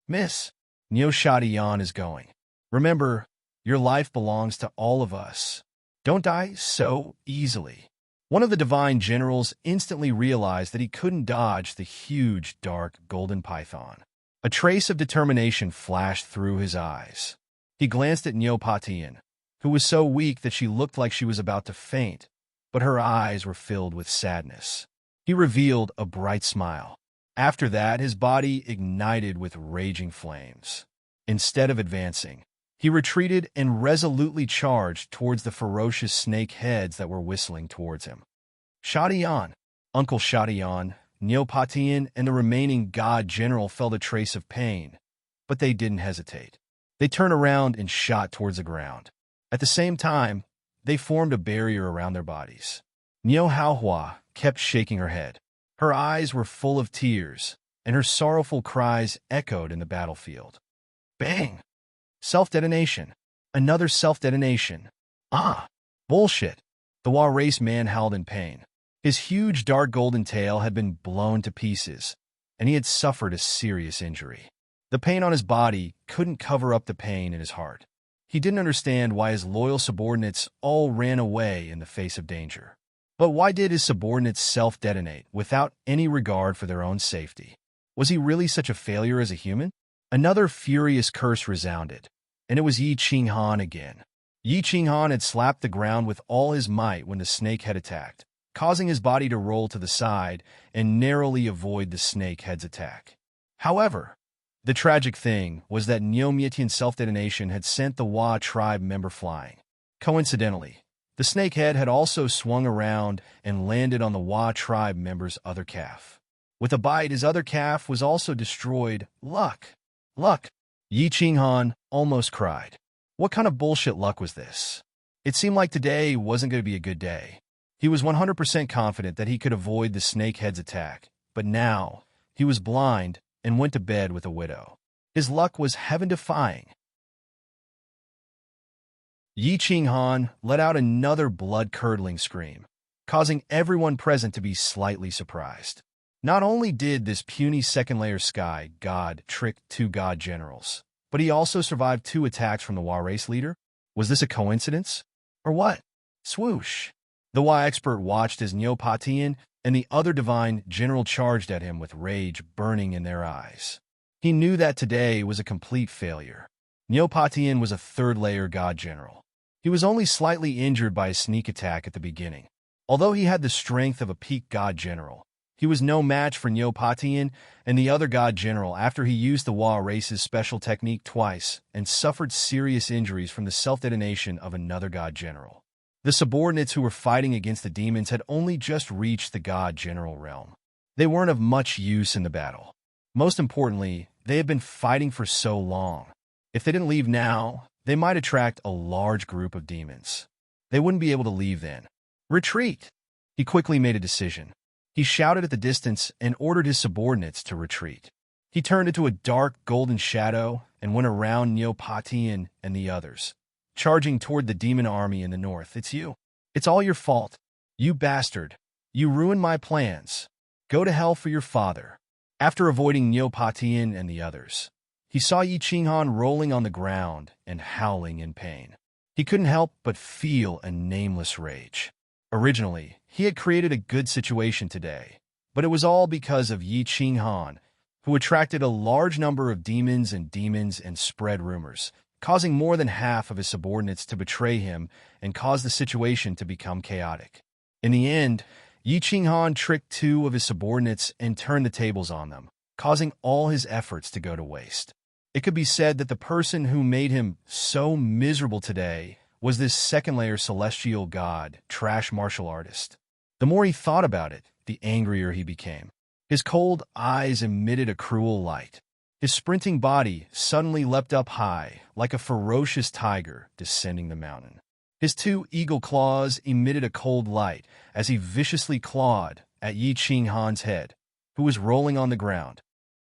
Miss, Neo Shadiyan is going. Remember, your life belongs to all of us. Don't die so easily. One of the divine generals instantly realized that he couldn't dodge the huge, dark, golden python. A trace of determination flashed through his eyes. He glanced at Neopatian, who was so weak that she looked like she was about to faint, but her eyes were filled with sadness. He revealed a bright smile. After that, his body ignited with raging flames. Instead of advancing, he retreated and resolutely charged towards the ferocious snake heads that were whistling towards him. Shadiyan, Uncle Shadiyan, Neopatian, and the remaining god general felt a trace of pain, but they didn't hesitate. They turned around and shot towards the ground. At the same time, they formed a barrier around their bodies. Neo Haohua kept shaking her head. Her eyes were full of tears, and her sorrowful cries echoed in the battlefield. Bang! Self-detonation. Another self-detonation. Ah! Bullshit! The Hua race man howled in pain. His huge dark golden tail had been blown to pieces, and he had suffered a serious injury. The pain on his body couldn't cover up the pain in his heart. He didn't understand why his loyal subordinates all ran away in the face of danger. But why did his subordinates self-detonate without any regard for their own safety? Was he really such a failure as a human? Another furious curse resounded, and it was Yi Qinghan again. Yi Qinghan had slapped the ground with all his might when the snake had attacked, causing his body to roll to the side and narrowly avoid the snake head's attack. However, the tragic thing was that Neomietian's self-detonation had sent the Hua tribe member flying. Coincidentally, the snakehead had also swung around and landed on the Hua tribe member's other calf. With a bite, his other calf was also destroyed. Luck! Luck! Yi Qinghan almost cried. What kind of bullshit luck was this? It seemed like today wasn't going to be a good day. He was 100% confident that he could avoid the snakehead's attack, but now he was blind and went to bed with a widow. His luck was heaven-defying. Yi Qinghan let out another blood-curdling scream. causing everyone present to be slightly surprised. Not only did this puny second-layer sky god trick two god generals, but he also survived two attacks from the Wa race leader. Was this a coincidence? Or what? Swoosh! The Wa expert watched as Neopatian and the other divine general charged at him with rage burning in their eyes. He knew that today was a complete failure. Neopatian was a third-layer god general. He was only slightly injured by a sneak attack at the beginning. Although he had the strength of a peak god general, he was no match for Neopatian and the other god general after he used the Wa race's special technique twice and suffered serious injuries from the self-detonation of another god general. The subordinates who were fighting against the demons had only just reached the god general realm. They weren't of much use in the battle. Most importantly, they had been fighting for so long. If they didn't leave now, they might attract a large group of demons. They wouldn't be able to leave then. Retreat! He quickly made a decision. He shouted at the distance and ordered his subordinates to retreat. He turned into a dark golden shadow and went around Neopatian and the others, charging toward the demon army in the north. It's you. It's all your fault. You bastard. You ruined my plans. Go to hell for your father. After avoiding Neopatian and the others, he saw Yi Qinghan rolling on the ground and howling in pain. He couldn't help but feel a nameless rage. Originally, he had created a good situation today, but it was all because of Yi Qinghan, who attracted a large number of demons and spread rumors, causing more than half of his subordinates to betray him and cause the situation to become chaotic. In the end, Yi Qinghan tricked two of his subordinates and turned the tables on them, causing all his efforts to go to waste. It could be said that the person who made him so miserable today was this second-layer celestial god, trash martial artist. The more he thought about it, the angrier he became. His cold eyes emitted a cruel light. His sprinting body suddenly leapt up high, like a ferocious tiger descending the mountain. His two eagle claws emitted a cold light as he viciously clawed at Yi Qinghan's head, who was rolling on the ground.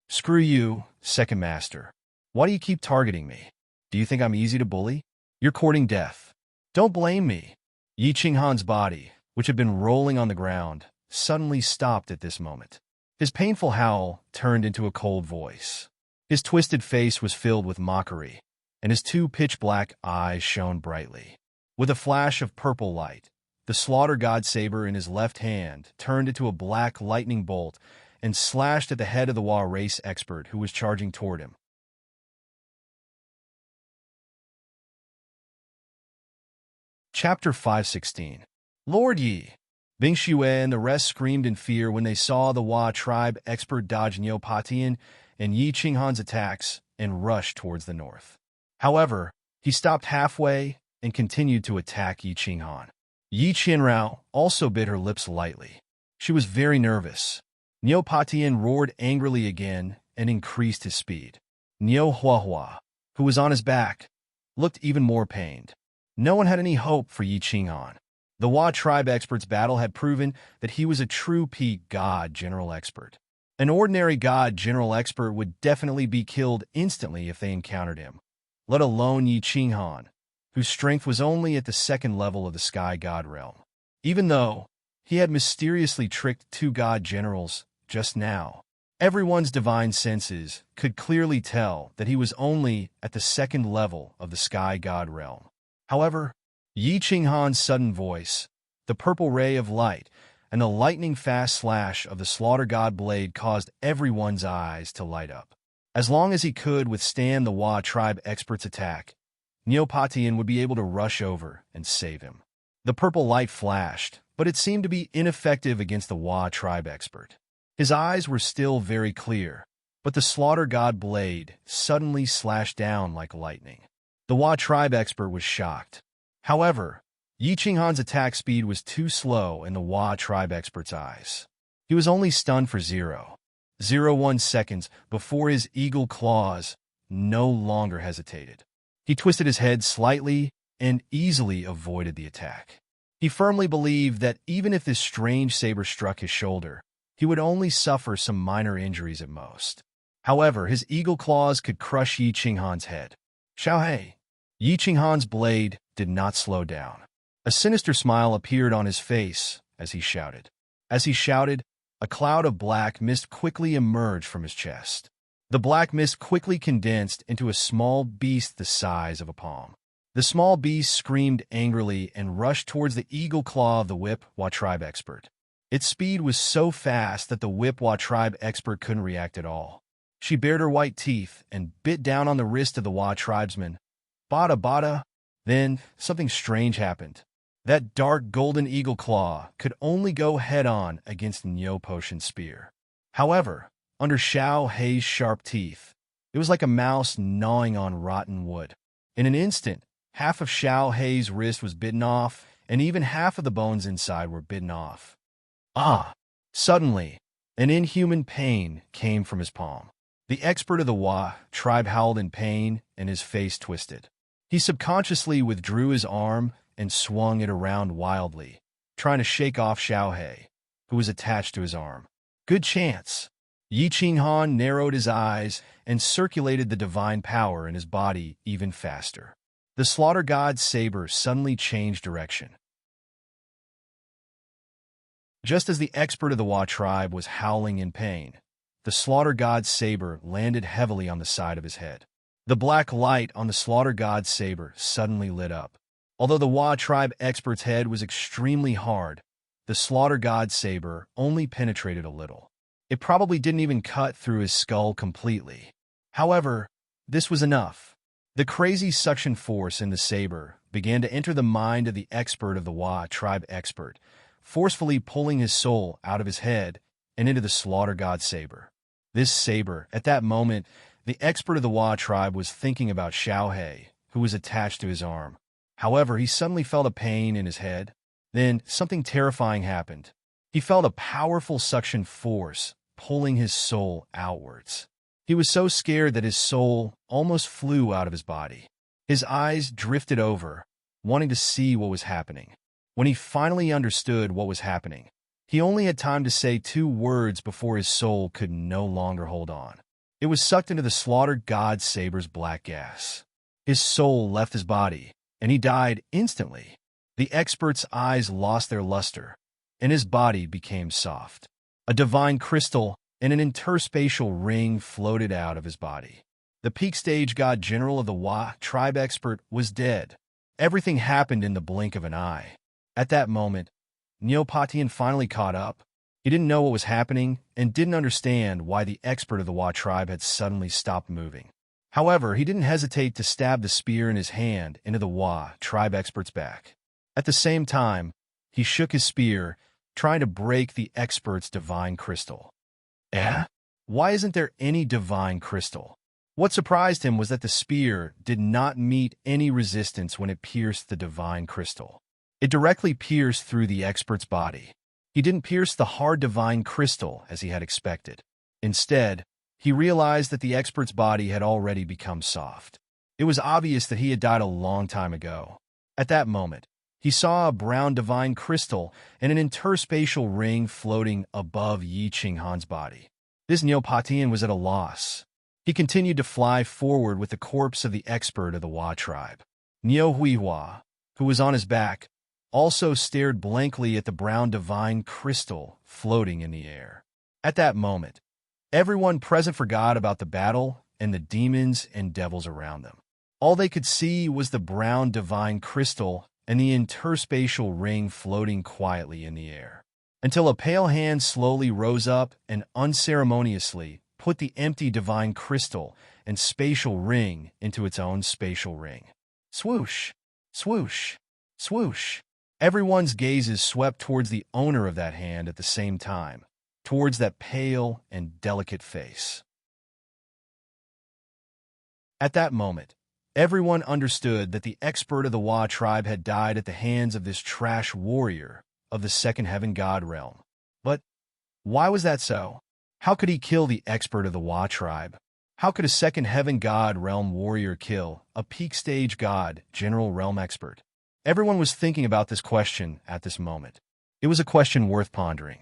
Screw you, second master. Why do you keep targeting me? Do you think I'm easy to bully? You're courting death. Don't blame me. Yi Qinghan's body, which had been rolling on the ground, suddenly stopped at this moment. His painful howl turned into a cold voice. His twisted face was filled with mockery, and his two pitch-black eyes shone brightly. With a flash of purple light, the slaughter god saber in his left hand turned into a black lightning bolt and slashed at the head of the Wa race expert who was charging toward him. Chapter 516. Lord Yi. Bing Xue and the rest screamed in fear when they saw the Wa tribe expert dodge Neopatian and Yi Qinghan's attacks and rush towards the north. However, he stopped halfway and continued to attack Yi Qinghan. Yi Qianrao also bit her lips lightly. She was very nervous. Neopatian roared angrily again and increased his speed. Neo Huahua, who was on his back, looked even more pained. No one had any hope for Yi Qinghan. The Wa tribe expert's battle had proven that he was a true peak god general expert. An ordinary god general expert would definitely be killed instantly if they encountered him, let alone Yi Qinghan, whose strength was only at the second level of the sky god realm. Even though he had mysteriously tricked two god generals just now, everyone's divine senses could clearly tell that he was only at the second level of the sky god realm. However, Yi Qinghan's sudden voice, the purple ray of light, and the lightning-fast slash of the slaughter god blade caused everyone's eyes to light up. As long as he could withstand the Wa tribe expert's attack, Neopatian would be able to rush over and save him. The purple light flashed, but it seemed to be ineffective against the Wa tribe expert. His eyes were still very clear, but the slaughter god blade suddenly slashed down like lightning. The Wa tribe expert was shocked. However, Yi Qinghan's attack speed was too slow in the Wa tribe expert's eyes. He was only stunned for 0.01 seconds before his eagle claws no longer hesitated. He twisted his head slightly and easily avoided the attack. He firmly believed that even if this strange saber struck his shoulder, he would only suffer some minor injuries at most. However, his eagle claws could crush Yi Qinghan's head. Xiaohei. Yi Qinghan's blade did not slow down. A sinister smile appeared on his face as he shouted. As he shouted, a cloud of black mist quickly emerged from his chest. The black mist quickly condensed into a small beast the size of a palm. The small beast screamed angrily and rushed towards the eagle claw of the Whipwa tribe expert. Its speed was so fast that the Whipwa tribe expert couldn't react at all. She bared her white teeth and bit down on the wrist of the Wa tribesman. Bada bada. Then something strange happened. That dark golden eagle claw could only go head-on against Nyo Potion's spear. However, under Xiao Hei's sharp teeth, it was like a mouse gnawing on rotten wood. In an instant, half of Xiao Hei's wrist was bitten off, and even half of the bones inside were bitten off. Ah! Suddenly, an inhuman pain came from his palm. The expert of the Wa tribe howled in pain, and his face twisted. He subconsciously withdrew his arm and swung it around wildly, trying to shake off Xiao Hei, who was attached to his arm. Good chance. Yi Qinghan narrowed his eyes and circulated the divine power in his body even faster. The slaughter god's saber suddenly changed direction. Just as the expert of the Wa tribe was howling in pain, the slaughter god's saber landed heavily on the side of his head. The black light on the slaughter god's saber suddenly lit up. Although the Wa tribe expert's head was extremely hard, the slaughter god's saber only penetrated a little. It probably didn't even cut through his skull completely. However, this was enough. The crazy suction force in the saber began to enter the mind of the expert of the Wa tribe expert, forcefully pulling his soul out of his head and into the slaughter god's saber. This saber, at that moment, the expert of the Wa tribe was thinking about Xiao Hei, who was attached to his arm. However, he suddenly felt a pain in his head. Then something terrifying happened. He felt a powerful suction force pulling his soul outwards. He was so scared that his soul almost flew out of his body. His eyes drifted over, wanting to see what was happening. When he finally understood what was happening, he only had time to say 2 words before his soul could no longer hold on. It was sucked into the slaughter god's saber's black gas. His soul left his body, and he died instantly. The expert's eyes lost their luster, and his body became soft. A divine crystal and an interspatial ring floated out of his body. The peak stage god general of the Wa tribe expert was dead. Everything happened in the blink of an eye. At that moment, Nyo Potion finally caught up. He didn't know what was happening and didn't understand why the expert of the Wa tribe had suddenly stopped moving. However, he didn't hesitate to stab the spear in his hand into the Wa tribe expert's back. At the same time, he shook his spear, trying to break the expert's divine crystal. Why isn't there any divine crystal? What surprised him was that the spear did not meet any resistance when it pierced the divine crystal. It directly pierced through the expert's body. He didn't pierce the hard divine crystal as he had expected. Instead, he realized that the expert's body had already become soft. It was obvious that he had died a long time ago. At that moment, he saw a brown divine crystal and an interspatial ring floating above Yi Qinghan's body. This Nyo Potion was at a loss. He continued to fly forward with the corpse of the expert of the Wa tribe. Nyo Huihua, who was on his back, also stared blankly at the brown divine crystal floating in the air. At that moment, everyone present forgot about the battle and the demons and devils around them. All they could see was the brown divine crystal and the interspatial ring floating quietly in the air, until a pale hand slowly rose up and unceremoniously put the empty divine crystal and spatial ring into its own spatial ring. Swoosh! Swoosh! Swoosh! Everyone's gazes swept towards the owner of that hand at the same time, towards that pale and delicate face. At that moment, everyone understood that the expert of the Wa tribe had died at the hands of this trash warrior of the second heaven god realm. But why was that so? How could he kill the expert of the Wa tribe? How could a second heaven god realm warrior kill a peak stage god general realm expert? Everyone was thinking about this question at this moment. It was a question worth pondering.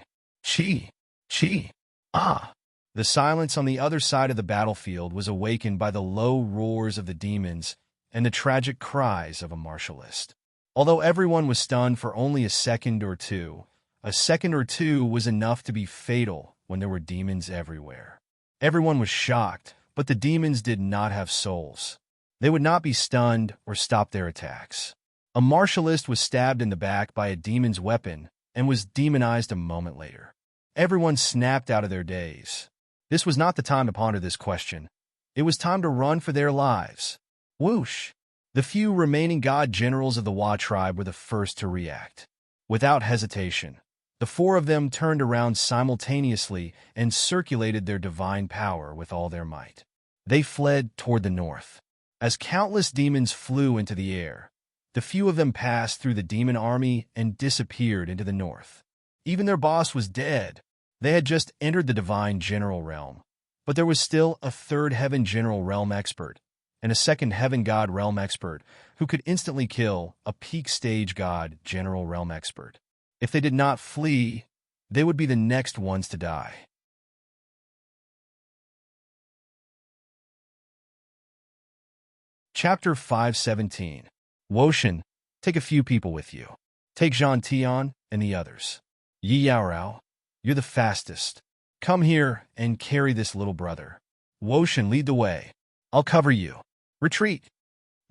Ah! The silence on the other side of the battlefield was awakened by the low roars of the demons and the tragic cries of a martialist. Although everyone was stunned for only a second or two, A second or two was enough to be fatal when there were demons everywhere. Everyone was shocked, but the demons did not have souls. They would not be stunned or stop their attacks. A martialist was stabbed in the back by a demon's weapon and was demonized a moment later. Everyone snapped out of their daze. This was not the time to ponder this question. It was time to run for their lives. Whoosh! The few remaining god generals of the Wa tribe were the first to react. Without hesitation, the four of them turned around simultaneously and circulated their divine power with all their might. They fled toward the north. As countless demons flew into the air, the few of them passed through the demon army and disappeared into the north. Even their boss was dead. They had just entered the divine general realm. But there was still a third heaven general realm expert and a second heaven god realm expert who could instantly kill a peak stage god general realm expert. If they did not flee, they would be the next ones to die. Chapter 517. Woshan, take a few people with you. Take Jean Tian and the others. Yi Yaorao, you're the fastest. Come here and carry this little brother. Woshan, lead the way. I'll cover you. Retreat.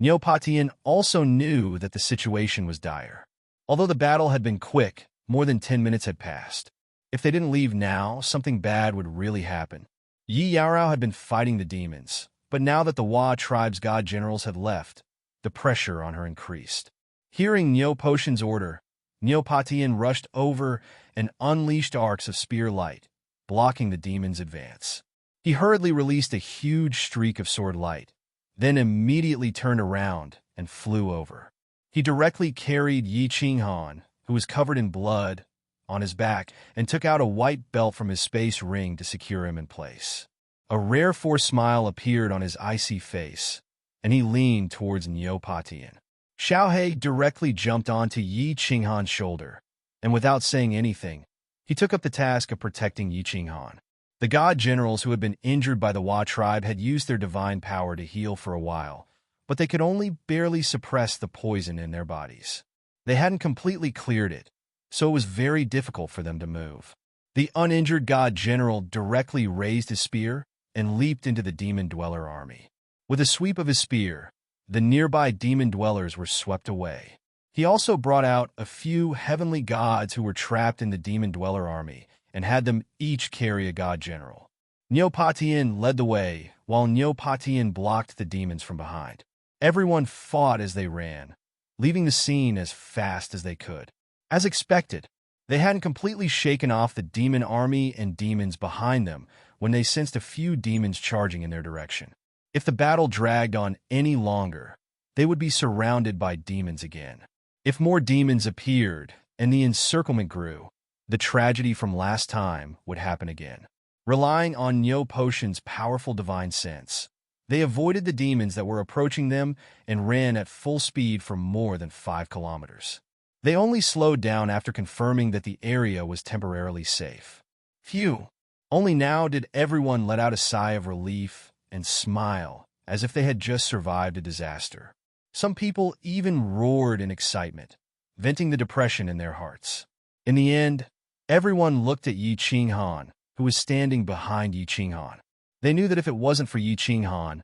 Niu Patian also knew that the situation was dire. Although the battle had been quick, more than 10 minutes had passed. If they didn't leave now, something bad would really happen. Yi Yaorao had been fighting the demons, but now that the Wa tribe's god generals had left, the pressure on her increased. Hearing Niu Potion's order, Niu Patian rushed over and unleashed arcs of spear light, blocking the demon's advance. He hurriedly released a huge streak of sword light, then immediately turned around and flew over. He directly carried Yi Qinghan, who was covered in blood, on his back and took out a white belt from his space ring to secure him in place. A rare forced smile appeared on his icy face, and he leaned towards Niu Patian. Xiaohe directly jumped onto Yi Qinghan's shoulder, and without saying anything, he took up the task of protecting Yi Qinghan. The god generals who had been injured by the Wa tribe had used their divine power to heal for a while, but they could only barely suppress the poison in their bodies. They hadn't completely cleared it, so it was very difficult for them to move. The uninjured god general directly raised his spear and leaped into the demon dweller army. With a sweep of his spear, the nearby demon dwellers were swept away. He also brought out a few heavenly gods who were trapped in the demon dweller army and had them each carry a god general. Niu Patian led the way, while Niu Patian blocked the demons from behind. Everyone fought as they ran, leaving the scene as fast as they could. As expected, they hadn't completely shaken off the demon army and demons behind them when they sensed a few demons charging in their direction. If the battle dragged on any longer, they would be surrounded by demons again. If more demons appeared and the encirclement grew, the tragedy from last time would happen again. Relying on Niu Potion's powerful divine sense, they avoided the demons that were approaching them and ran at full speed for more than 5 kilometers. They only slowed down after confirming that the area was temporarily safe. Phew! Only now did everyone let out a sigh of relief and smile as if they had just survived a disaster. Some people even roared in excitement, venting the depression in their hearts. In the end, everyone looked at Yi Qinghan, who was standing behind Yi Qinghan. They knew that if it wasn't for Yi Qinghan,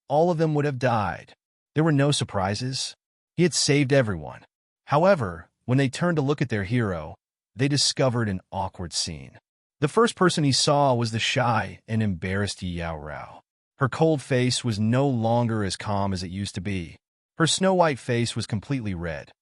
all of them would have died. There were no surprises. He had saved everyone. However, when they turned to look at their hero, they discovered an awkward scene. The first person he saw was the shy and embarrassed Yi Yaorao. Her cold face was no longer as calm as it used to be. Her snow-white face was completely red.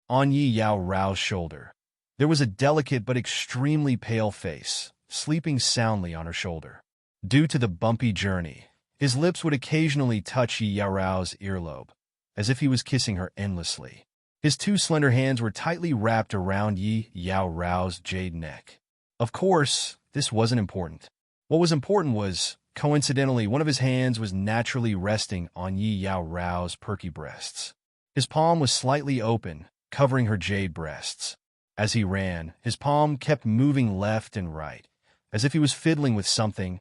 On Yi Yaorao's shoulder, there was a delicate but extremely pale face, sleeping soundly on her shoulder. Due to the bumpy journey, his lips would occasionally touch Yi Yaorao's earlobe, as if he was kissing her endlessly. His 2 slender hands were tightly wrapped around Yi Yaorao's jade neck. Of course, this wasn't important. What was important was, coincidentally, one of his hands was naturally resting on Yi Yaorao's perky breasts. His palm was slightly open, covering her jade breasts. As he ran, his palm kept moving left and right, as if he was fiddling with something.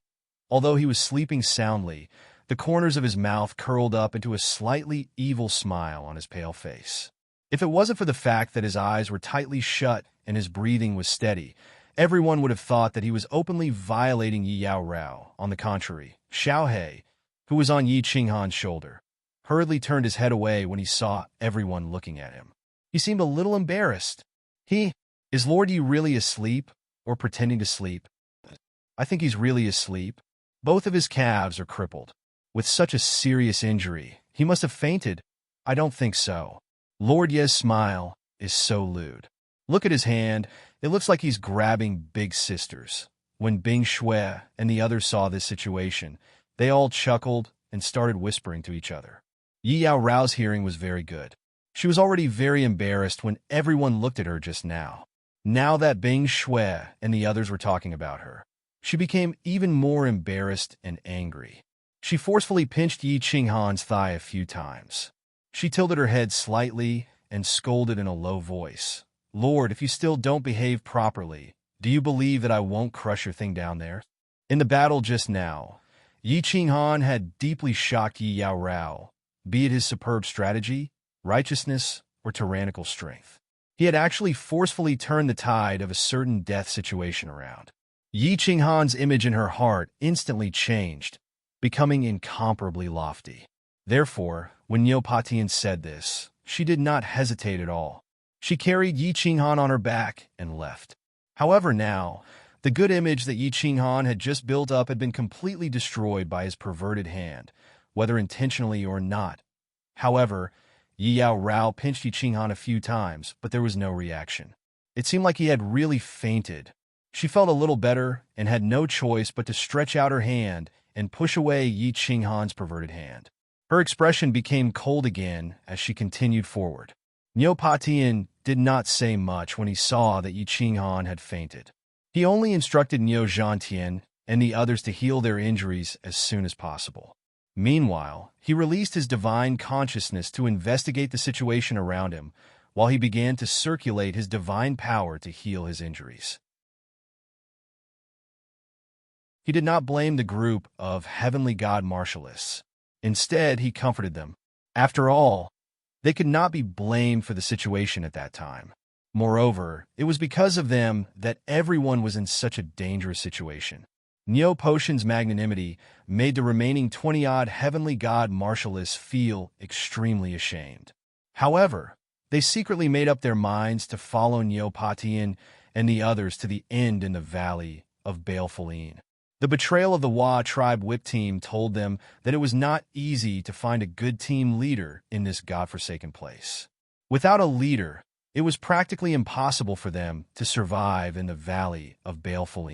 Although he was sleeping soundly, the corners of his mouth curled up into a slightly evil smile on his pale face. If it wasn't for the fact that his eyes were tightly shut and his breathing was steady, everyone would have thought that he was openly violating Yi Yao Rao. On the contrary, Xiao He, who was on Yi Qinghan's shoulder, hurriedly turned his head away when he saw everyone looking at him. He seemed a little embarrassed. Is Lord Yi really asleep or pretending to sleep? I think he's really asleep. Both of his calves are crippled. With such a serious injury, he must have fainted. I don't think so. Lord Ye's smile is so lewd. Look at his hand. It looks like he's grabbing Big Sister's. When Bing Shui and the others saw this situation, they all chuckled and started whispering to each other. Yi Yao Rao's hearing was very good. She was already very embarrassed when everyone looked at her just now. Now that Bing Shui and the others were talking about her, she became even more embarrassed and angry. She forcefully pinched Yi Qinghan's thigh a few times. She tilted her head slightly and scolded in a low voice. Lord, if you still don't behave properly, do you believe that I won't crush your thing down there? In the battle just now, Yi Qinghan had deeply shocked Yi Yao Rao, be it his superb strategy, righteousness, or tyrannical strength. He had actually forcefully turned the tide of a certain death situation around. Yi Qinghan's image in her heart instantly changed, becoming incomparably lofty. Therefore, when Niu Patian said this, she did not hesitate at all. She carried Yi Qinghan on her back and left. However now, the good image that Yi Qinghan had just built up had been completely destroyed by his perverted hand, whether intentionally or not. However, Yi Yao Rao pinched Yi Qinghan a few times, but there was no reaction. It seemed like he had really fainted. She felt a little better and had no choice but to stretch out her hand and push away Yi Qinghan's perverted hand. Her expression became cold again as she continued forward. Niu Patian did not say much when he saw that Yi Qinghan had fainted. He only instructed Niu Zhantian and the others to heal their injuries as soon as possible. Meanwhile, he released his divine consciousness to investigate the situation around him, while he began to circulate his divine power to heal his injuries. He did not blame the group of heavenly god martialists. Instead, he comforted them. After all, they could not be blamed for the situation at that time. Moreover, it was because of them that everyone was in such a dangerous situation. Niu Potion's magnanimity made the remaining 20-odd heavenly god martialists feel extremely ashamed. However, they secretly made up their minds to follow Niu Patian and the others to the end in the valley of Baleful. The betrayal of the Hua tribe whip team told them that it was not easy to find a good team leader in this godforsaken place. Without a leader, it was practically impossible for them to survive in the valley of Baleful.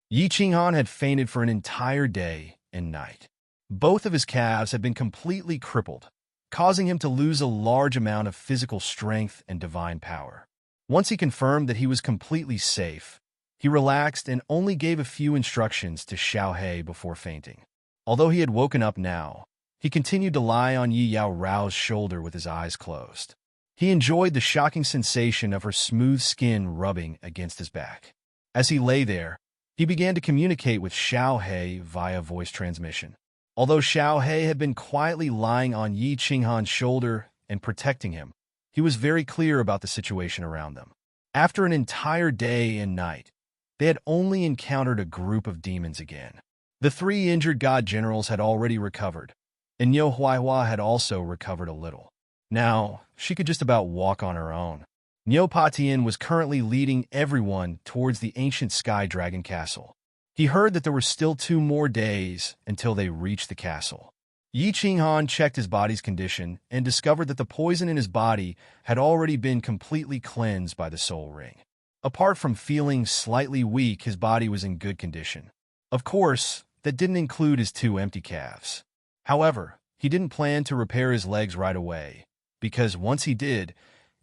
Yi Qinghan had fainted for an entire day and night. Both of his calves had been completely crippled, causing him to lose a large amount of physical strength and divine power. Once he confirmed that he was completely safe, he relaxed and only gave a few instructions to Xiao He before fainting. Although he had woken up now, he continued to lie on Yi Yao Rao's shoulder with his eyes closed. He enjoyed the shocking sensation of her smooth skin rubbing against his back. As he lay there, he began to communicate with Xiao He via voice transmission. Although Xiao He had been quietly lying on Yi Qinghan's shoulder and protecting him, he was very clear about the situation around them. After an entire day and night, they had only encountered a group of demons again. The 3 injured god generals had already recovered, and Niu Huaihua had also recovered a little. Now, she could just about walk on her own. Niu Patian was currently leading everyone towards the ancient Sky Dragon Castle. He heard that there were still 2 more days until they reached the castle. Yi Qinghan checked his body's condition and discovered that the poison in his body had already been completely cleansed by the soul ring. Apart from feeling slightly weak, his body was in good condition. Of course, that didn't include his 2 empty calves. However, he didn't plan to repair his legs right away, because once he did,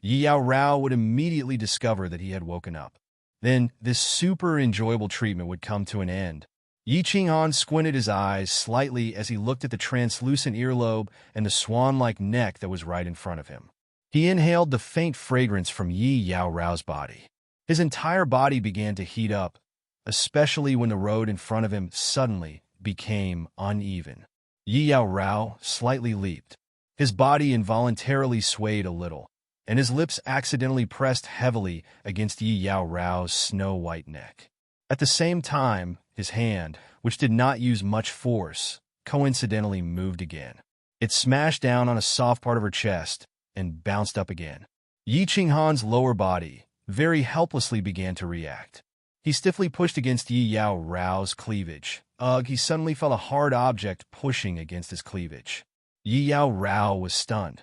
Yi Yao Rao would immediately discover that he had woken up. Then, this super enjoyable treatment would come to an end. Yi Qinghan squinted his eyes slightly as he looked at the translucent earlobe and the swan-like neck that was right in front of him. He inhaled the faint fragrance from Yi Yao Rao's body. His entire body began to heat up, especially when the road in front of him suddenly became uneven. Yi Yao Rao slightly leaped. His body involuntarily swayed a little. and his lips accidentally pressed heavily against Yi Yao Rao's snow-white neck. At the same time, his hand, which did not use much force, coincidentally moved again. It smashed down on a soft part of her chest and bounced up again. Yi Qinghan's lower body very helplessly began to react. He stiffly pushed against Yi Yao Rao's cleavage. He suddenly felt a hard object pushing against his cleavage. Yi Yao Rao was stunned.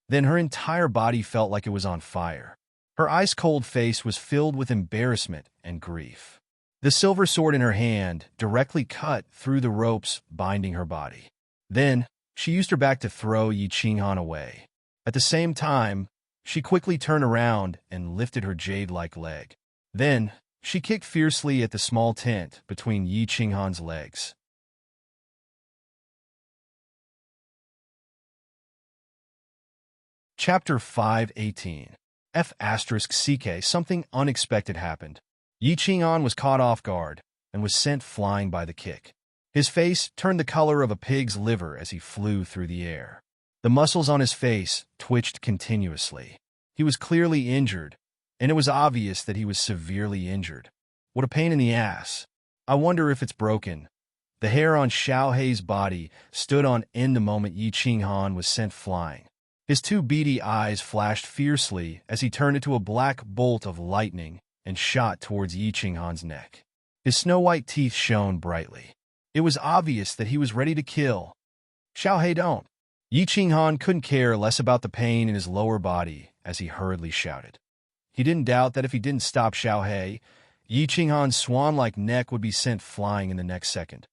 Then her entire body felt like it was on fire. Her ice-cold face was filled with embarrassment and grief. The silver sword in her hand directly cut through the ropes binding her body. Then, she used her back to throw Yi Qinghan away. At the same time, she quickly turned around and lifted her jade-like leg. Then, she kicked fiercely at the small tent between Yi Qinghan's legs. Chapter 518. F***CK. Something unexpected happened. Yi Qinghan was caught off guard and was sent flying by the kick. His face turned the color of a pig's liver as he flew through the air. The muscles on his face twitched continuously. He was clearly injured, and it was obvious that he was severely injured. What a pain in the ass. I wonder if it's broken. The hair on Xiao Hei's body stood on end the moment Yi Qinghan was sent flying. His two beady eyes flashed fiercely as he turned into a black bolt of lightning and shot towards Yi Qinghan's neck. His snow-white teeth shone brightly. It was obvious that he was ready to kill. Xiao Hei, don't. Yi Qinghan couldn't care less about the pain in his lower body as he hurriedly shouted. He didn't doubt that if he didn't stop Xiao Hei, Yi Qinghan's swan-like neck would be sent flying in the next second.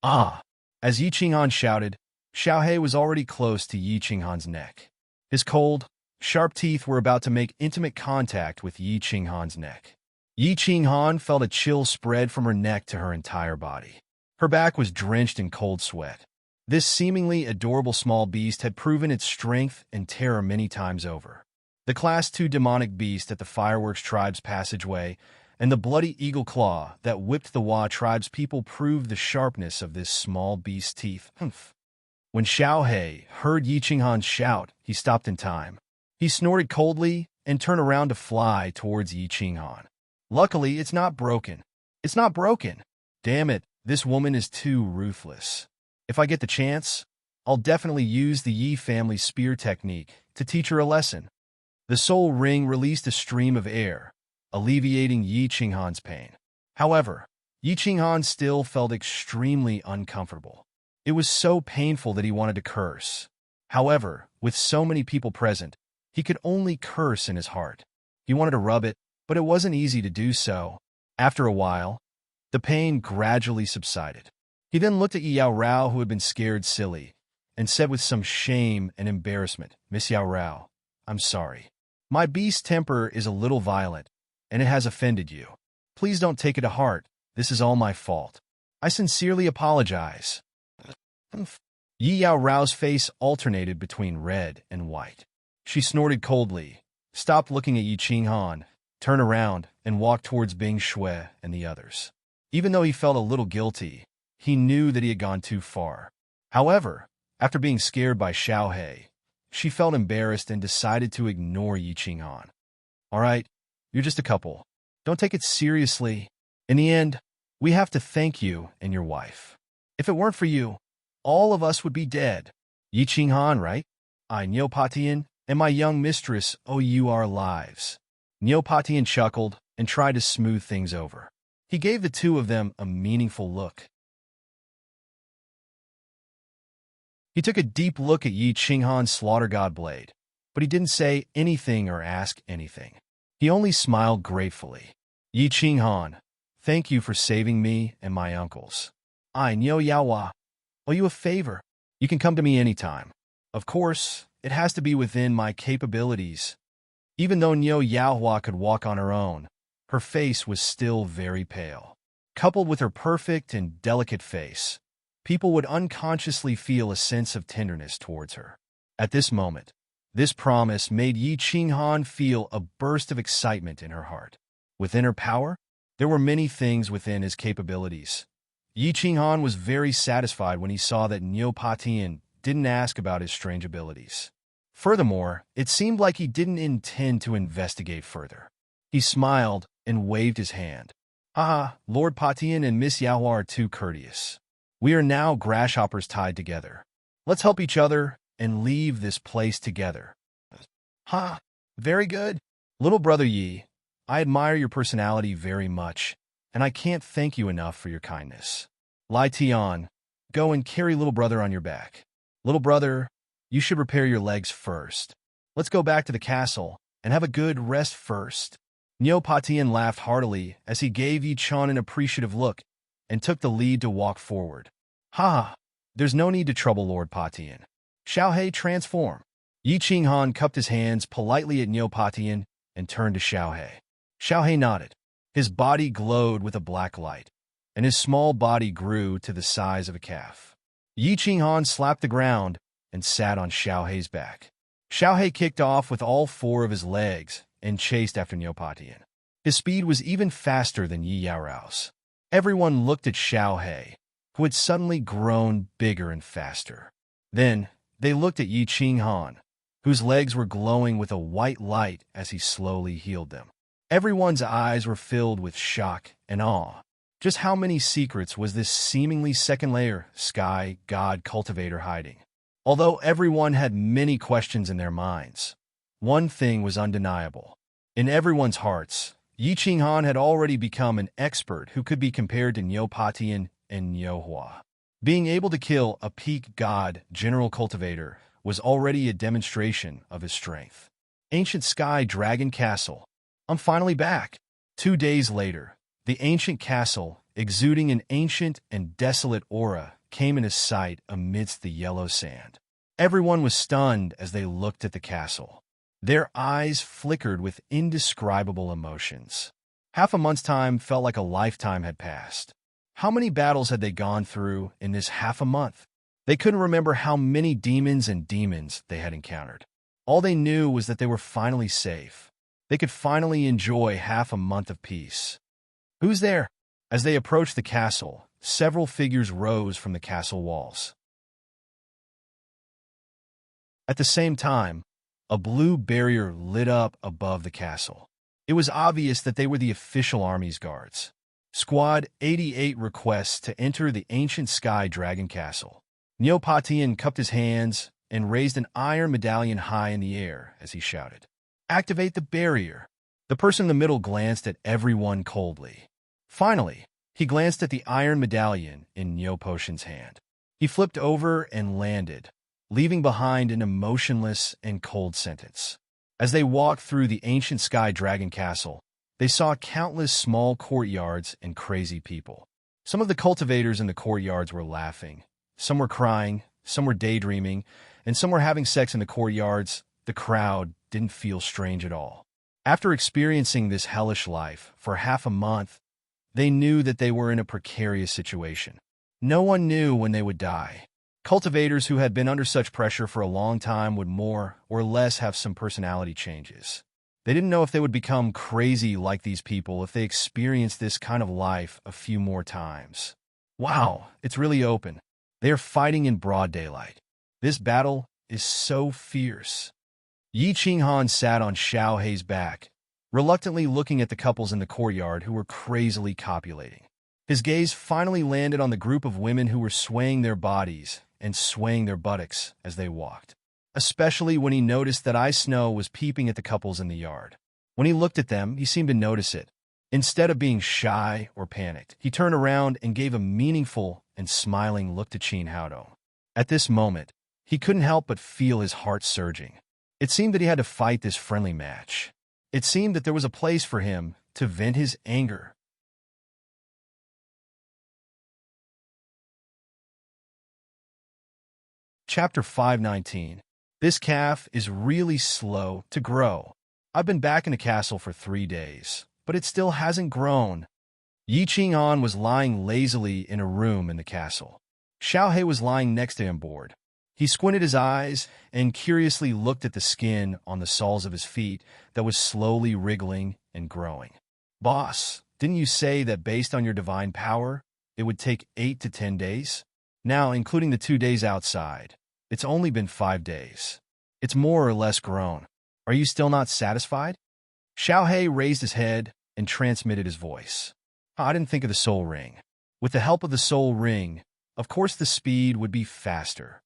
Ah! As Yi Qinghan shouted, Xiao Hei was already close to Yi Qinghan's neck. His cold, sharp teeth were about to make intimate contact with Yi Qinghan's neck. Yi Qinghan felt a chill spread from her neck to her entire body. Her back was drenched in cold sweat. This seemingly adorable small beast had proven its strength and terror many times over. The Class 2 demonic beast at the Fireworks Tribe's passageway and the bloody eagle claw that whipped the Wa Tribe's people proved the sharpness of this small beast's teeth. When Xiao Hei heard Yi Qinghan shout, he stopped in time. He snorted coldly and turned around to fly towards Yi Qinghan. Luckily, it's not broken. It's not broken. Damn it, this woman is too ruthless. If I get the chance, I'll definitely use the Yi family spear technique to teach her a lesson. The soul ring released a stream of air, alleviating Yi Qinghan's pain. However, Yi Qinghan still felt extremely uncomfortable. It was so painful that he wanted to curse. However, with so many people present, he could only curse in his heart. He wanted to rub it, but it wasn't easy to do so. After a while, the pain gradually subsided. He then looked at Yi Yao Rao, who had been scared silly, and said with some shame and embarrassment, "Miss Yao Rao, I'm sorry. My beast temper is a little violent, and it has offended you. Please don't take it to heart. This is all my fault. I sincerely apologize." Yi Yao Rao's face alternated between red and white. She snorted coldly, stopped looking at Yi Qinghan, turned around, and walked towards Bing Shui and the others. Even though he felt a little guilty, he knew that he had gone too far. However, after being scared by Xiao Hei, she felt embarrassed and decided to ignore Yi Qinghan. "All right, you're just a couple. Don't take it seriously. In the end, we have to thank you and your wife. If it weren't for you, all of us would be dead. Yi Qinghan, right? I, Niu Patian, and my young mistress owe you our lives." Niu Patian chuckled and tried to smooth things over. He gave the two of them a meaningful look. He took a deep look at Yi Qinghan's slaughter god blade, but he didn't say anything or ask anything. He only smiled gratefully. "Yi Qinghan, thank you for saving me and my uncles. I, Niu Yaohua, owe you a favor. You can come to me anytime. Of course, it has to be within my capabilities." Even though Niu Yaohua could walk on her own, her face was still very pale. Coupled with her perfect and delicate face, people would unconsciously feel a sense of tenderness towards her. At this moment, this promise made Yi Qinghan feel a burst of excitement in her heart. Within her power, there were many things within his capabilities. Yi Qinghan was very satisfied when he saw that Niu Patian didn't ask about his strange abilities. Furthermore, it seemed like he didn't intend to investigate further. He smiled and waved his hand. Ah, Lord Patian and Miss Yao are too courteous. We are now grasshoppers tied together. Let's help each other and leave this place together. Ha, very good. Little brother Yi, I admire your personality very much, and I can't thank you enough for your kindness. Lai Tian, go and carry little brother on your back. Little brother, you should repair your legs first. Let's go back to the castle and have a good rest first. Niu Patian laughed heartily as he gave Yi Chan an appreciative look and took the lead to walk forward. Ha! There's no need to trouble Lord Patian. Xiaohei, transform. Yi Qinghan cupped his hands politely at Niu Patian and turned to Xiaohei. Xiaohei nodded. His body glowed with a black light, and his small body grew to the size of a calf. Yi Qinghan slapped the ground and sat on Xiaohei's back. Xiaohei kicked off with all four of his legs and chased after Niu Patian. His speed was even faster than Yi Yaorao's. Everyone looked at Xiaohei, who had suddenly grown bigger and faster. Then they looked at Yi Qinghan, whose legs were glowing with a white light as he slowly healed them. Everyone's eyes were filled with shock and awe. Just how many secrets was this seemingly second-layer sky god cultivator hiding? Although everyone had many questions in their minds, one thing was undeniable. In everyone's hearts, Yi Qinghan had already become an expert who could be compared to Niu Patian and Niu Hua. Being able to kill a peak god general cultivator was already a demonstration of his strength. Ancient Sky Dragon Castle. I'm finally back. 2 days later, the ancient castle, exuding an ancient and desolate aura, came into sight amidst the yellow sand. Everyone was stunned as they looked at the castle. Their eyes flickered with indescribable emotions. Half a month's time felt like a lifetime had passed. How many battles had they gone through in this half a month? They couldn't remember how many demons they had encountered. All they knew was that they were finally safe. They could finally enjoy half a month of peace. Who's there? As they approached the castle, several figures rose from the castle walls. At the same time, a blue barrier lit up above the castle. It was obvious that they were the official army's guards. Squad 88 requests to enter the ancient Sky Dragon Castle. Niu Patian cupped his hands and raised an iron medallion high in the air as he shouted, "Activate the barrier." The person in the middle glanced at everyone coldly. Finally, he glanced at the iron medallion in Niu Potion's hand. He flipped over and landed, leaving behind an emotionless and cold sentence. As they walked through the ancient Sky Dragon Castle, they saw countless small courtyards and crazy people. Some of the cultivators in the courtyards were laughing. Some were crying, some were daydreaming, and some were having sex in the courtyards. The crowd didn't feel strange at all. After experiencing this hellish life for half a month, they knew that they were in a precarious situation. No one knew when they would die. Cultivators who had been under such pressure for a long time would more or less have some personality changes. They didn't know if they would become crazy like these people if they experienced this kind of life a few more times. Wow, it's really open. They are fighting in broad daylight. This battle is so fierce. Yi Qinghan sat on Xiaohei's back, reluctantly looking at the couples in the courtyard who were crazily copulating. His gaze finally landed on the group of women who were swaying their bodies and swaying their buttocks as they walked, especially when he noticed that Ice Snow was peeping at the couples in the yard. When he looked at them, he seemed to notice it. Instead of being shy or panicked, he turned around and gave a meaningful and smiling look to Qin Haodong. At this moment, he couldn't help but feel his heart surging. It seemed that he had to fight this friendly match. It seemed that there was a place for him to vent his anger. Chapter 519. This calf is really slow to grow. I've been back in the castle for 3 days, but it still hasn't grown. Yi Qinghan was lying lazily in a room in the castle. Xiaohei was lying next to him bored. He squinted his eyes and curiously looked at the skin on the soles of his feet that was slowly wriggling and growing. Boss, didn't you say that based on your divine power, it would take 8 to 10 days? Now, including the 2 days outside, It's only been 5 days. It's more or less grown. Are you still not satisfied? Xiaohei raised his head and transmitted his voice. I didn't think of the soul ring. With the help of the soul ring, of course the speed would be faster.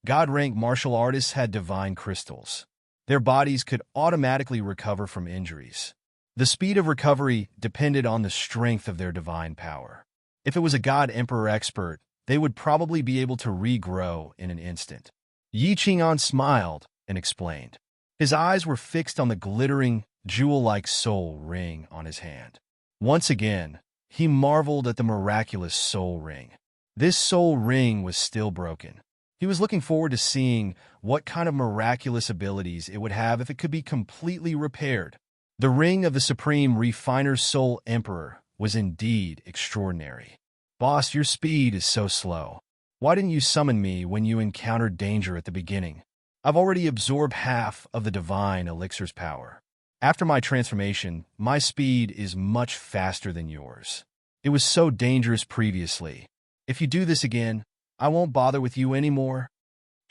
God-rank martial artists had divine crystals. Their bodies could automatically recover from injuries. The speed of recovery depended on the strength of their divine power. If it was a God Emperor expert, they would probably be able to regrow in an instant. Yi Qing'an smiled and explained. His eyes were fixed on the glittering, jewel-like soul ring on his hand. Once again, he marveled at the miraculous soul ring. This soul ring was still broken. He was looking forward to seeing what kind of miraculous abilities it would have if it could be completely repaired. The ring of the Supreme Refiner's Soul Emperor was indeed extraordinary. Boss, your speed is so slow. Why didn't you summon me when you encountered danger at the beginning? I've already absorbed half of the divine elixir's power. After my transformation, my speed is much faster than yours. It was so dangerous previously. If you do this again, I won't bother with you anymore.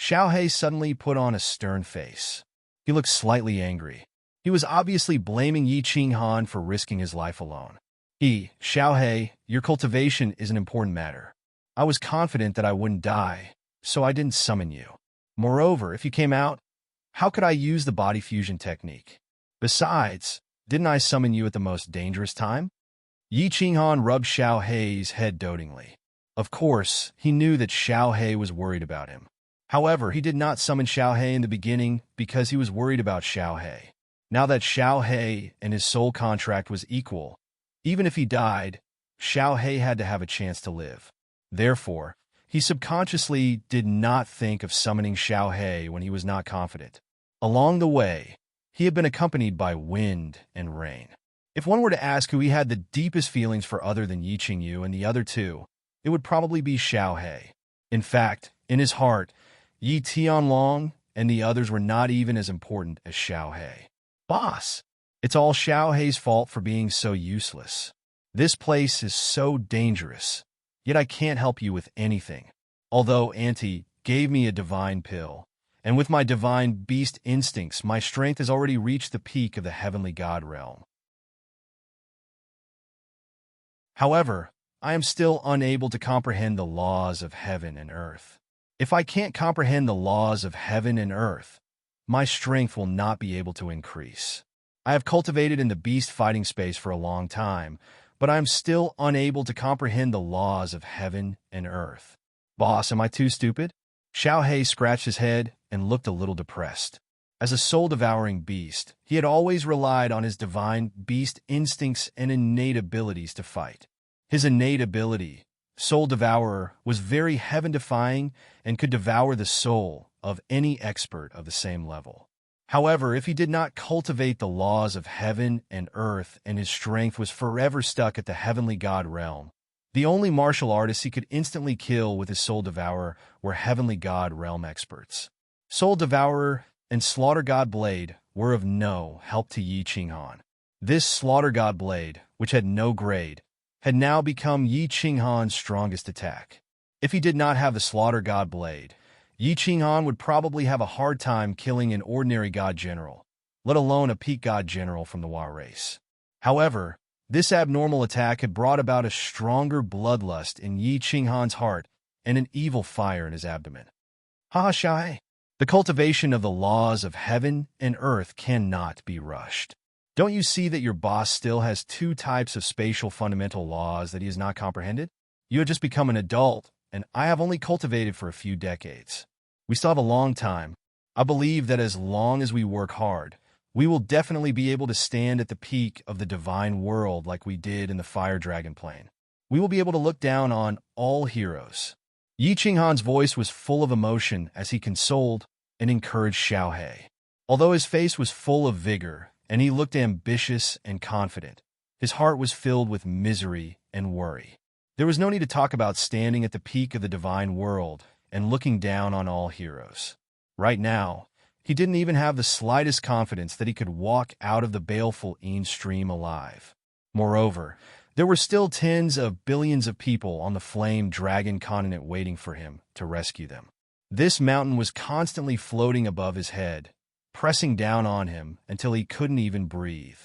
Xiaohei suddenly put on a stern face. He looked slightly angry. He was obviously blaming Yi Qing'an for risking his life alone. Xiaohei, your cultivation is an important matter. I was confident that I wouldn't die, so I didn't summon you. Moreover, if you came out, how could I use the body fusion technique? Besides, didn't I summon you at the most dangerous time? Yi Qing'an rubbed Xiaohei's head dotingly. Of course, he knew that Xiaohei was worried about him. However, he did not summon Xiaohei in the beginning because he was worried about Xiaohei. Now that Xiaohei and his soul contract was equal, even if he died, Xiaohei had to have a chance to live. Therefore, he subconsciously did not think of summoning Xiaohei when he was not confident. Along the way, he had been accompanied by wind and rain. If one were to ask who he had the deepest feelings for other than Yi Qingyu and the other two, it would probably be Xiaohei. In fact, in his heart, Yi Tianlong and the others were not even as important as Xiaohei. Boss, it's all Xiaohei's fault for being so useless. This place is so dangerous, yet I can't help you with anything. Although Auntie gave me a divine pill, and with my divine beast instincts, my strength has already reached the peak of the heavenly god realm. However, I am still unable to comprehend the laws of heaven and earth. If I can't comprehend the laws of heaven and earth, my strength will not be able to increase. I have cultivated in the beast fighting space for a long time, but I am still unable to comprehend the laws of heaven and earth. Boss, am I too stupid? Xiaohei scratched his head and looked a little depressed. As a soul-devouring beast, he had always relied on his divine beast instincts and innate abilities to fight. His innate ability, Soul Devourer, was very heaven-defying and could devour the soul of any expert of the same level. However, if he did not cultivate the laws of heaven and earth and his strength was forever stuck at the heavenly god realm, the only martial artists he could instantly kill with his Soul Devourer were heavenly god realm experts. Soul Devourer and Slaughter God Blade were of no help to Yi Qing'an. This Slaughter God Blade, which had no grade, had now become Yi Qing'an's strongest attack. If he did not have the Slaughter God Blade, Yi Qing'an would probably have a hard time killing an ordinary god general, let alone a peak god general from the Wa race. However, this abnormal attack had brought about a stronger bloodlust in Yi Qing'an's heart and an evil fire in his abdomen. Ha Shai! The cultivation of the laws of heaven and earth cannot be rushed. Don't you see that your boss still has two types of spatial fundamental laws that he has not comprehended? You have just become an adult, and I have only cultivated for a few decades. We still have a long time. I believe that as long as we work hard, we will definitely be able to stand at the peak of the divine world like we did in the Fire Dragon Plane. We will be able to look down on all heroes. Yi Qing'an's voice was full of emotion as he consoled and encouraged Xiaohei. Although his face was full of vigor and he looked ambitious and confident, his heart was filled with misery and worry. There was no need to talk about standing at the peak of the divine world and looking down on all heroes. Right now, he didn't even have the slightest confidence that he could walk out of the baleful Een stream alive. Moreover, there were still tens of billions of people on the flame dragon continent waiting for him to rescue them. This mountain was constantly floating above his head, pressing down on him until he couldn't even breathe.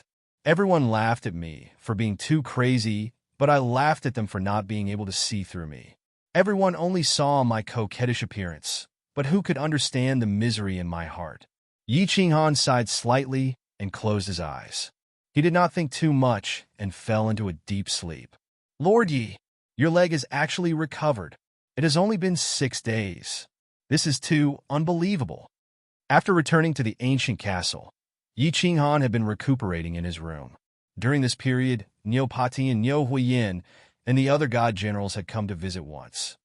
Everyone laughed at me for being too crazy, but I laughed at them for not being able to see through me. Everyone only saw my coquettish appearance, but who could understand the misery in my heart? Yi Qinghan sighed slightly and closed his eyes. He did not think too much and fell into a deep sleep. Lord Yi, your leg is actually recovered. It has only been 6 days. This is too unbelievable. After returning to the ancient castle, Yi Qinghan had been recuperating in his room. During this period, Niu Pati and Niu Huiyin and the other god generals had come to visit once.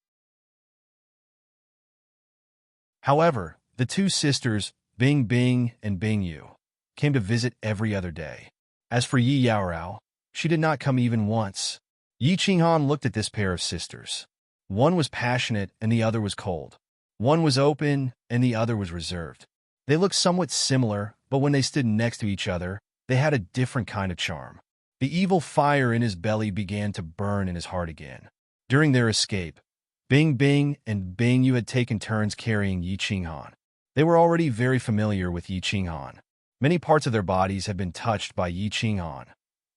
However, the two sisters, Bing Bing and Bing Yu, came to visit every other day. As for Yi Yaorao, she did not come even once. Yi Qinghan looked at this pair of sisters. One was passionate and the other was cold. One was open and the other was reserved. They looked somewhat similar, but when they stood next to each other, they had a different kind of charm. The evil fire in his belly began to burn in his heart again. During their escape, Bing Bing and Bing Yu had taken turns carrying Yi Qinghan. They were already very familiar with Yi Qinghan. Many parts of their bodies had been touched by Yi Qinghan.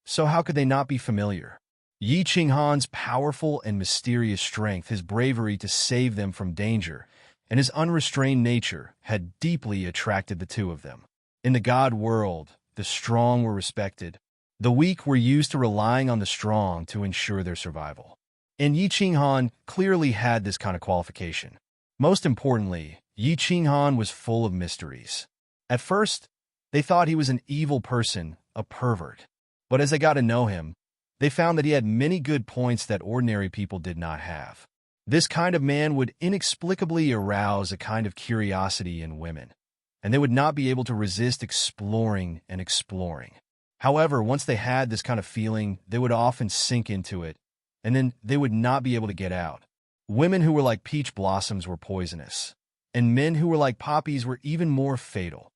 So how could they not be familiar? Yi Qinghan's powerful and mysterious strength, his bravery to save them from danger, and his unrestrained nature had deeply attracted the two of them. In the god world, the strong were respected. The weak were used to relying on the strong to ensure their survival. And Yi Qinghan clearly had this kind of qualification. Most importantly, Yi Qinghan was full of mysteries. At first, they thought he was an evil person, a pervert. But as they got to know him, they found that he had many good points that ordinary people did not have. This kind of man would inexplicably arouse a kind of curiosity in women, and they would not be able to resist exploring and exploring. However, once they had this kind of feeling, they would often sink into it, and then they would not be able to get out. Women who were like peach blossoms were poisonous, and men who were like poppies were even more fatal.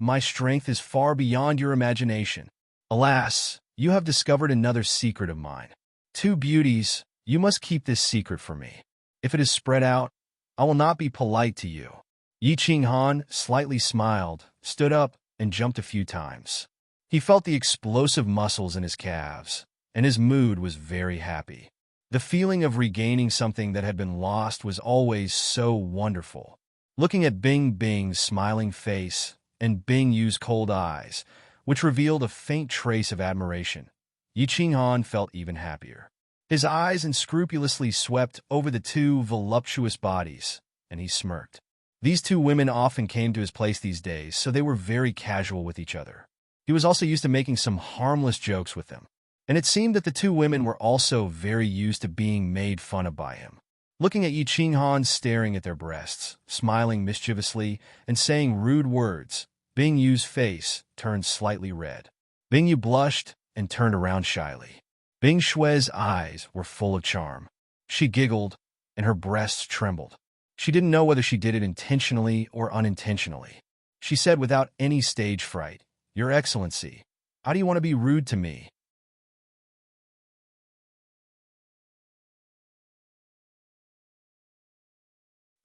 My strength is far beyond your imagination. Alas, you have discovered another secret of mine. Two beauties, you must keep this secret from me. If it is spread out, I will not be polite to you. Yi Qinghan slightly smiled, stood up, and jumped a few times. He felt the explosive muscles in his calves, and his mood was very happy. The feeling of regaining something that had been lost was always so wonderful. Looking at Bing Bing's smiling face and Bing Yu's cold eyes, which revealed a faint trace of admiration, Yi Qinghan felt even happier. His eyes unscrupulously swept over the two voluptuous bodies, and he smirked. These two women often came to his place these days, so they were very casual with each other. He was also used to making some harmless jokes with them, and it seemed that the two women were also very used to being made fun of by him. Looking at Yi Qinghan staring at their breasts, smiling mischievously, and saying rude words, Bing Yu's face turned slightly red. Bing Yu blushed and turned around shyly. Bing Shui's eyes were full of charm. She giggled, and her breasts trembled. She didn't know whether she did it intentionally or unintentionally. She said without any stage fright, Your Excellency, how do you want to be rude to me?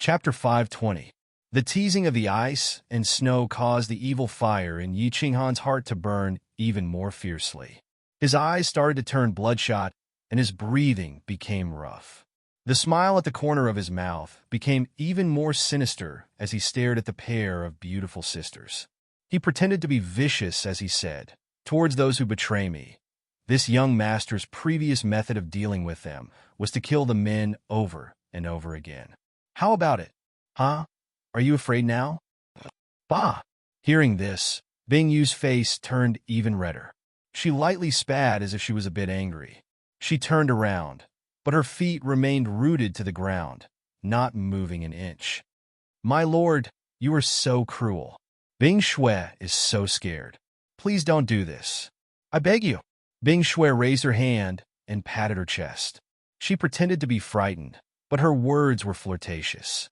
Chapter 520. The teasing of the ice and snow caused the evil fire in Yi Qinghan's heart to burn even more fiercely. His eyes started to turn bloodshot, and his breathing became rough. The smile at the corner of his mouth became even more sinister as he stared at the pair of beautiful sisters. He pretended to be vicious as he said, "Towards those who betray me." This young master's previous method of dealing with them was to kill the men over and over again. How about it? Huh? Are you afraid now? Bah! Hearing this, Bing Yu's face turned even redder. She lightly spat as if she was a bit angry. She turned around, but her feet remained rooted to the ground, not moving an inch. My lord, you are so cruel. Bing Shui is so scared. Please don't do this. I beg you. Bing Shui raised her hand and patted her chest. She pretended to be frightened, but her words were flirtatious.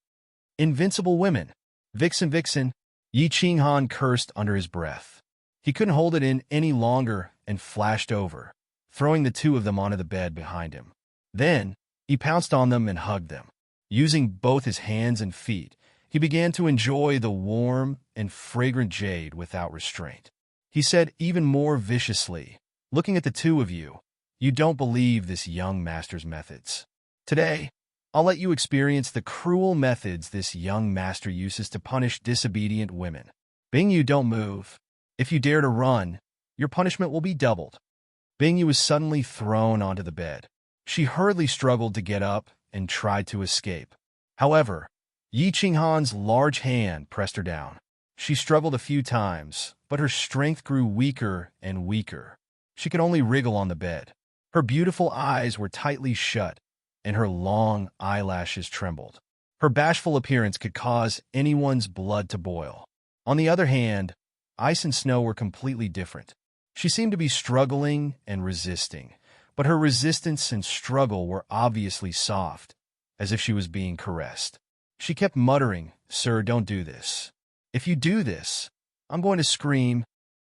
Invincible women. Vixen, vixen. Yi Qinghan cursed under his breath. He couldn't hold it in any longer and flashed over, throwing the two of them onto the bed behind him. Then, he pounced on them and hugged them. Using both his hands and feet, he began to enjoy the warm and fragrant jade without restraint. He said even more viciously, "Looking at the two of you, you don't believe this young master's methods. Today, I'll let you experience the cruel methods this young master uses to punish disobedient women. Being you don't move. If you dare to run, your punishment will be doubled." Bingyu was suddenly thrown onto the bed. She hurriedly struggled to get up and tried to escape. However, Yi Qinghan's large hand pressed her down. She struggled a few times, but her strength grew weaker and weaker. She could only wriggle on the bed. Her beautiful eyes were tightly shut, and her long eyelashes trembled. Her bashful appearance could cause anyone's blood to boil. On the other hand, Ice and Snow were completely different. She seemed to be struggling and resisting, but her resistance and struggle were obviously soft, as if she was being caressed. She kept muttering, "Sir, don't do this. If you do this, I'm going to scream."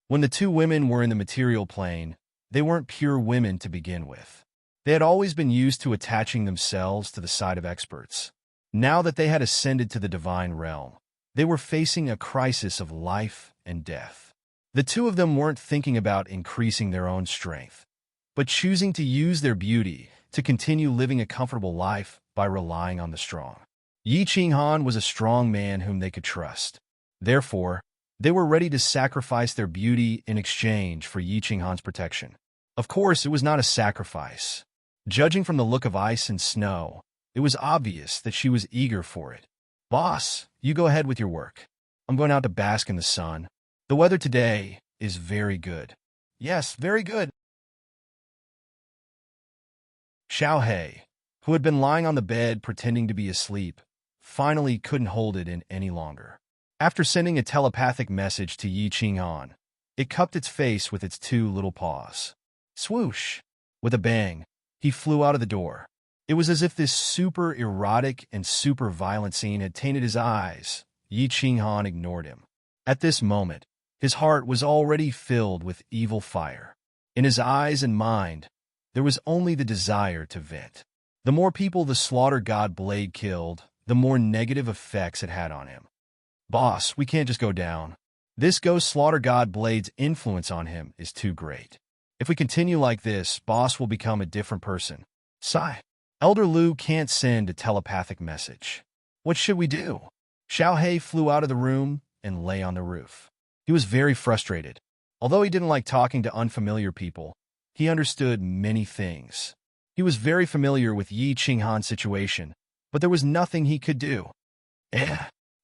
When the two women were in the material plane, they weren't pure women to begin with. They had always been used to attaching themselves to the side of experts. Now that they had ascended to the divine realm, they were facing a crisis of life and death. The two of them weren't thinking about increasing their own strength, but choosing to use their beauty to continue living a comfortable life by relying on the strong. Yi Qinghan was a strong man whom they could trust. Therefore, they were ready to sacrifice their beauty in exchange for Yi Qinghan's protection. Of course, it was not a sacrifice. Judging from the look of Ice and Snow, it was obvious that she was eager for it. "Boss, you go ahead with your work. I'm going out to bask in the sun. The weather today is very good." "Yes, very good." Xiao He, who had been lying on the bed pretending to be asleep, finally couldn't hold it in any longer. After sending a telepathic message to Yi Qinghan, it cupped its face with its two little paws. Swoosh! With a bang, he flew out of the door. It was as if this super erotic and super violent scene had tainted his eyes. Yi Qinghan ignored him. At this moment, his heart was already filled with evil fire. In his eyes and mind, there was only the desire to vent. The more people the Slaughter God Blade killed, the more negative effects it had on him. "Boss, we can't just go down. This Ghost Slaughter God Blade's influence on him is too great. If we continue like this, Boss will become a different person." Sigh. Elder Lu can't send a telepathic message. What should we do? Xiao He flew out of the room and lay on the roof. He was very frustrated. Although he didn't like talking to unfamiliar people, he understood many things. He was very familiar with Yi Qinghan's situation, but there was nothing he could do.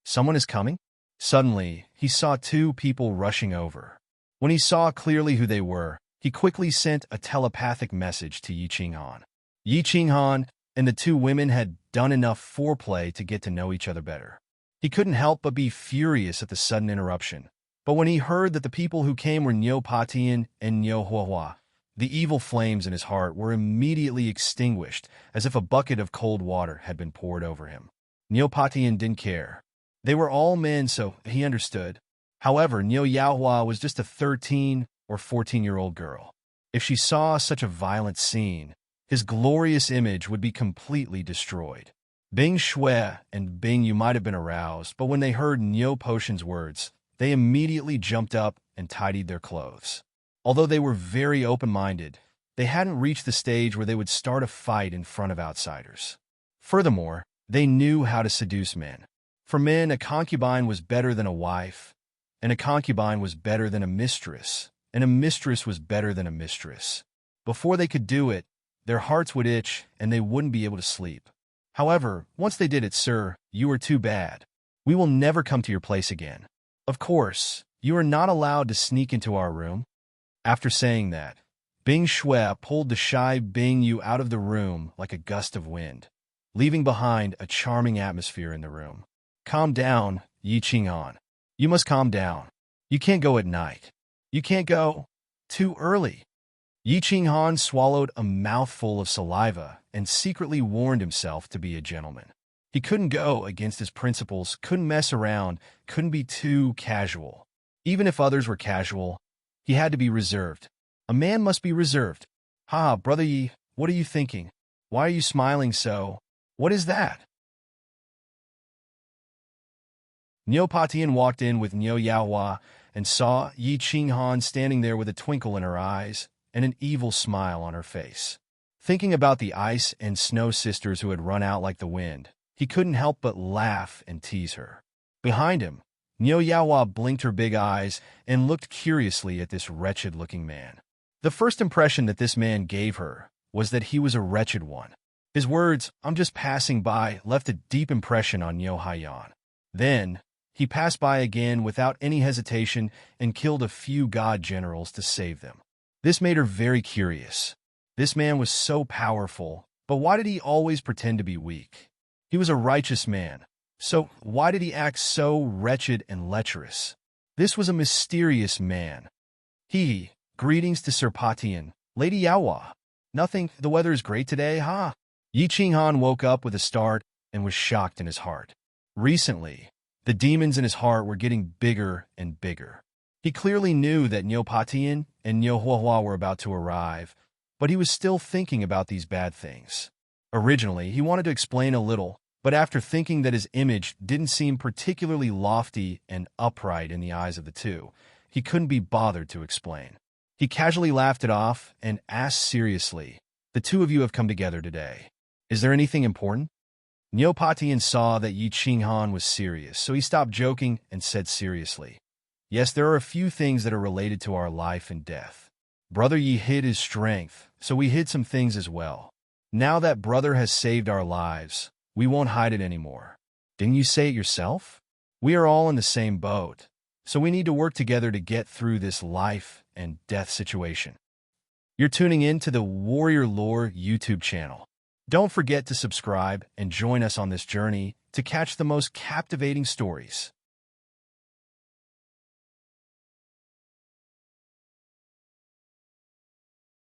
Someone is coming? Suddenly, he saw two people rushing over. When he saw clearly who they were, he quickly sent a telepathic message to Yi Qinghan. Yi Qinghan and the two women had done enough foreplay to get to know each other better. He couldn't help but be furious at the sudden interruption. But when he heard that the people who came were Niu Patian and Niu Huahua, the evil flames in his heart were immediately extinguished, as if a bucket of cold water had been poured over him. Niu Patian didn't care. They were all men, so he understood. However, Niu Yaohua was just a 13 or 14-year-old girl. If she saw such a violent scene, his glorious image would be completely destroyed. Bing Shui and Bing Yu might have been aroused, but when they heard Niu Potion's words, they immediately jumped up and tidied their clothes. Although they were very open-minded, they hadn't reached the stage where they would start a fight in front of outsiders. Furthermore, they knew how to seduce men. For men, a concubine was better than a wife, and a concubine was better than a mistress, and a mistress was better than a mistress. Before they could do it, their hearts would itch and they wouldn't be able to sleep. However, once they did it, "Sir, you are too bad. We will never come to your place again. Of course, you are not allowed to sneak into our room." After saying that, Bing Shui pulled the shy Bing Yu out of the room like a gust of wind, leaving behind a charming atmosphere in the room. "Calm down, Yi Qinghan. You must calm down. You can't go at night. You can't go too early." Yi Qinghan swallowed a mouthful of saliva and secretly warned himself to be a gentleman. He couldn't go against his principles, couldn't mess around, couldn't be too casual. Even if others were casual, he had to be reserved. A man must be reserved. "Ha, Brother Yi, what are you thinking? Why are you smiling so? What is that?" Niu Patian walked in with Niu Yaohua and saw Yi Qinghan standing there with a twinkle in her eyes and an evil smile on her face. Thinking about the ice and snow sisters who had run out like the wind, he couldn't help but laugh and tease her. Behind him, Niu Yaohua blinked her big eyes and looked curiously at this wretched-looking man. The first impression that this man gave her was that he was a wretched one. His words, "I'm just passing by," left a deep impression on Niu Haiyan. Then, he passed by again without any hesitation and killed a few god generals to save them. This made her very curious. This man was so powerful, but why did he always pretend to be weak? He was a righteous man, so why did he act so wretched and lecherous? This was a mysterious man. Greetings to Sir Patian, Lady Yaohua. Nothing, the weather is great today, huh? Yi Qinghan woke up with a start and was shocked in his heart. Recently, the demons in his heart were getting bigger and bigger. He clearly knew that Niu Patian and Niu Huahua were about to arrive, but he was still thinking about these bad things. Originally, he wanted to explain a little, but after thinking that his image didn't seem particularly lofty and upright in the eyes of the two, he couldn't be bothered to explain. He casually laughed it off and asked seriously, "The two of you have come together today. Is there anything important?" Niu Patian saw that Yi Qinghan was serious, so he stopped joking and said seriously, "Yes, there are a few things that are related to our life and death. Brother Yi hid his strength, so we hid some things as well. Now that brother has saved our lives, we won't hide it anymore. Didn't you say it yourself? We are all in the same boat, so we need to work together to get through this life and death situation." You're tuning in to the Warrior Lore YouTube channel. Don't forget to subscribe and join us on this journey to catch the most captivating stories.